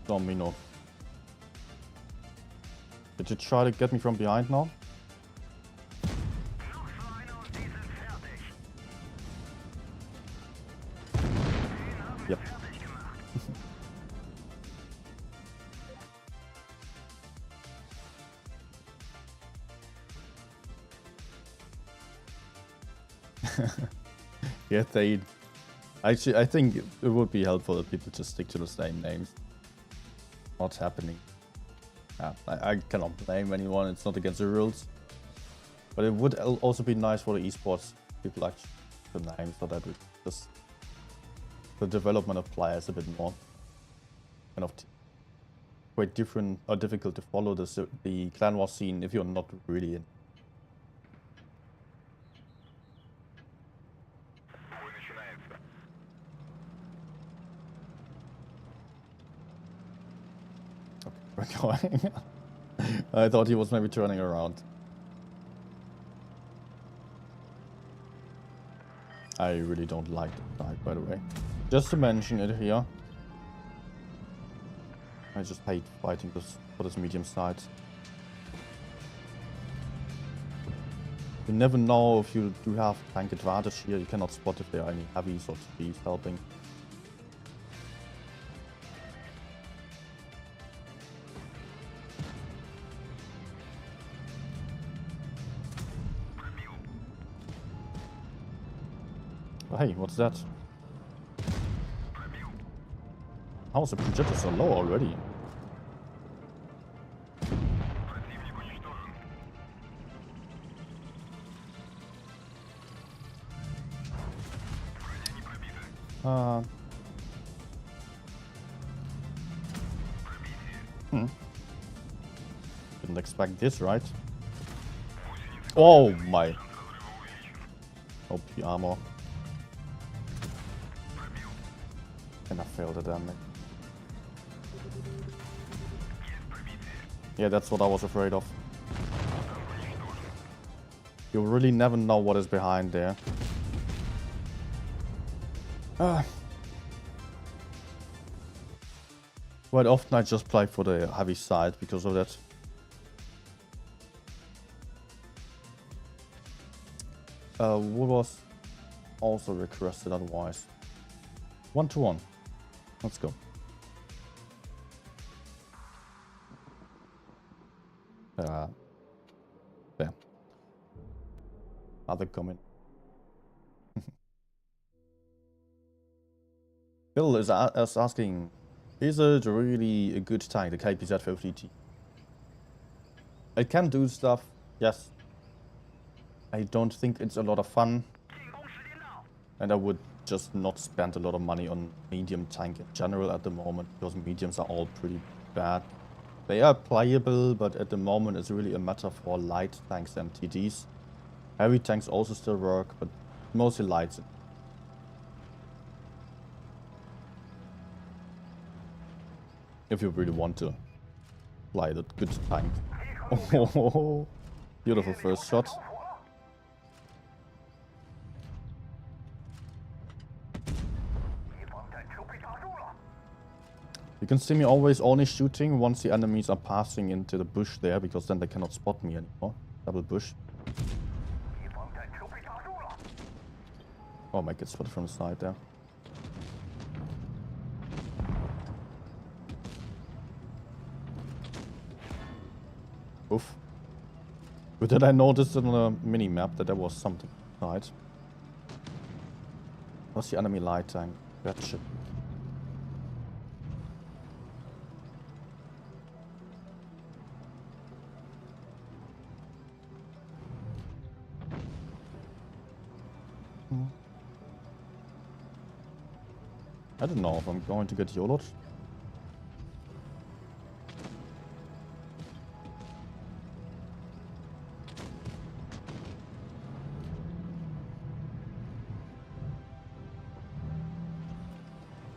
Domino. Did you try to get me from behind now? Yep. Yeah, they... Actually, I think it would be helpful if people just stick to the same names. What's happening? Yeah, I cannot blame anyone, it's not against the rules. But it would also be nice for the esports people like the names so that we just... the development of players a bit more kind of quite different or difficult to follow the clan war scene if you're not really in. Okay, we're going. I thought he was maybe turning around. I really don't like the side, by the way. Just to mention it here. I just hate fighting this for this medium side. You never know if you do have tank advantage here. You cannot spot if there are any heavies or TVs helping. Oh, hey, what's that? How is the projector so low already? Didn't expect this, right? Oh my. OP armor. And I failed it, damn it. Yeah, that's what I was afraid of. You really never know what is behind there. Quite often I just play for the heavy side because of that. What was also requested otherwise? 1-1. Let's go. There. Other comment. Bill is asking, is it really a good tank, the KPZ-50T? It can do stuff, yes. I don't think it's a lot of fun. And I would just not spend a lot of money on medium tank in general at the moment, because mediums are all pretty bad. They are playable, but at the moment it's really a matter for light tanks and TDs. Heavy tanks also still work, but mostly lights. If you really want to fly that good tank. Oh, beautiful first shot. You can see me always only shooting once the enemies are passing into the bush there, because then they cannot spot me anymore. Double bush. Oh, might get spotted from the side there. Oof. But then I noticed on the mini-map that there was something inside. What's the enemy light tank? That shit. I don't know if I'm going to get YOLO'd.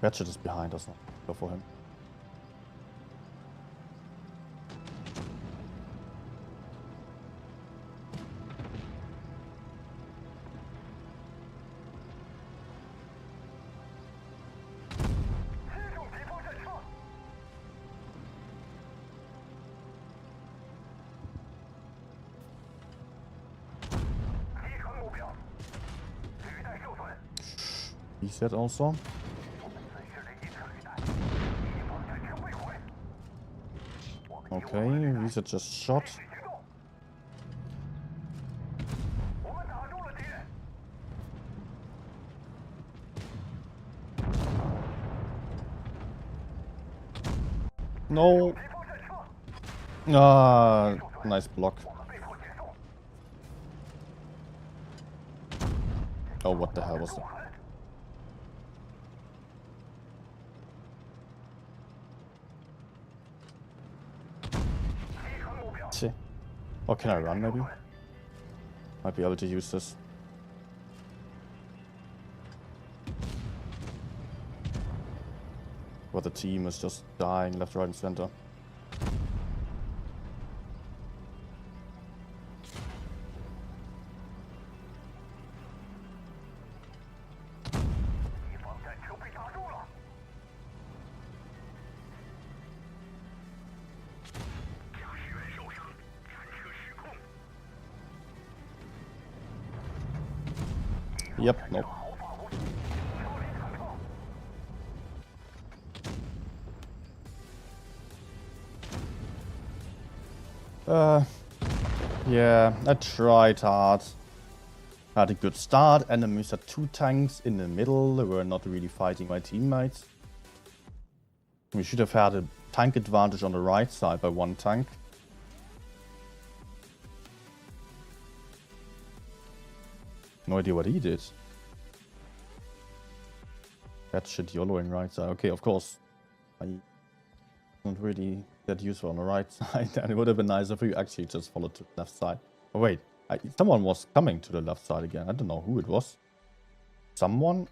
Ratchet is behind us now. Go for him. He said also. Okay, these are just shot. No. Ah, nice block. Oh, what the hell was that? Shit. Or can I run maybe? Might be able to use this. But the team is just dying left, right, and center. Yep, nope. Yeah, I tried hard. Had a good start. Enemies had 2 tanks in the middle. They were not really fighting my teammates. We should have had a tank advantage on the right side by 1 tank. No idea what he did. That shit YOLOing right side. Okay, of course. I not really that useful on the right side. And it would have been nice if we actually just followed to the left side. Oh wait, someone was coming to the left side again. I don't know who it was. Someone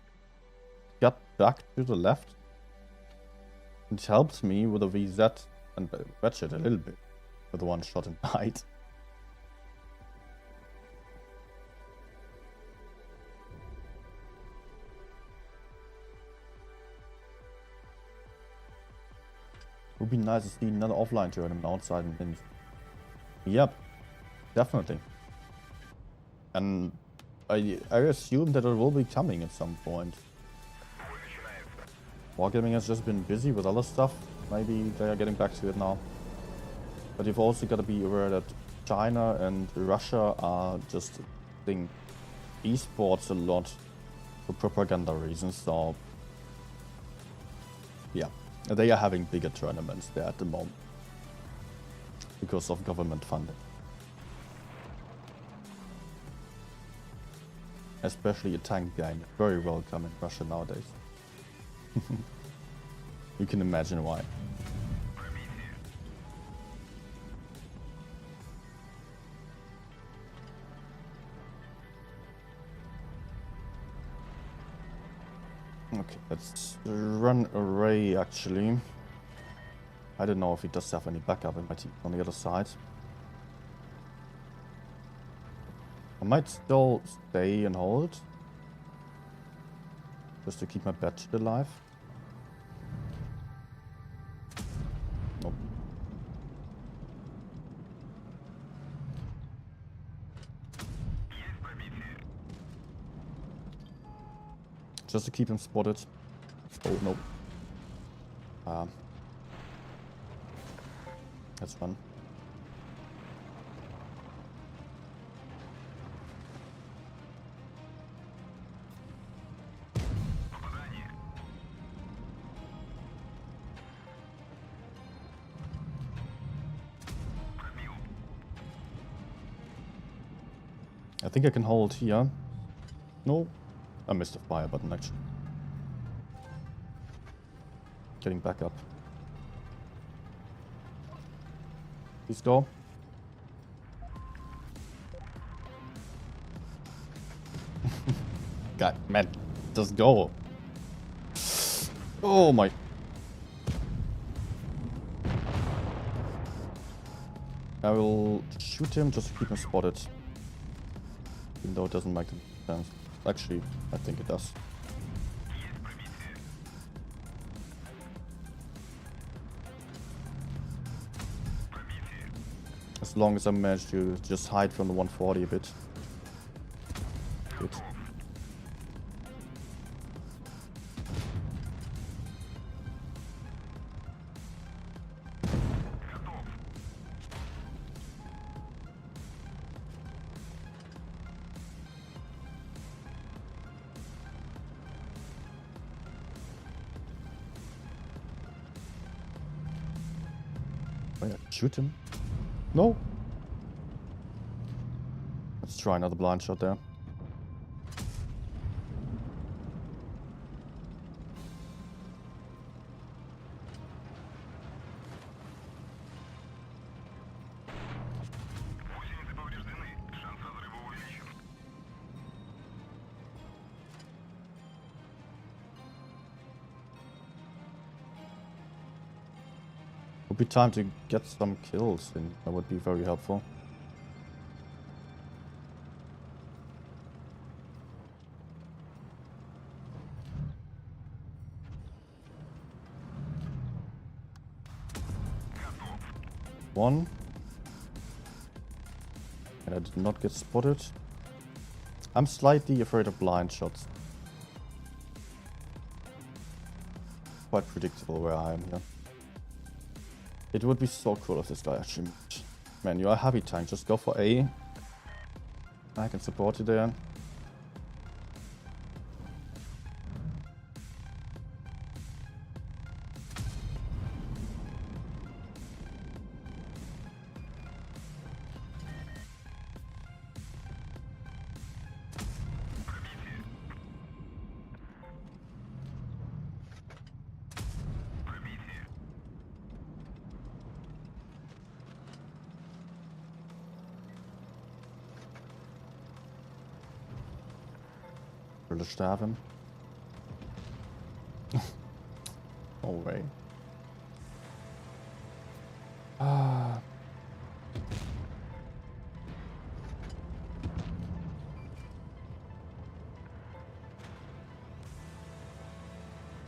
got back to the left. It helped me with a VZ and Ratchet a little bit with the 1 shot and bite. Would be nice to see another offline tournament outside in Minsk. Yep, definitely. And I assume that it will be coming at some point. Wargaming has just been busy with other stuff. Maybe they are getting back to it now. But you've also got to be aware that China and Russia are just doing esports a lot for propaganda reasons. So yeah, they are having bigger tournaments there at the moment because of government funding. Especially a tank game, very welcome in Russia nowadays. You can imagine why. Okay, let's run array actually. I don't know if he does have any backup in my team on the other side. I might still stay and hold. Just to keep my batch alive. Nope. Just to keep him spotted. Oh, no. That's fun. I think I can hold here. No. I missed the fire button actually. Getting back up. Please go. God, man, just go. Oh my. I will shoot him just to keep him spotted. Even though it doesn't make sense. Actually, I think it does. As long as I manage to just hide from the 140 a bit. Good. Oh yeah, shoot him. No. Let's try another blind shot there. Would be time to get some kills in. That would be very helpful. One. And I did not get spotted. I'm slightly afraid of blind shots. Quite predictable where I am here. It would be so cool if this guy actually moved. Man, you are a heavy tank, just go for A. I can support you there. Will stab him? No way. Ah.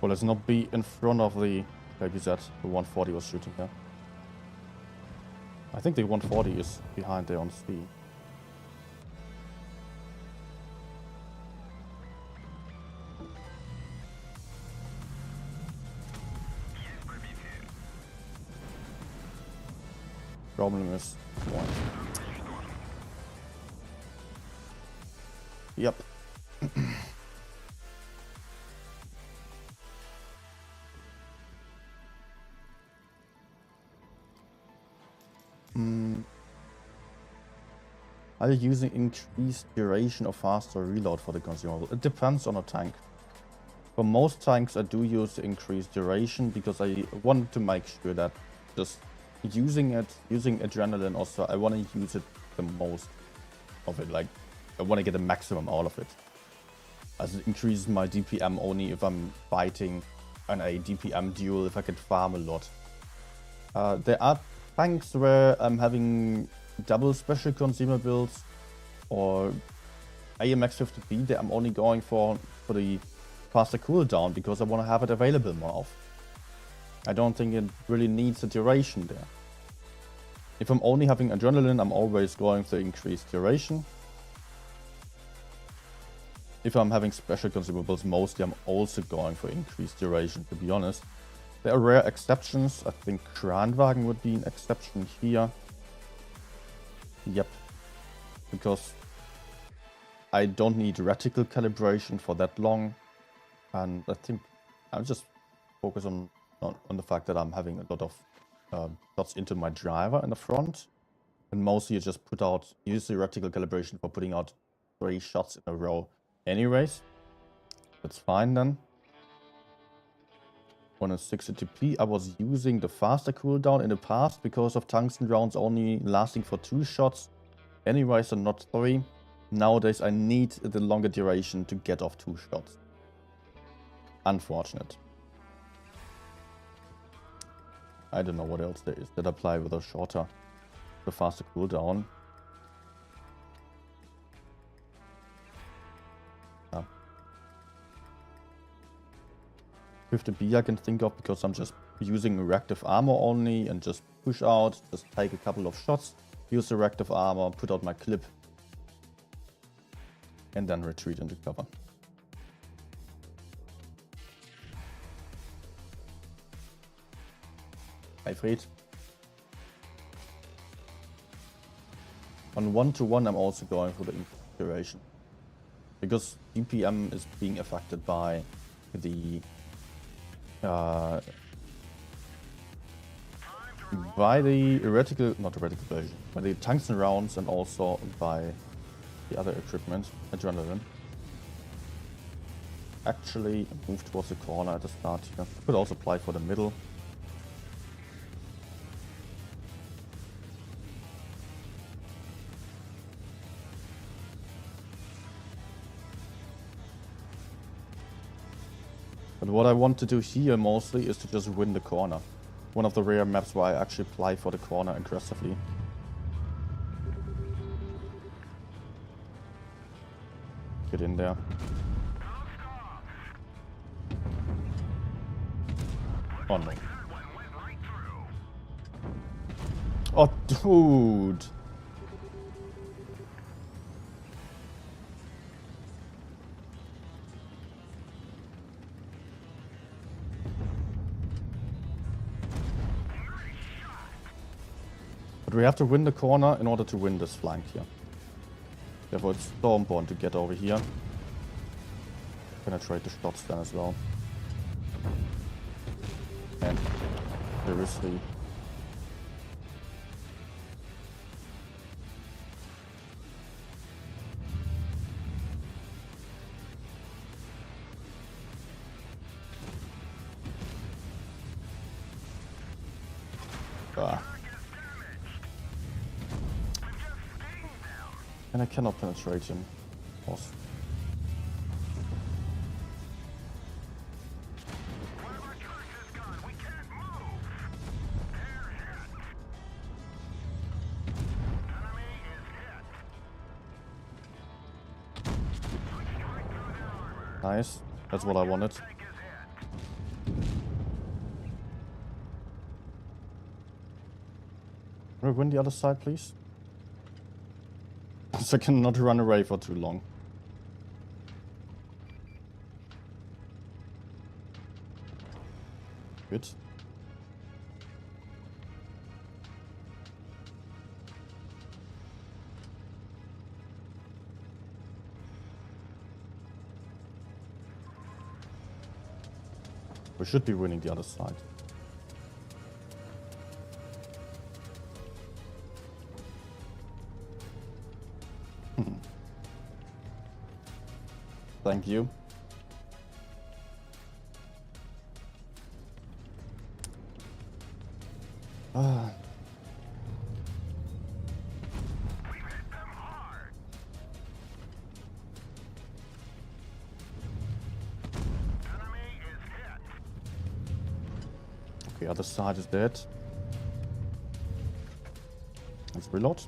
Well, let's not be in front of the baby Z. The 140 was shooting there. I think the 140 is behind there on speed. Problem is one. Yep. Are you using increased duration or faster reload for the consumable? It depends on a tank. For most tanks I do use increased duration because I want to make sure that just using adrenaline also, I want to use it the most of it. Like, I want to get the maximum out of it. As it increases my DPM only if I'm fighting an a DPM duel, if I can farm a lot. There are tanks where I'm having double special consumables or AMX 50B that I'm only going for the faster cooldown because I want to have it available more often. I don't think it really needs a duration there. If I'm only having adrenaline, I'm always going for increased duration. If I'm having special consumables, mostly I'm also going for increased duration, to be honest. There are rare exceptions. I think Kranwagen would be an exception here. Yep. Because I don't need reticle calibration for that long. And I think I'll just focus on the fact that I'm having a lot of shots into my driver in the front. And mostly you just use the reticle calibration for putting out 3 shots in a row anyways. That's fine then. On a 60 TP, I was using the faster cooldown in the past because of tungsten rounds only lasting for 2 shots anyways and not 3. Nowadays I need the longer duration to get off 2 shots. Unfortunate. I don't know what else there is that apply with the faster cooldown. Yeah. 50B I can think of because I'm just using reactive armor only and just push out, just take a couple of shots, use the reactive armor, put out my clip, and then retreat into cover. Hi Fred. On 1-to-1 I'm also going for the duration. Because DPM is being affected by the by the tungsten rounds and also by the other equipment, adrenaline. Actually move towards the corner at the start here. Could also apply for the middle. But what I want to do here mostly is to just win the corner. One of the rare maps where I actually apply for the corner aggressively. Get in there. Oh no. Oh dude! But we have to win the corner in order to win this flank here. Therefore it's so important to get over here. Penetrate the shots then as well. And seriously. Ah. And I cannot penetrate him. Awesome. Nice. That's what I wanted. Can we win the other side, please? So I cannot run away for too long. Good. We should be winning the other side. Thank you. Okay, other side is dead. Let's reload.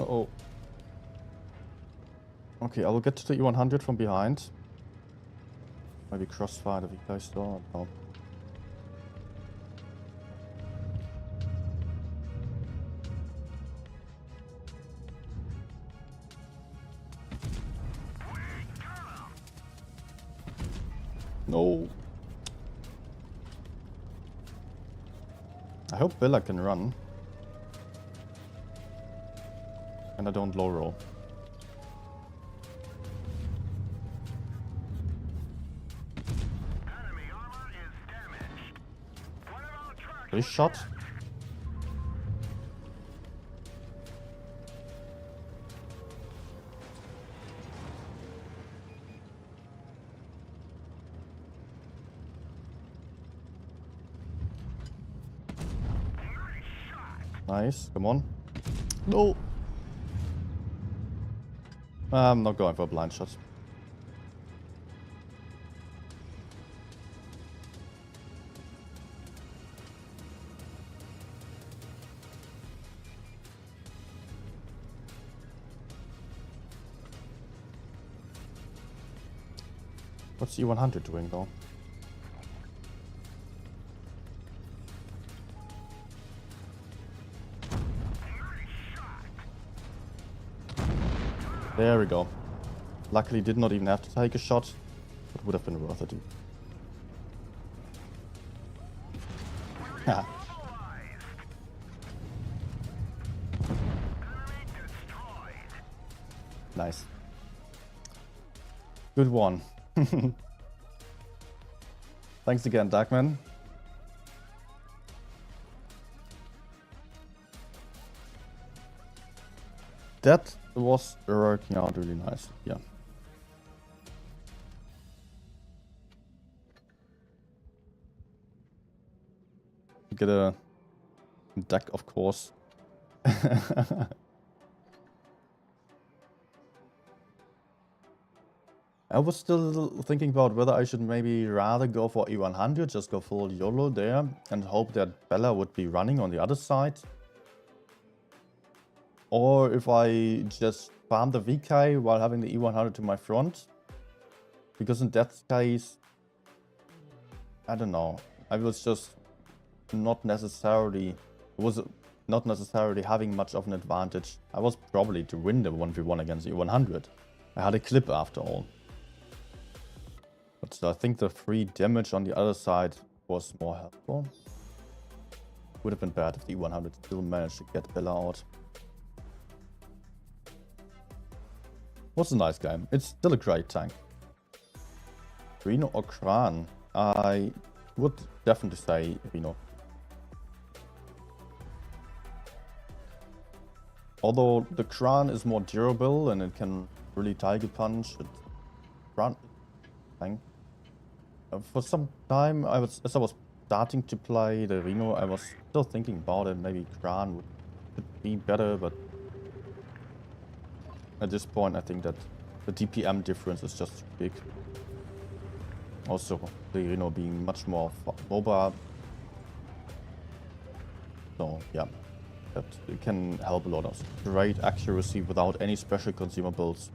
Uh-oh. Okay, I will get to the E100 from behind. Maybe crossfire the VK store. No. No. I hope Bella can run. And I don't low roll. This shot. Nice, come on. No. I'm not going for a blind shot. What's E100 doing though? There we go. Luckily did not even have to take a shot, but would have been worth it. Ha. Nice. Good one. Thanks again, Darkman. That was working out really nice. Yeah. Get a deck, of course. I was still thinking about whether I should maybe rather go for E100, just go full YOLO there, and hope that Bella would be running on the other side. Or if I just farm the VK while having the E100 to my front. Because in that case, I don't know. I was just not necessarily having much of an advantage. I was probably to win the 1v1 against the 100. I had a clip after all. But I think the free damage on the other side was more helpful. Would have been bad if the 100 still managed to get Bella out. Was a nice game. It's still a great tank. Reno or Kran? I would definitely say Reno. Although the Kran is more durable and it can really Tiger Punch, Kran tank. For some time, as I was starting to play the Reno, I was still thinking about it. Maybe Kran would be better, but at this point, I think that the DPM difference is just big. Also, the Reno being much more mobile. So, yeah, that it can help a lot of great accuracy without any special consumables.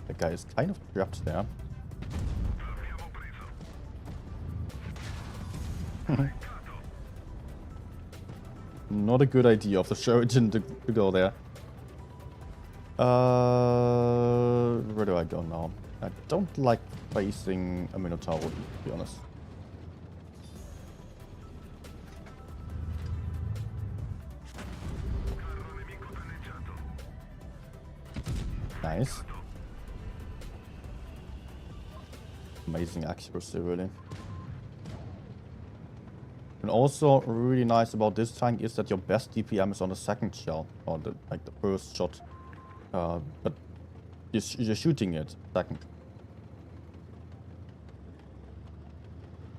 The guy is kind of trapped there. Not a good idea of the Shuriken to go there. Where do I go now? I don't like facing a Minotaur, to be honest. Nice. Amazing accuracy, really. And also really nice about this tank is that your best DPM is on the second shell, or the first shot. But you're shooting it second.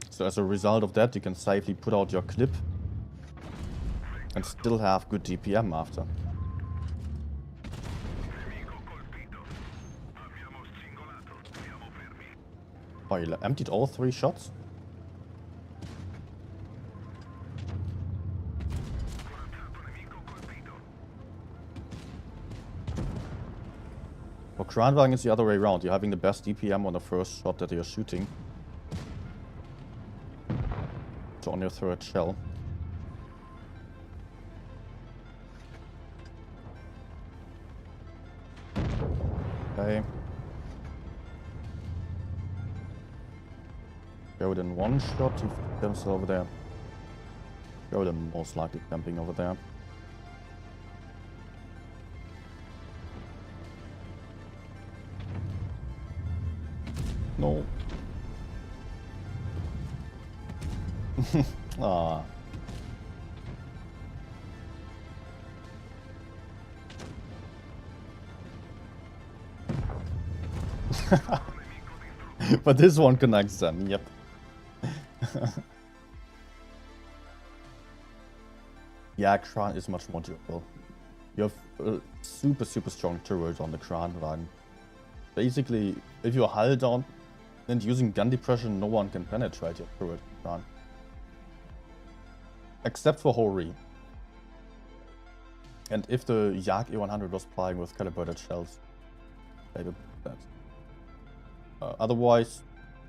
So as a result of that, you can safely put out your clip and still have good DPM after. Oh, you emptied all 3 shots? For Kranwagen, it's the other way around. You're having the best DPM on the first shot that you're shooting. So on your third shell. Okay. Sheridan one shot, he camps over there. Sheridan most likely camping over there. No. Ah. But this one connects them, yep. Yeah, Kran is much more durable. You have a super strong turret on the Kranwagen. Basically, if you're hull down and using gun depression, no one can penetrate your turret, Kran. Except for Hori. And if the Yak E100 was flying with calibrated shells, maybe that. Otherwise,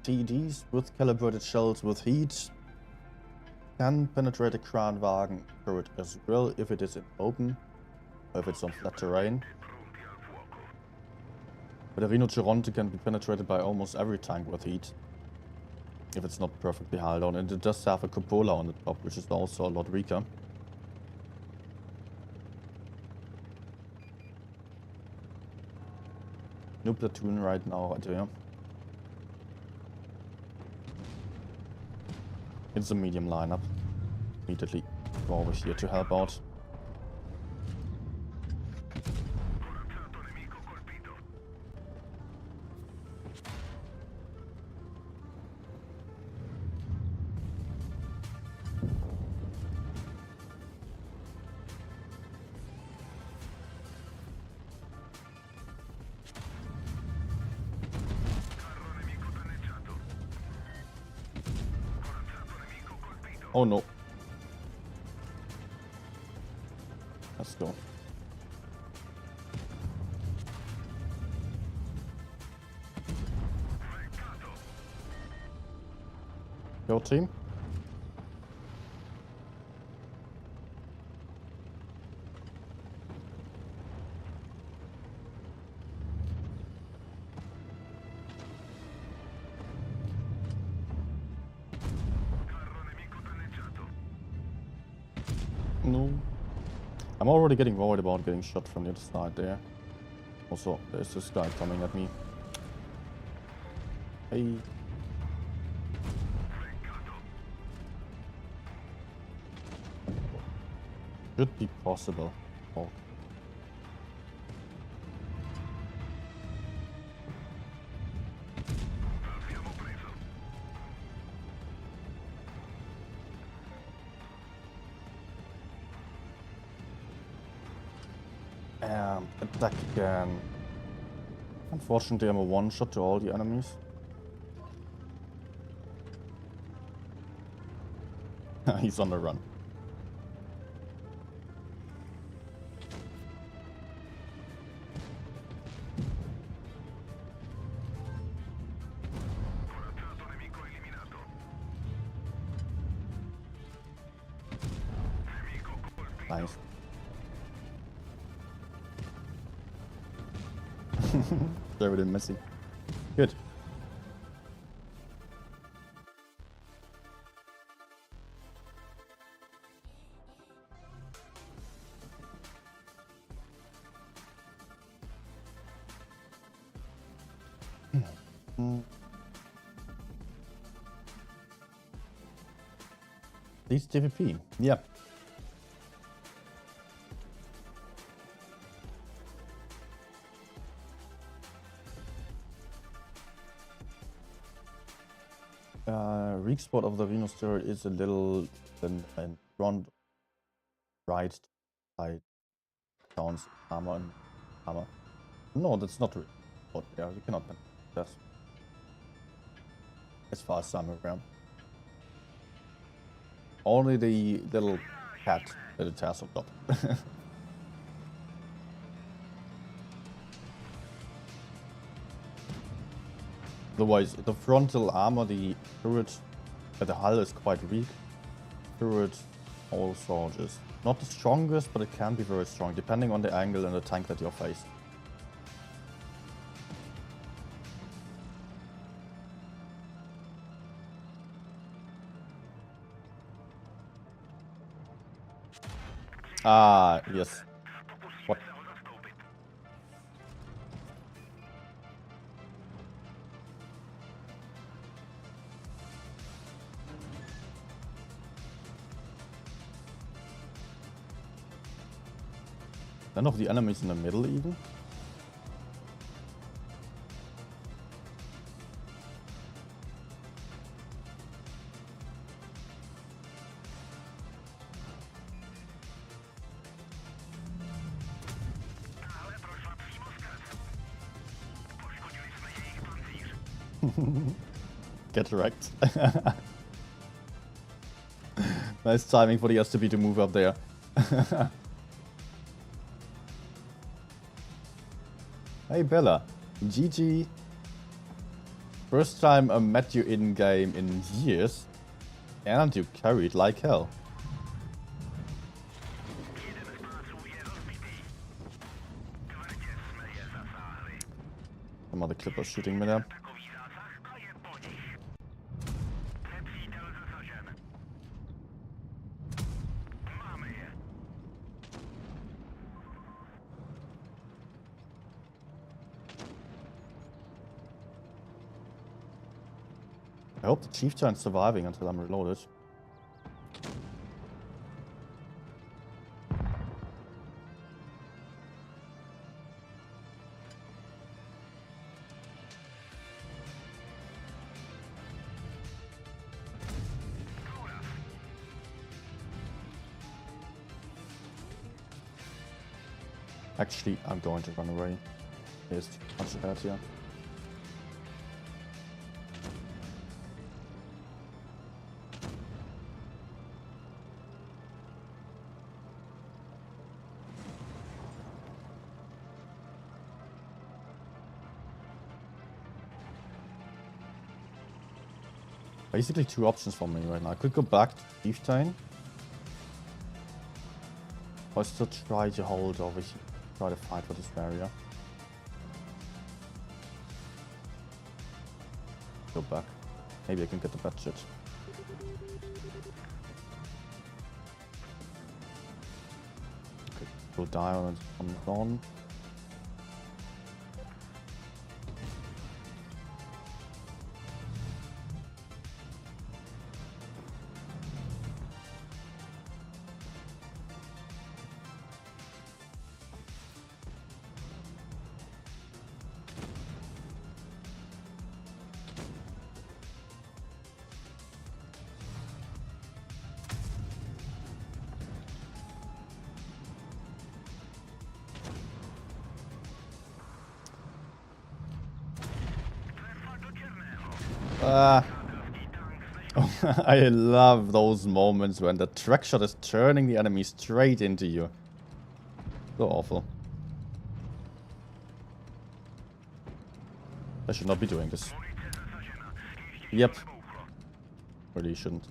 TDs with calibrated shells with heat can penetrate a Kranwagen turret as well if it is in open, or if it's on flat terrain. But a Rhinoceronte can be penetrated by almost every tank with heat, if it's not perfectly hull down, and it does have a cupola on the top, which is also a lot weaker. New platoon right now, right here. It's a medium lineup. Immediately go over here to help out. Oh no. Let's go. Your team? No. I'm already getting worried about getting shot from the other side there. Also, there's this guy coming at me. Hey. Should be possible. Oh. Attack again. Unfortunately, I'm a one-shot to all the enemies. He's on the run. Nice. David and Messi. Good. These TVP. Yeah. Weak spot of the Venus turret is a little in front right side sounds armor and armor. No, that's not real. But yeah, you cannot ban that. As far as I'm aware. Only the little cat that it has on top. Otherwise, the frontal armor, the turret at the hull is quite weak. Turret also just not the strongest, but it can be very strong, depending on the angle and the tank that you're facing. Ah, yes. What? None of the enemies in the middle even? Get wrecked. Nice timing for the STB to move up there. Hey Bella, GG. First time I met you in game in years, and you carried like hell. Some other clippers shooting me there. I hope the chieftain's surviving until I'm reloaded. Actually, I'm going to run away. There's too much ahead here. Basically 2 options for me right now. I could go back to Chieftain. Or still try to hold over here. Try to fight for this barrier. Go back. Maybe I can get the budget. Okay, go down and on. I love those moments when the track shot is turning the enemy straight into you. So awful. I should not be doing this. Yep. Really shouldn't.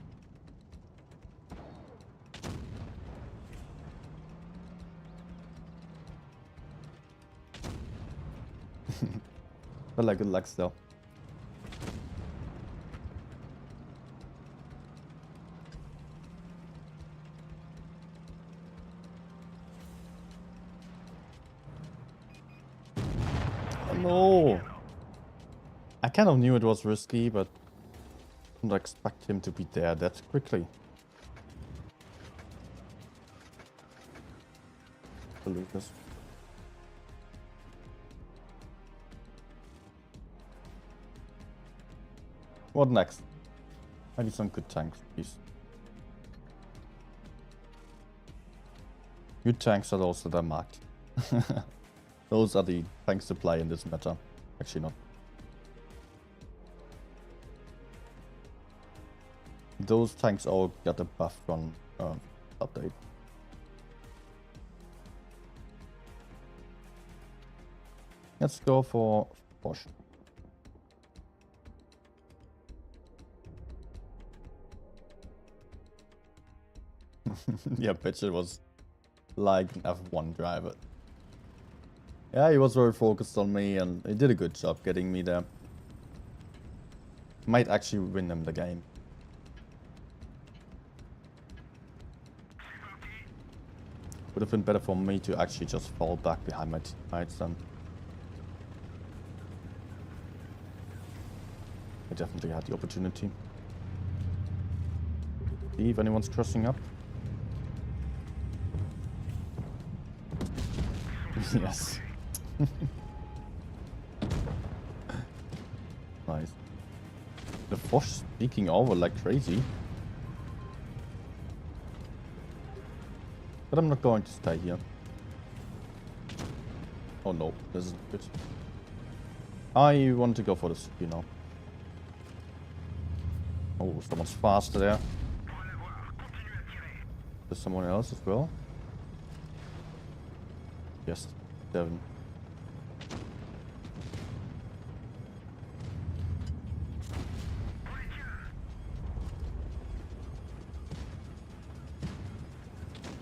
But like good luck still. No! I kind of knew it was risky, but didn't expect him to be there that quickly. Lucas. What next? I need some good tanks, please. Good tanks are those that are marked. Those are the tanks to play in this meta. Actually not. Those tanks all got a buff from update. Let's go for Bosch. Yeah, Pitcher was like an F1 driver. Yeah, he was very focused on me and he did a good job getting me there. Might actually win them the game. Would have been better for me to actually just fall back behind my teammates then. I definitely had the opportunity. See if anyone's crossing up. Yes. Nice. The Fosh speaking over like crazy. But I'm not going to stay here. Oh no, this isn't good. I want to go for this, you know. Oh, someone's faster there. There's someone else as well. Yes, Devin.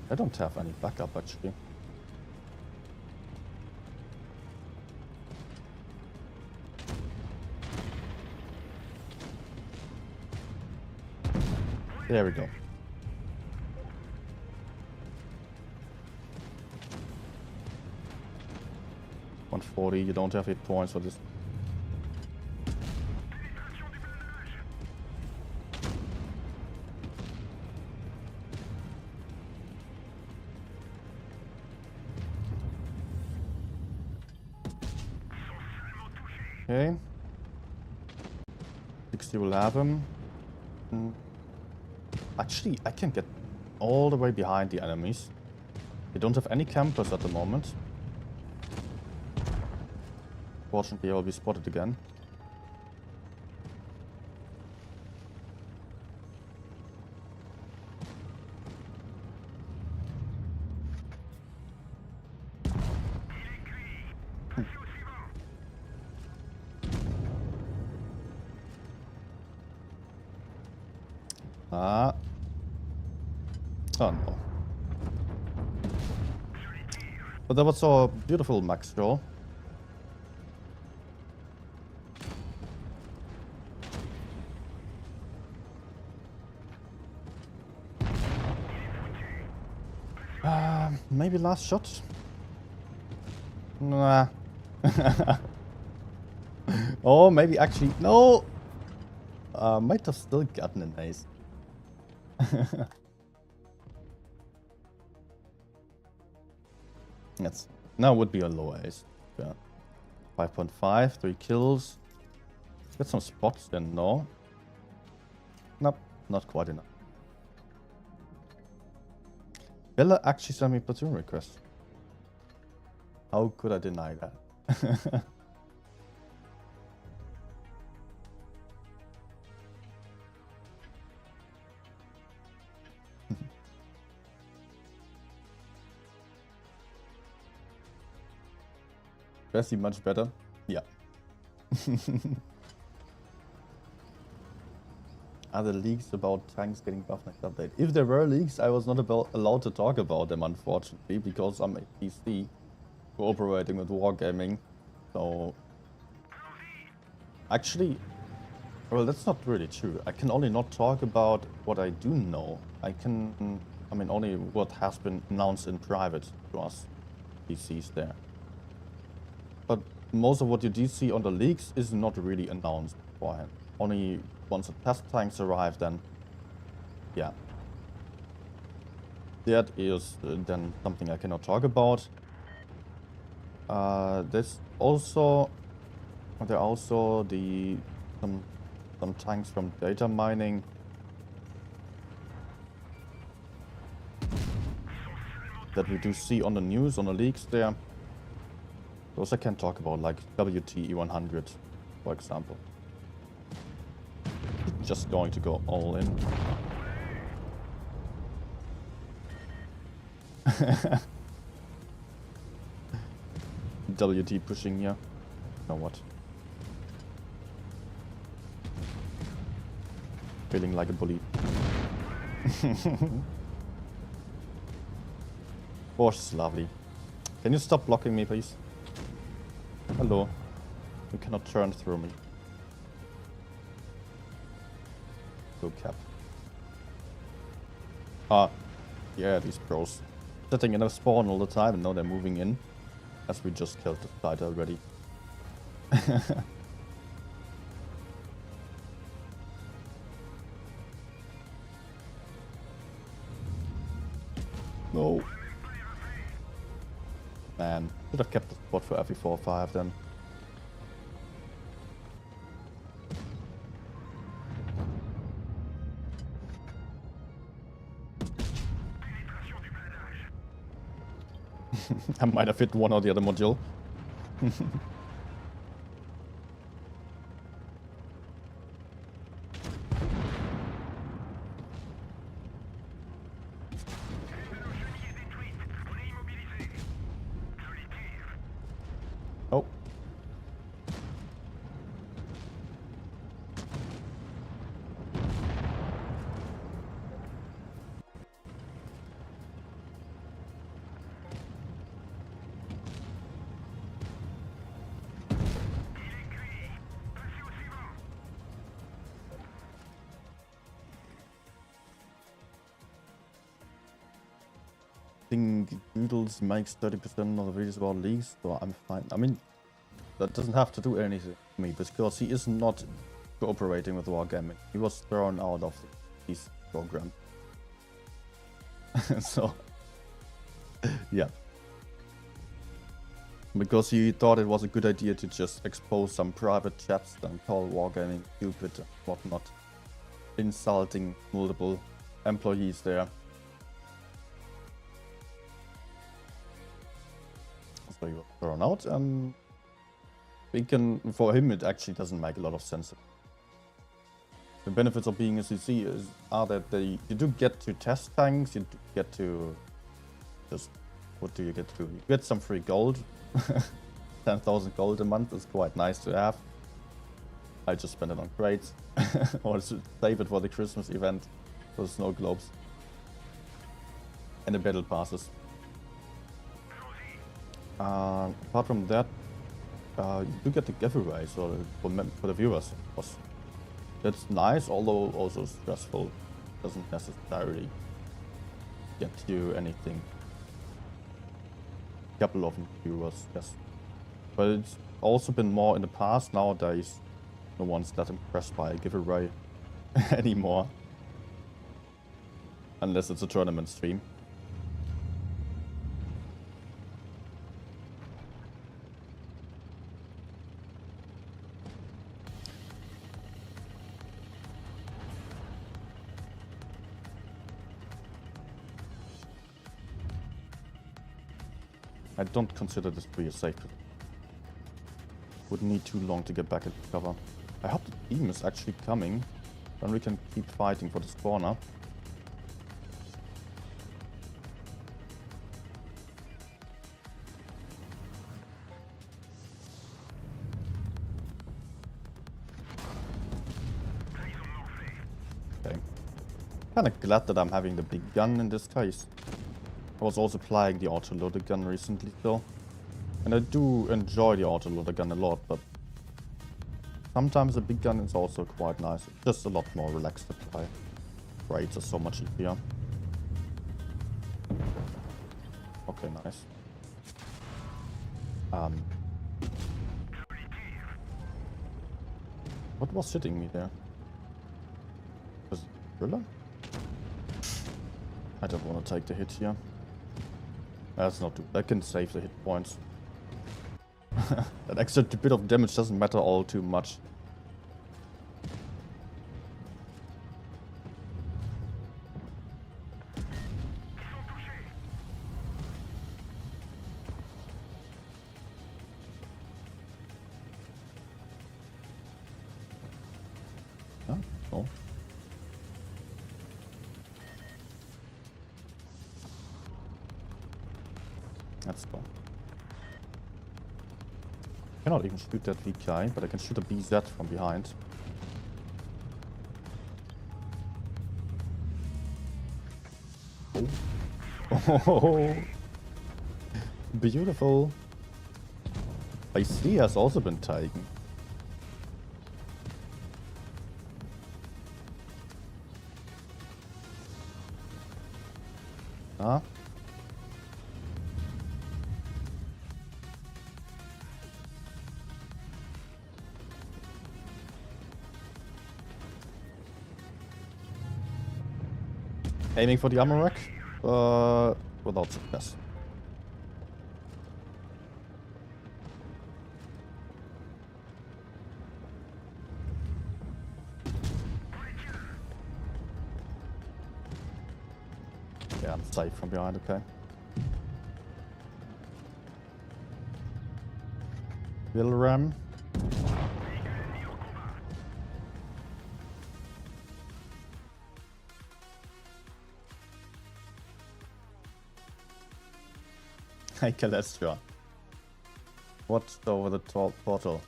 I don't have any backup actually. There we go. 140, you don't have hit points for this. Okay. 60 will have him. Actually, I can get all the way behind the enemies. They don't have any campers at the moment. Fortunately, I will be spotted again. Ah. Oh no. But that was so beautiful, Max Joe. Maybe last shot? Nah. Oh, maybe actually. No! Might have still gotten an ace. Yes. Now would be a low ace. Yeah. 5.5, 3 kills. Get some spots then, no? Nope, not quite enough. Bella actually sent me platoon request. How could I deny that? Bessie much better? Yeah. Are there leaks about tanks getting buffed next update? If there were leaks, I was not allowed to talk about them, unfortunately, because I'm a PC cooperating with Wargaming. So, actually, well, that's not really true. I can only not talk about what I do know. I mean, only what has been announced in private to us PCs there. But most of what you do see on the leaks is not really announced beforehand. Only once the test tanks arrive, then, yeah. That is then something I cannot talk about. There are also some tanks from data mining. That we do see on the news, on the leaks there. Those I can talk about, like WTE100, for example. Just going to go all in. WT pushing here. Now what? Feeling like a bully. Bosch is lovely. Can you stop blocking me, please? Hello. You cannot turn through me. Go cap. Ah, yeah, these pros. Sitting in a spawn all the time and now they're moving in. As we just killed the fighter already. No. Man, should have kept the spot for FE45 then. I might have hit one or the other module. Oh. I think Doodles makes 30% of the videos about leaks, so I'm fine. I mean, that doesn't have to do anything to me, because he is not cooperating with Wargaming. He was thrown out of this program. So, yeah. Because he thought it was a good idea to just expose some private chats and call Wargaming stupid and whatnot. Insulting multiple employees there. So you were thrown out, and for him it actually doesn't make a lot of sense. The benefits of being a CC are that you do get to test tanks, you do get to just, what do you get to? You get some free gold. 10,000 gold a month is quite nice to have. I just spend it on crates, or save it for the Christmas event. for the snow globes. And the battle passes. Apart from that, you do get the giveaway, so for the viewers, of course. That's nice, although also stressful. Doesn't necessarily get you anything. Couple of viewers, yes. But it's also been more in the past. Nowadays, no one's that impressed by a giveaway anymore. Unless it's a tournament stream. I don't consider this to be a safe. Would need too long to get back into cover. I hope the team is actually coming. Then we can keep fighting for this corner. Okay. Kinda glad that I'm having the big gun in this case. I was also playing the autoloader gun recently though. And I do enjoy the autoloader gun a lot, but sometimes the big gun is also quite nice. It's just a lot more relaxed to play. Raids are so much easier. Okay, nice. What was hitting me there? Was it Thriller? I don't want to take the hit here. That's not too. I can save the hit points. That extra bit of damage doesn't matter all too much. Huh? No. Let's go. I cannot even shoot that VKI, but I can shoot a BZ from behind. Oh. Beautiful. IC has also been taken. Huh? Aiming for the armor rack, without success. Yeah, I'm safe from behind, okay. Will ram. Cholesterol. Watched over the portal.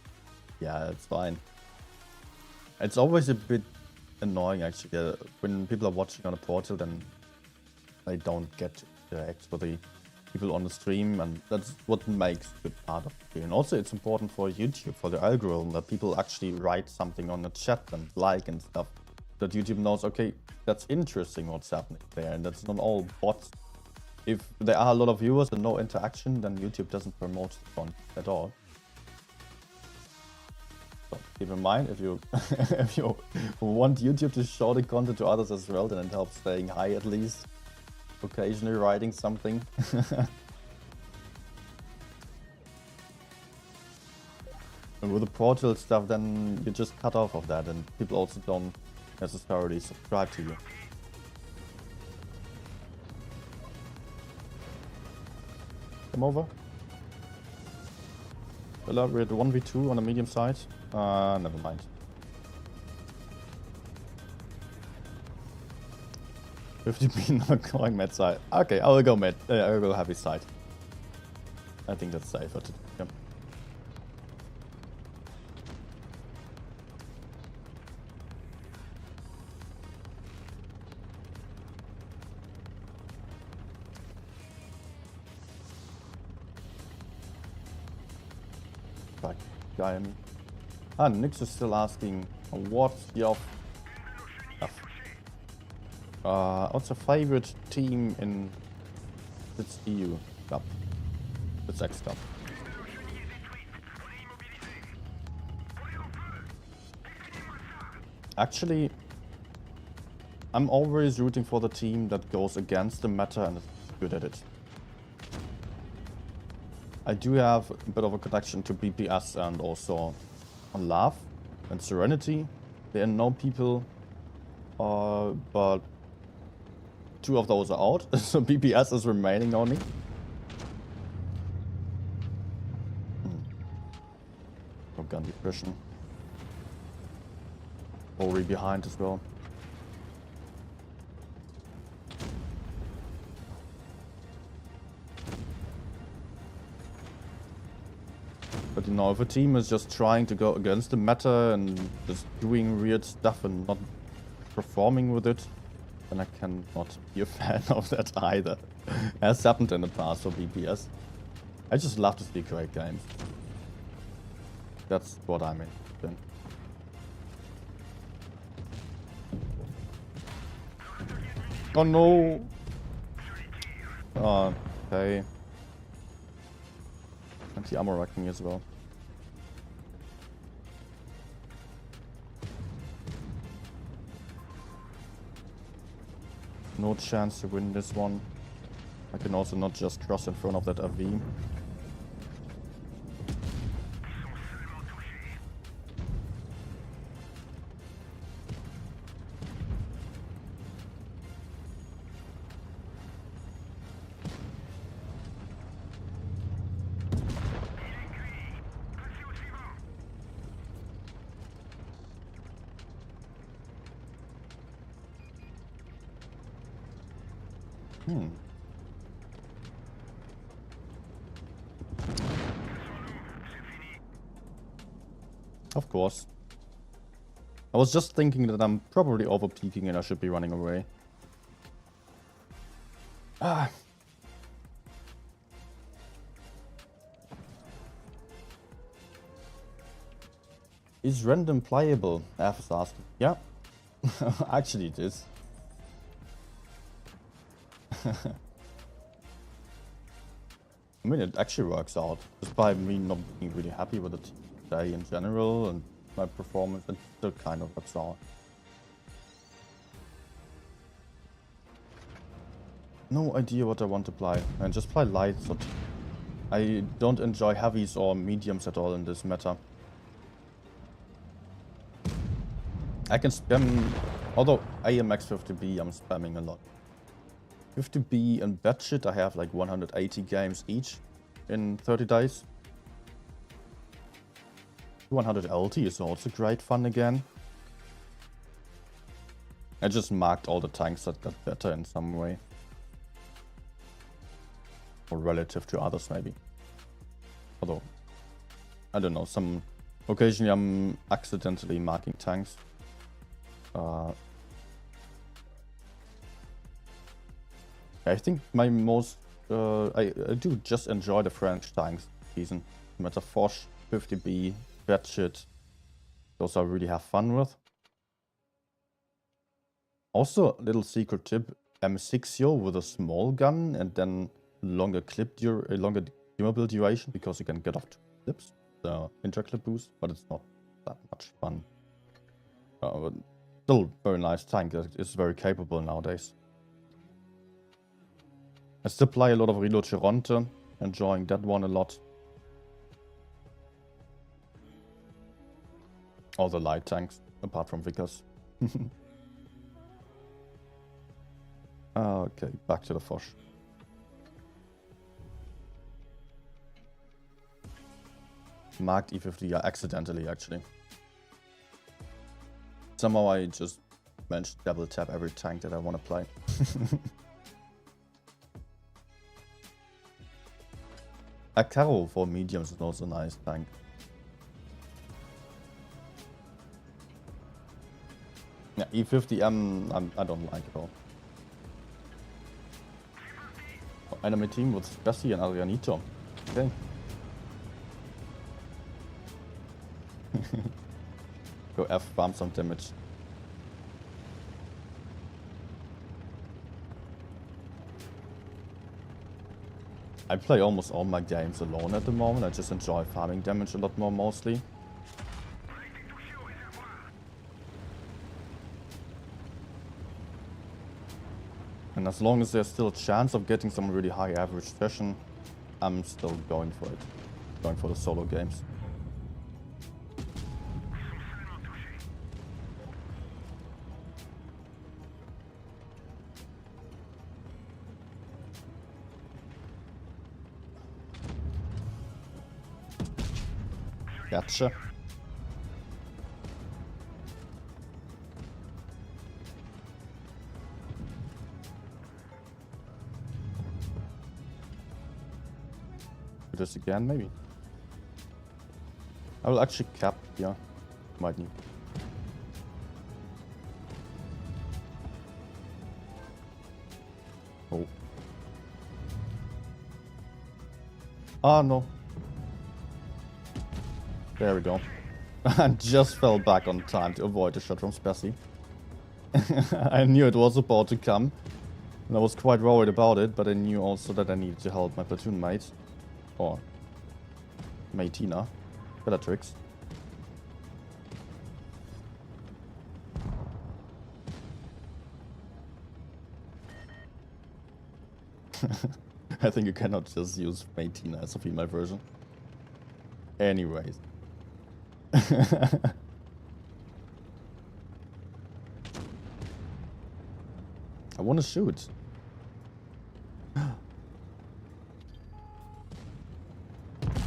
Yeah, it's fine. It's always a bit annoying actually when people are watching on a portal, then they don't get to interact with the people on the stream, and that's what makes a good part of the game. And also it's important for YouTube, for the algorithm, that people actually write something on the chat and like and stuff, that YouTube knows, okay, that's interesting what's happening there, and that's not all bots. If there are a lot of viewers and no interaction, then YouTube doesn't promote the content at all. So keep in mind, if you if you want YouTube to show the content to others as well, then it helps staying high at least. Occasionally writing something. And with the portal stuff, then you just cut off of that, and people also don't necessarily subscribe to you. Come over. Well, we're at 1v2 on the medium side. Never mind. With the not going med side. Okay, I will go med. I will go heavy side. I think that's safer to. Yeah. track guy. Ah, Nix is still asking what's your what's your favorite team in Blitz EU Cup? Blitz X Cup. Actually, I'm always rooting for the team that goes against the meta and is good at it. I do have a bit of a connection to BPS and also on Love and Serenity. There are no people, but 2 of those are out, so BPS is remaining only. No gun depression. Ori behind as well. But you know, if a team is just trying to go against the meta and just doing weird stuff and not performing with it, then I cannot be a fan of that either. Has happened in the past for BPS. I just love to see great games. That's what I'm interested in. Oh no! Oh, okay. Anti-armor racking as well. No chance to win this one. I can also not just cross in front of that AV. Of course. I was just thinking that I'm probably over-peaking and I should be running away. Ah. Is random playable? F is asking. Yeah. Actually it is. I mean, it actually works out. Despite me not being really happy with it today in general and my performance, it still kind of works out. No idea what I want to play. And just play lights. I don't enjoy heavies or mediums at all in this meta. I can spam, although AMX 50B I'm spamming a lot. 50B and Batshit I have like 180 games each in 30 days. 100 LT is also great fun again. I just marked all the tanks that got better in some way. Or relative to others maybe. Although, I don't know, occasionally I'm accidentally marking tanks. I think my most, I do just enjoy the French tanks season. No matter Foch, 50B, Batshit, those I really have fun with. Also, little secret tip, M6yo with a small gun and then longer clip duration because you can get off 2 clips, the intra-clip boost, but it's not that much fun. But still very nice tank, it's very capable nowadays. I still play a lot of Reload Geronte, enjoying that one a lot. All the light tanks, apart from Vickers. Okay, back to the Foch. Marked E50, yeah, accidentally actually. Somehow I just managed to double tap every tank that I want to play. A Caro for mediums is also a nice tank. Yeah, E50M I don't like at all. Oh, enemy team with Bessie and Adrianito. Okay. Go F farm some damage. I play almost all my games alone at the moment. I just enjoy farming damage a lot more mostly. And as long as there's still a chance of getting some really high average session, I'm still going for it. Going for the solo games. Gotcha. Do this again, maybe. I will actually cap here. Might need. Oh. Ah, no. There we go. I just fell back on time to avoid the shot from Spessy. I knew it was about to come. And I was quite worried about it, but I knew also that I needed to help my platoon mate. Or Matina. Bellatrix. I think you cannot just use Matina as a female version. Anyways. I want to shoot.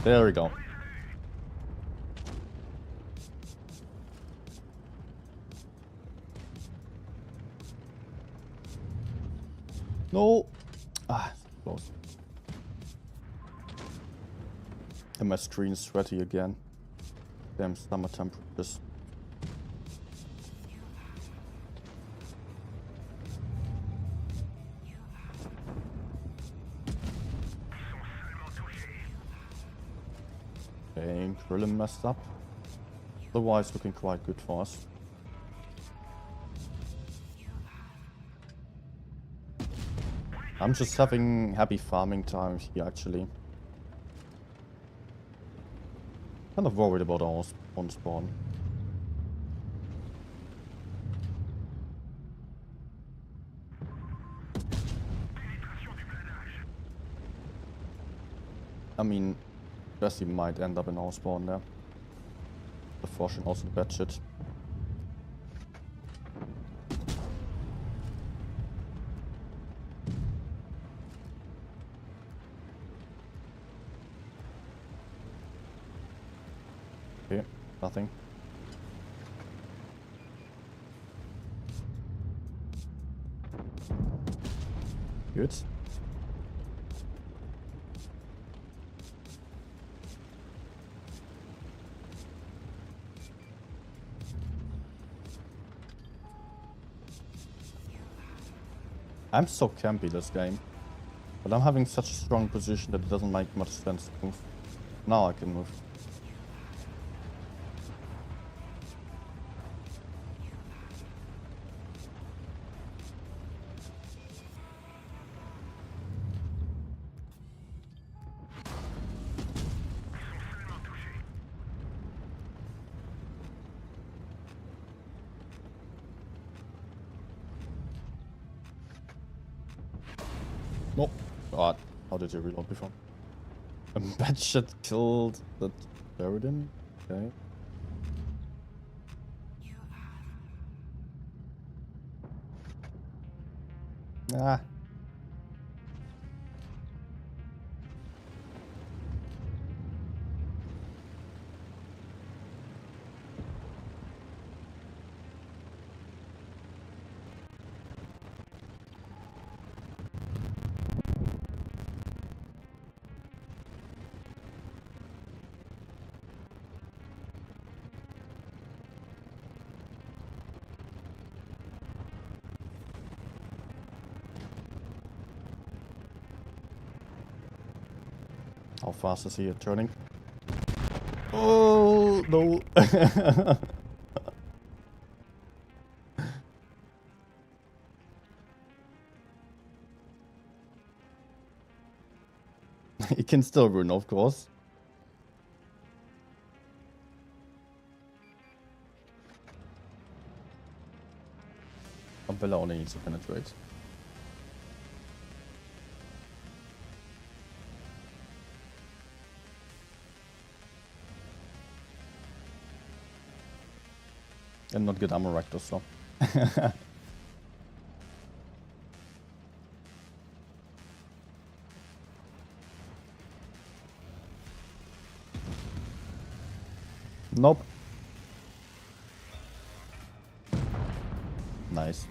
There we go. No. Ah, close. And my screen is sweaty again. Damn summer temperatures. Okay, really messed up. Otherwise looking quite good for us. I'm just having happy farming time here actually. Kind of worried about our spawn. I mean, Bessie might end up in our spawn there. The fortune also bad shit. Okay, nothing. Good. I'm so campy this game, but I'm having such a strong position that it doesn't make much sense to move. Now I can move. Nope. God, how did you reload before? A bad shit killed the Sheridan? Okay. Ah. How fast is he at turning? Oh, no. It can still run, of course. Umbrella only needs to penetrate. And not get armor rector, so. Nope. Nice.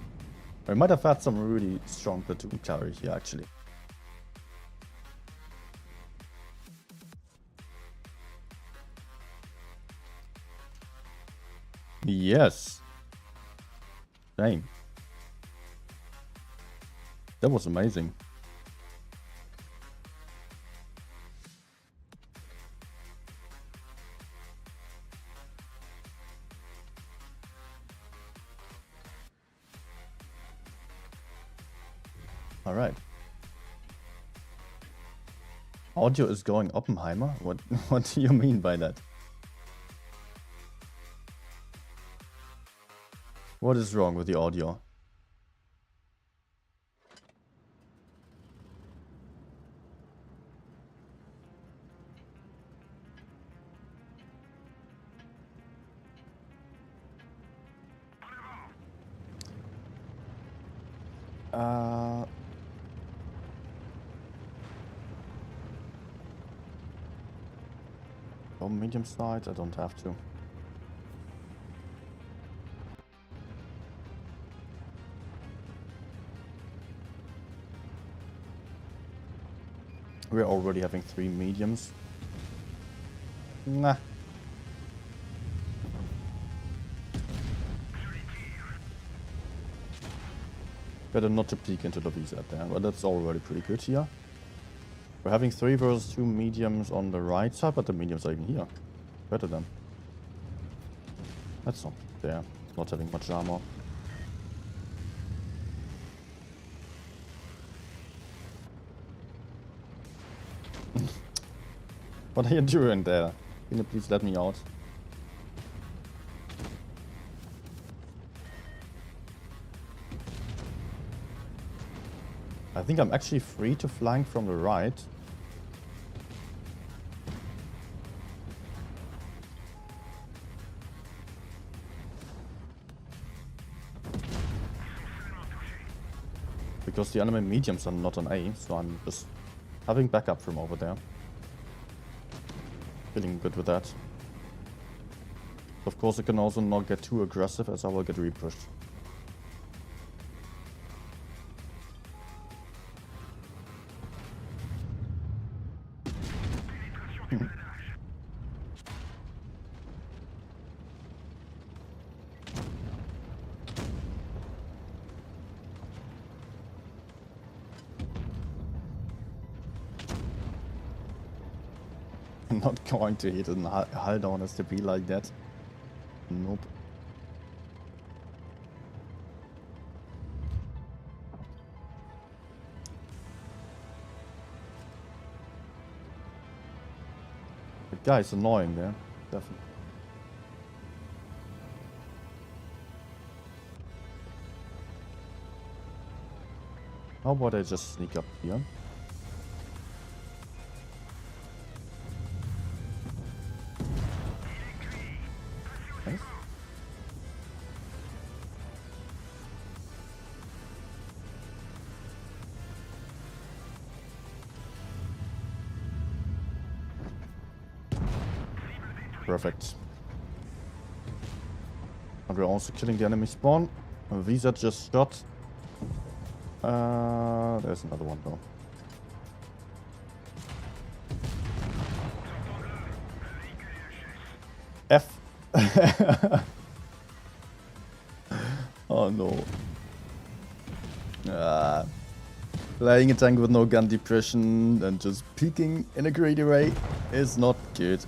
We might have had some really strong platoon carry here, actually. Yes. Dang. That was amazing. All right. Audio is going Oppenheimer? What do you mean by that? What is wrong with the audio? Oh, medium side, I don't have to. We're already having 3 mediums. Nah. Better not to peek into the VZ there, but that's already pretty good here. We're having 3 versus 2 mediums on the right side, but the mediums are even here. Better than. That's not there. Not having much armor. What are you doing there? Can you please let me out? I think I'm actually free to flank from the right. Because the enemy mediums are not on A, so I'm just having backup from over there. Feeling good with that. Of course, I can also not get too aggressive as I will get repushed. I'm not going to hit a hull down as to be like that. Nope. The guy's annoying there, definitely. How about I just sneak up here? Nice. Perfect. And we're also killing the enemy spawn. Visa just shot. There's another one though. F. Oh no. Playing a tank with no gun depression and just peeking in a greedy way is not good.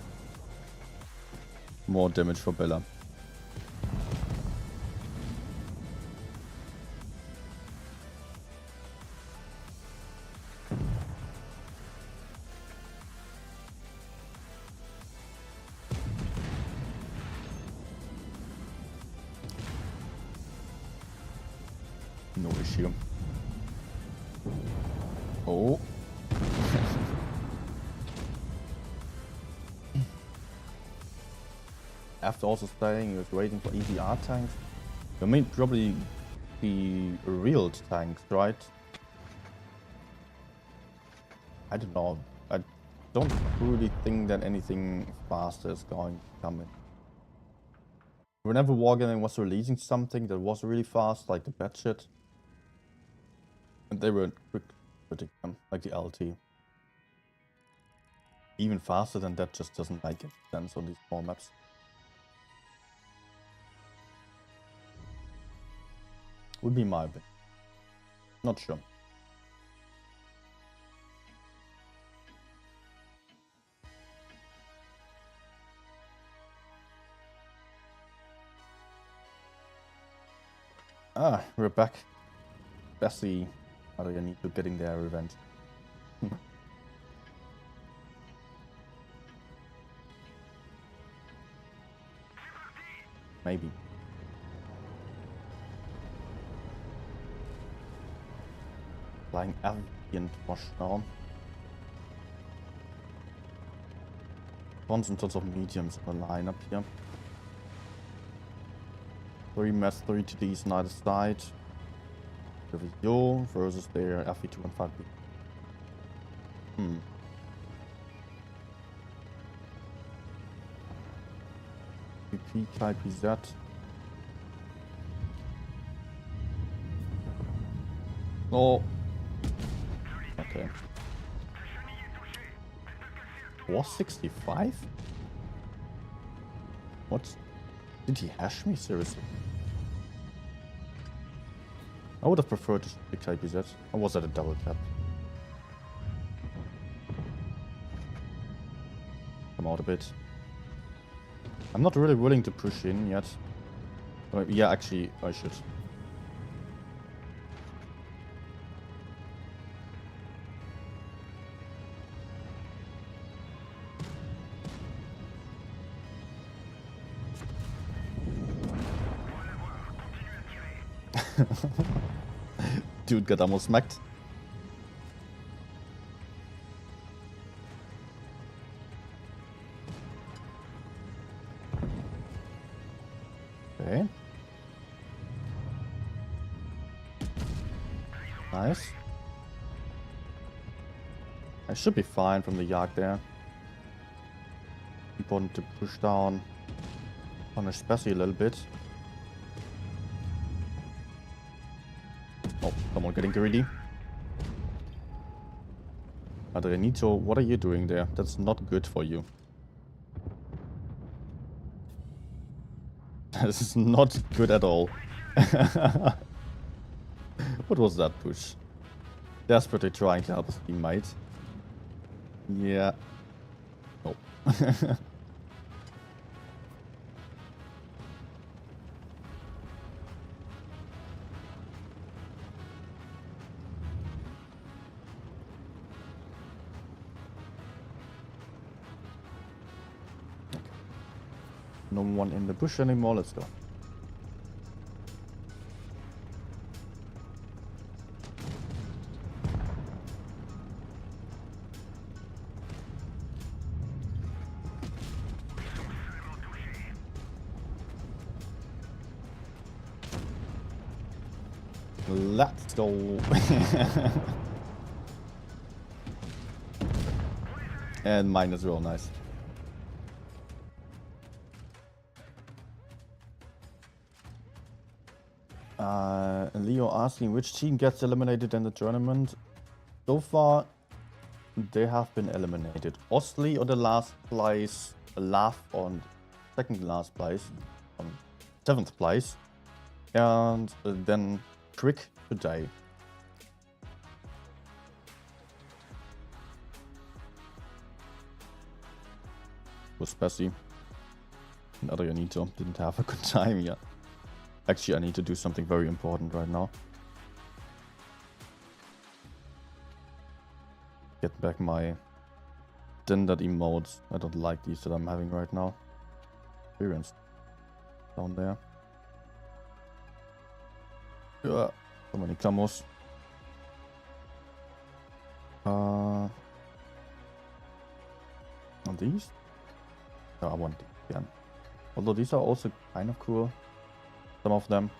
more damage for Bella. No issue. Oh. After also saying he was waiting for EVR tanks, there may probably be real tanks, right? I don't know. I don't really think that anything faster is going to come in. Whenever Wargaming was releasing something that was really fast, like the Batshit, and they were quick quitting them, like the LT. Even faster than that just doesn't make sense on these small maps. Would be my opinion. Not sure. Ah, we're back. Bessie, I need to getting their revenge. Maybe. Flying avian wash now. Tons and tons of mediums on the line up here. 3 mass 3 TDs neither side. Yo versus their FE2 and 5B. VP KPZ. Oh. Okay. Was 65? What? Did he hash me? Seriously? I would have preferred to pick KPZ. Or was that a double tap? Come out a bit. I'm not really willing to push in yet. Yeah, actually, I should. Dude got almost smacked. Okay. Nice. I should be fine from the Yak there. Important to push down on a Spessy a little bit. Oh, someone getting greedy. Adrenito, what are you doing there? That's not good for you. This is not good at all. What was that push? Desperately trying to help his teammate. Yeah. Oh. No one in the bush anymore, let's go. Let's go. And mine as well, nice. Leo asking which team gets eliminated in the tournament. So far, they have been eliminated. Ostley on the last place, Laugh on second last place, on 7th place, and then Crick today. Was Spessy. Another Yanito didn't have a good time yet. Actually, I need to do something very important right now. Get back my standard emotes. I don't like these that I'm having right now. Experience down there. Yeah, so many camos. And these? No, I want these again. Although these are also kind of cool. Some of them.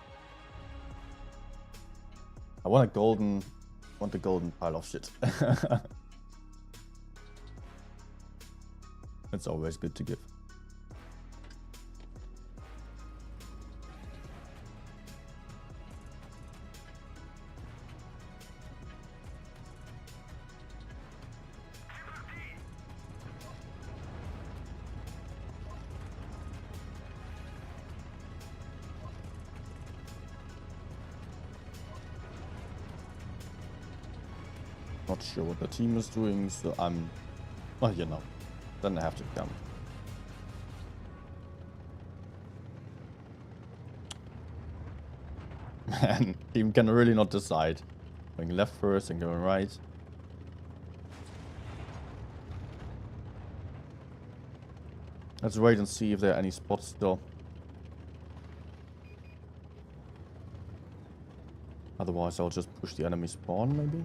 I want a golden... want the golden pile of shit. It's always good to give. Not sure what the team is doing, so I'm... well, you know. Then I have to come. Man, team can really not decide. Going left first and going right. Let's wait and see if there are any spots still. Otherwise, I'll just push the enemy spawn, maybe?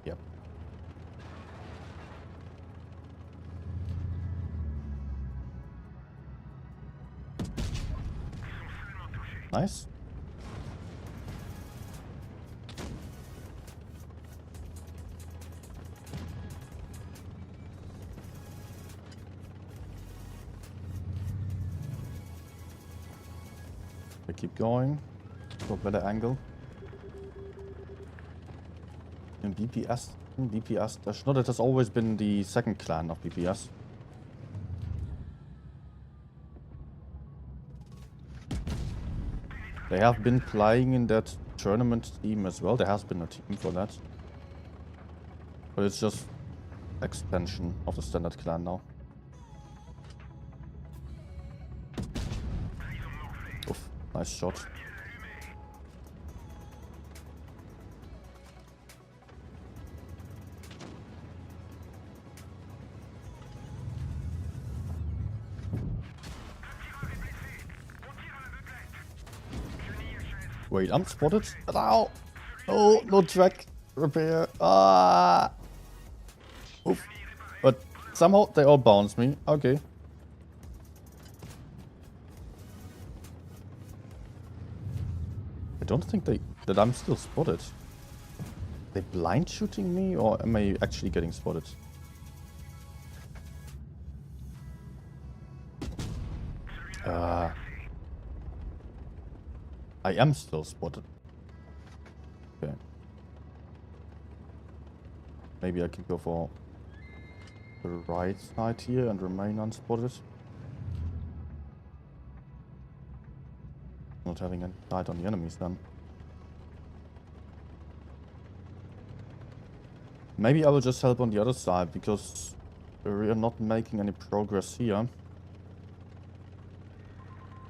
Yep. Nice. We keep going. Got better angle. In BPS, Schnodder has always been the second clan of BPS. They have been playing in that tournament team as well. There has been a team for that. But it's just extension of the standard clan now. Oof, nice shot. Wait, I'm spotted. Ow! Oh, no track repair. Ah! Oof. But somehow they all bounced me. Okay. I don't think that I'm still spotted. Are they blind shooting me, or am I actually getting spotted? I am still spotted. Okay. Maybe I can go for the right side here and remain unspotted. Not having any sight on the enemies then. Maybe I will just help on the other side, because we are not making any progress here.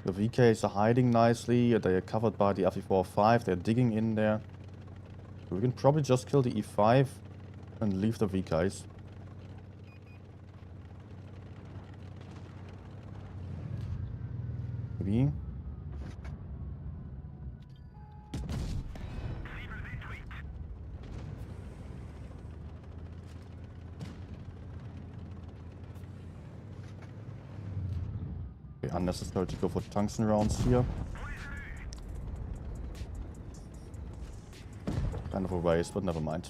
The VKs are hiding nicely, they are covered by the FE4-5, they're digging in there. We can probably just kill the E5 and leave the VKs. Maybe. Unnecessary to go for tungsten rounds here. Kind of a waste, but never mind.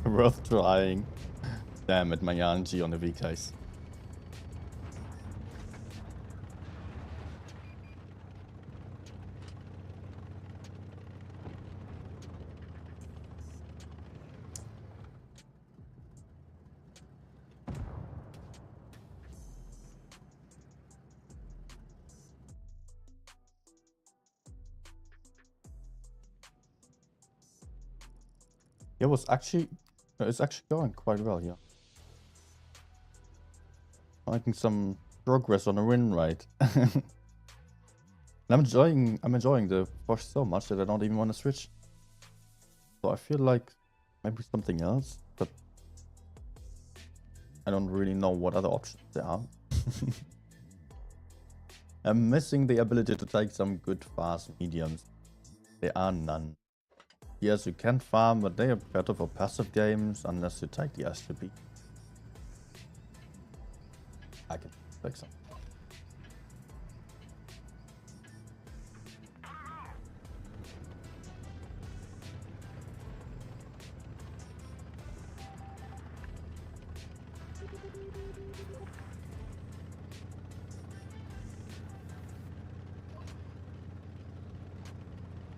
Worth trying. Damn it, my Yanji on the VKs. It's actually going quite well here. Making some progress on a win rate. I'm enjoying the push so much that I don't even want to switch. So I feel like maybe something else, but I don't really know what other options there are. I'm missing the ability to take some good fast mediums. There are none. Yes, you can farm, but they are better for passive games unless you take the STB. I can take some.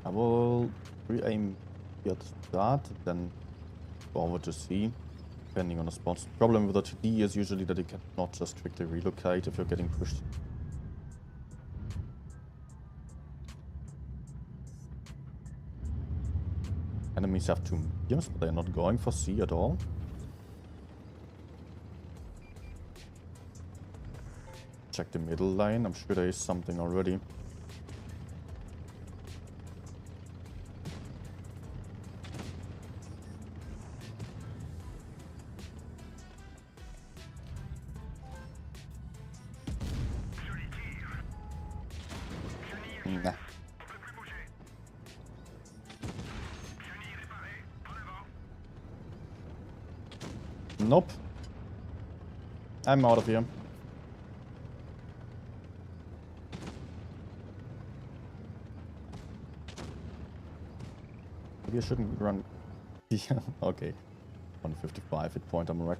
I will re-aim here at start, then forward to C, depending on the spots. The problem with the 2D is usually that you cannot just quickly relocate if you're getting pushed. Enemies have 2 mediums, but they're not going for C at all. Check the middle lane, I'm sure there is something already. Nah. Nope. I'm out of here. Maybe I shouldn't run. Yeah, okay. 155 hit point, I'm a wreck.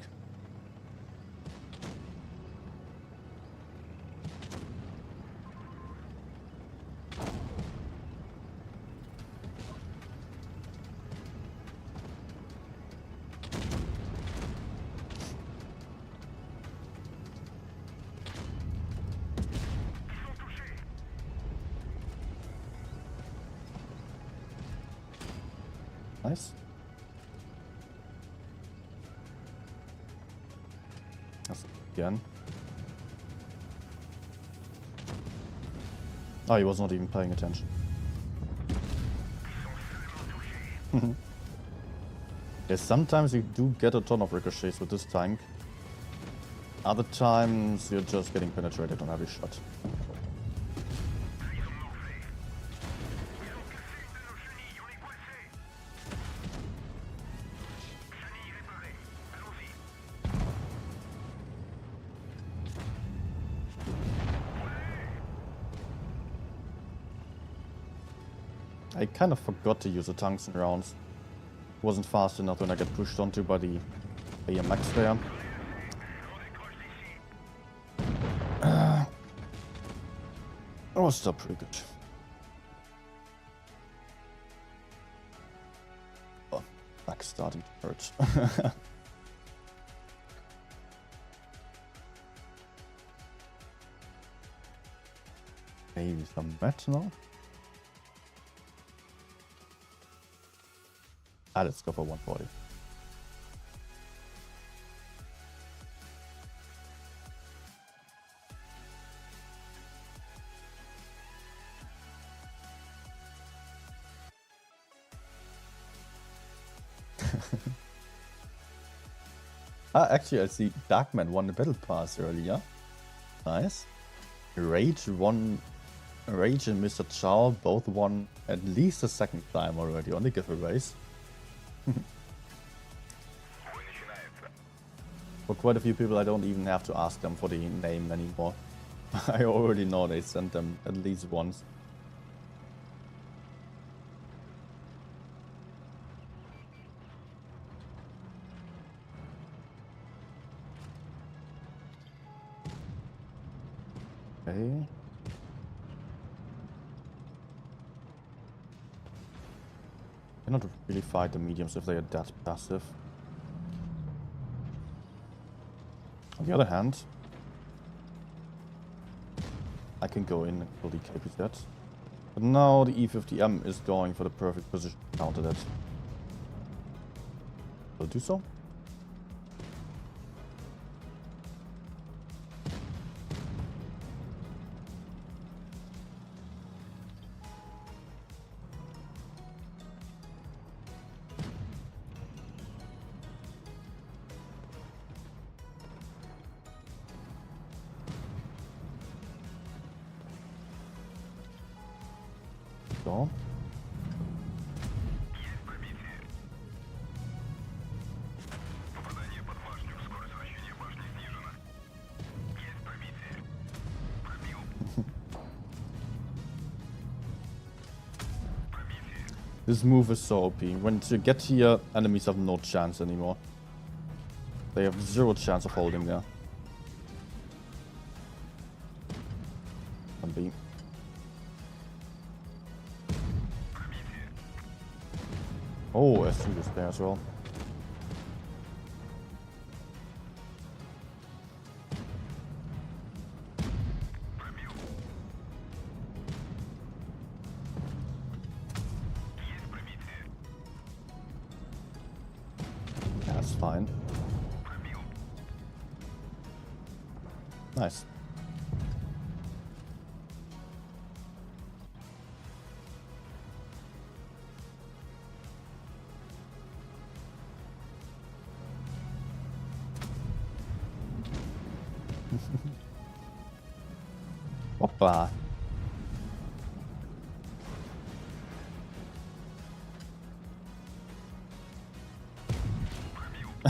Nice. That's again. Oh, he was not even paying attention. Yes, sometimes you do get a ton of ricochets with this tank. Other times you're just getting penetrated on every shot. I kind of forgot to use the tungsten rounds. Wasn't fast enough when I get pushed onto by the AMX there. That was still pretty good. Oh, back starting to hurt. Maybe some metal. Ah, let's go for 140. Actually, I see Darkman won the battle pass earlier. Nice. Rage and Mr. Chow both won at least a second time already on the giveaways. For quite a few people, I don't even have to ask them for the name anymore. I already know they sent them at least once. Okay. Cannot really fight the mediums if they are that passive. On the other hand, I can go in and kill the KPZ. But now the E50M is going for the perfect position to counter that. Will do so. So. This move is so OP. When you get here, enemies have no chance anymore. They have 0 chance of holding there. Can be. Oh, S2 is there as well. That's fine. Nice. Hoppa.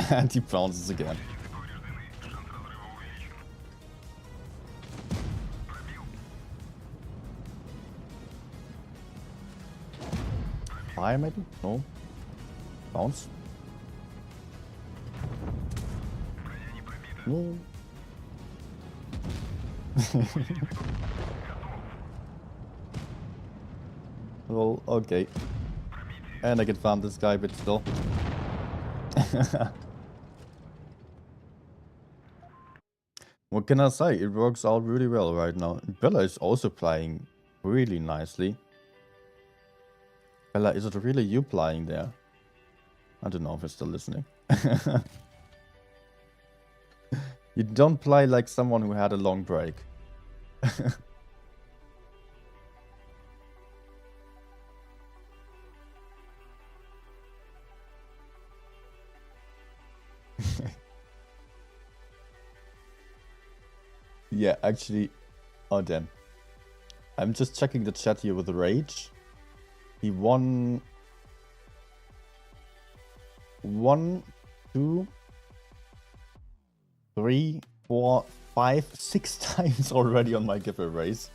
And he bounces again. Fire maybe? No. Bounce. No. Well, okay. And I can farm this guy a bit still. What can I say? It works out really well right now. Bella is also playing really nicely. Bella, is it really you playing there? I don't know if it's still listening. You don't play like someone who had a long break. Yeah, actually, oh damn. I'm just checking the chat here with Rage. He won 1, 2, 3, 4, 5, 6 times already on my giveaways.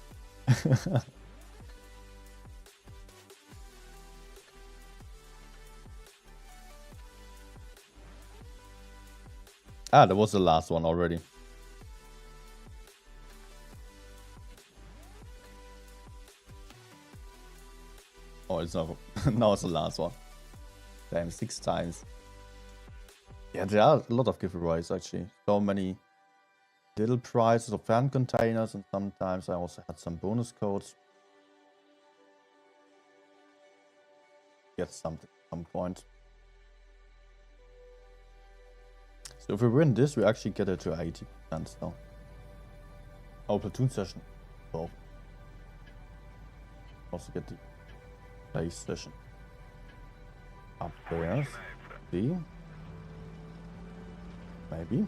Ah, that was the last one already. Oh, it's not. Now it's the last one. Damn, 6 times. Yeah, there are a lot of giveaways actually. So many little prizes of fan containers, and sometimes I also had some bonus codes. Get something at some point. So if we win this, we actually get it to 80% still. Oh, platoon session. So also get the base session. Up there. See? Maybe.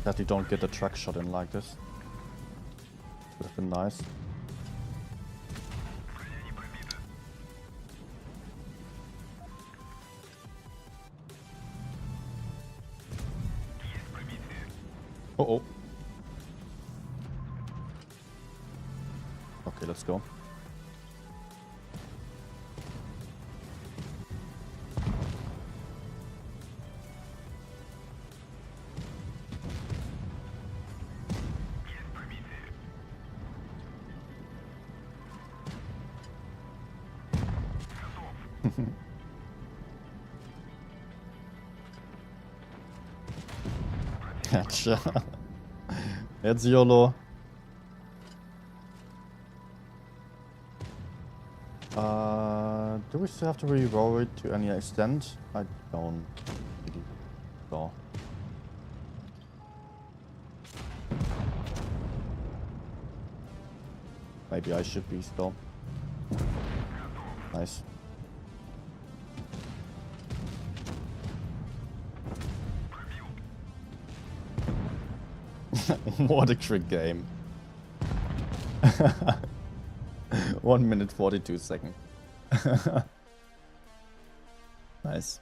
That you don't get a track shot in like this. Would have been nice. Uh-oh. Okay, let's go. Gotcha. It's YOLO. Do we still have to re-roll it to any extent? I don't really know. Maybe I should be still. Nice. What a trick game. 1 minute 42 seconds. Nice.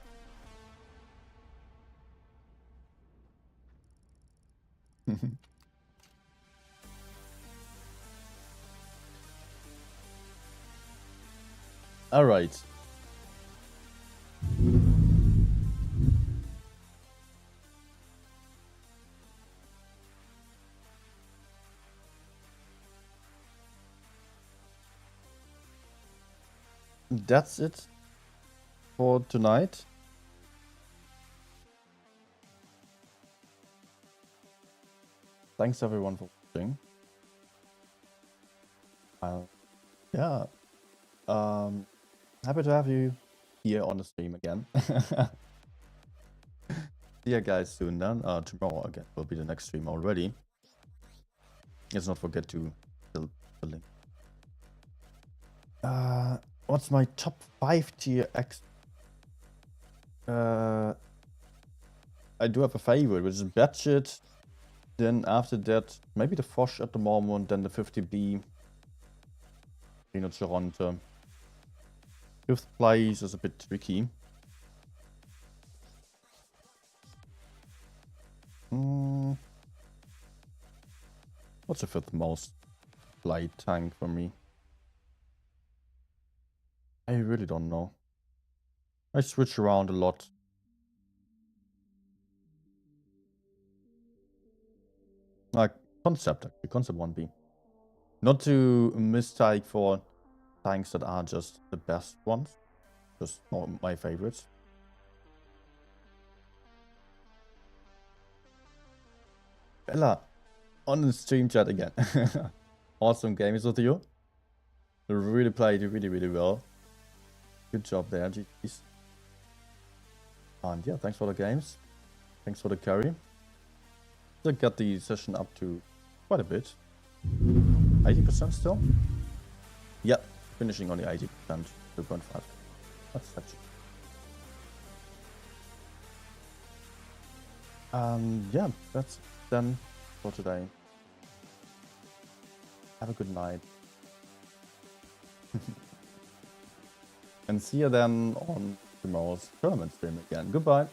All right. That's it for tonight. Thanks everyone for watching. Yeah. Happy to have you here on the stream again. See you guys soon then. Tomorrow again will be the next stream already. Let's not forget to fill the link. What's my top 5 tier X? I do have a favorite, which is Budget. Then after that, maybe the Foch at the moment, then the 50B. Toronto. 5th place is a bit tricky. What's the 5th most played tank for me? I really don't know. I switch around a lot. Like Concept, actually. Concept 1B. Not to mistake for tanks that are just the best ones. Just not my favorites. Bella, on the stream chat again. Awesome game is with you. You really played really well. Good job there, GG's. And yeah, thanks for the games. Thanks for the carry. I got the session up to quite a bit. 80% still? Yeah, finishing on the 80%, 2.5. That's actually. Yeah, that's done for today. Have a good night. And see you then on tomorrow's tournament stream again. Goodbye.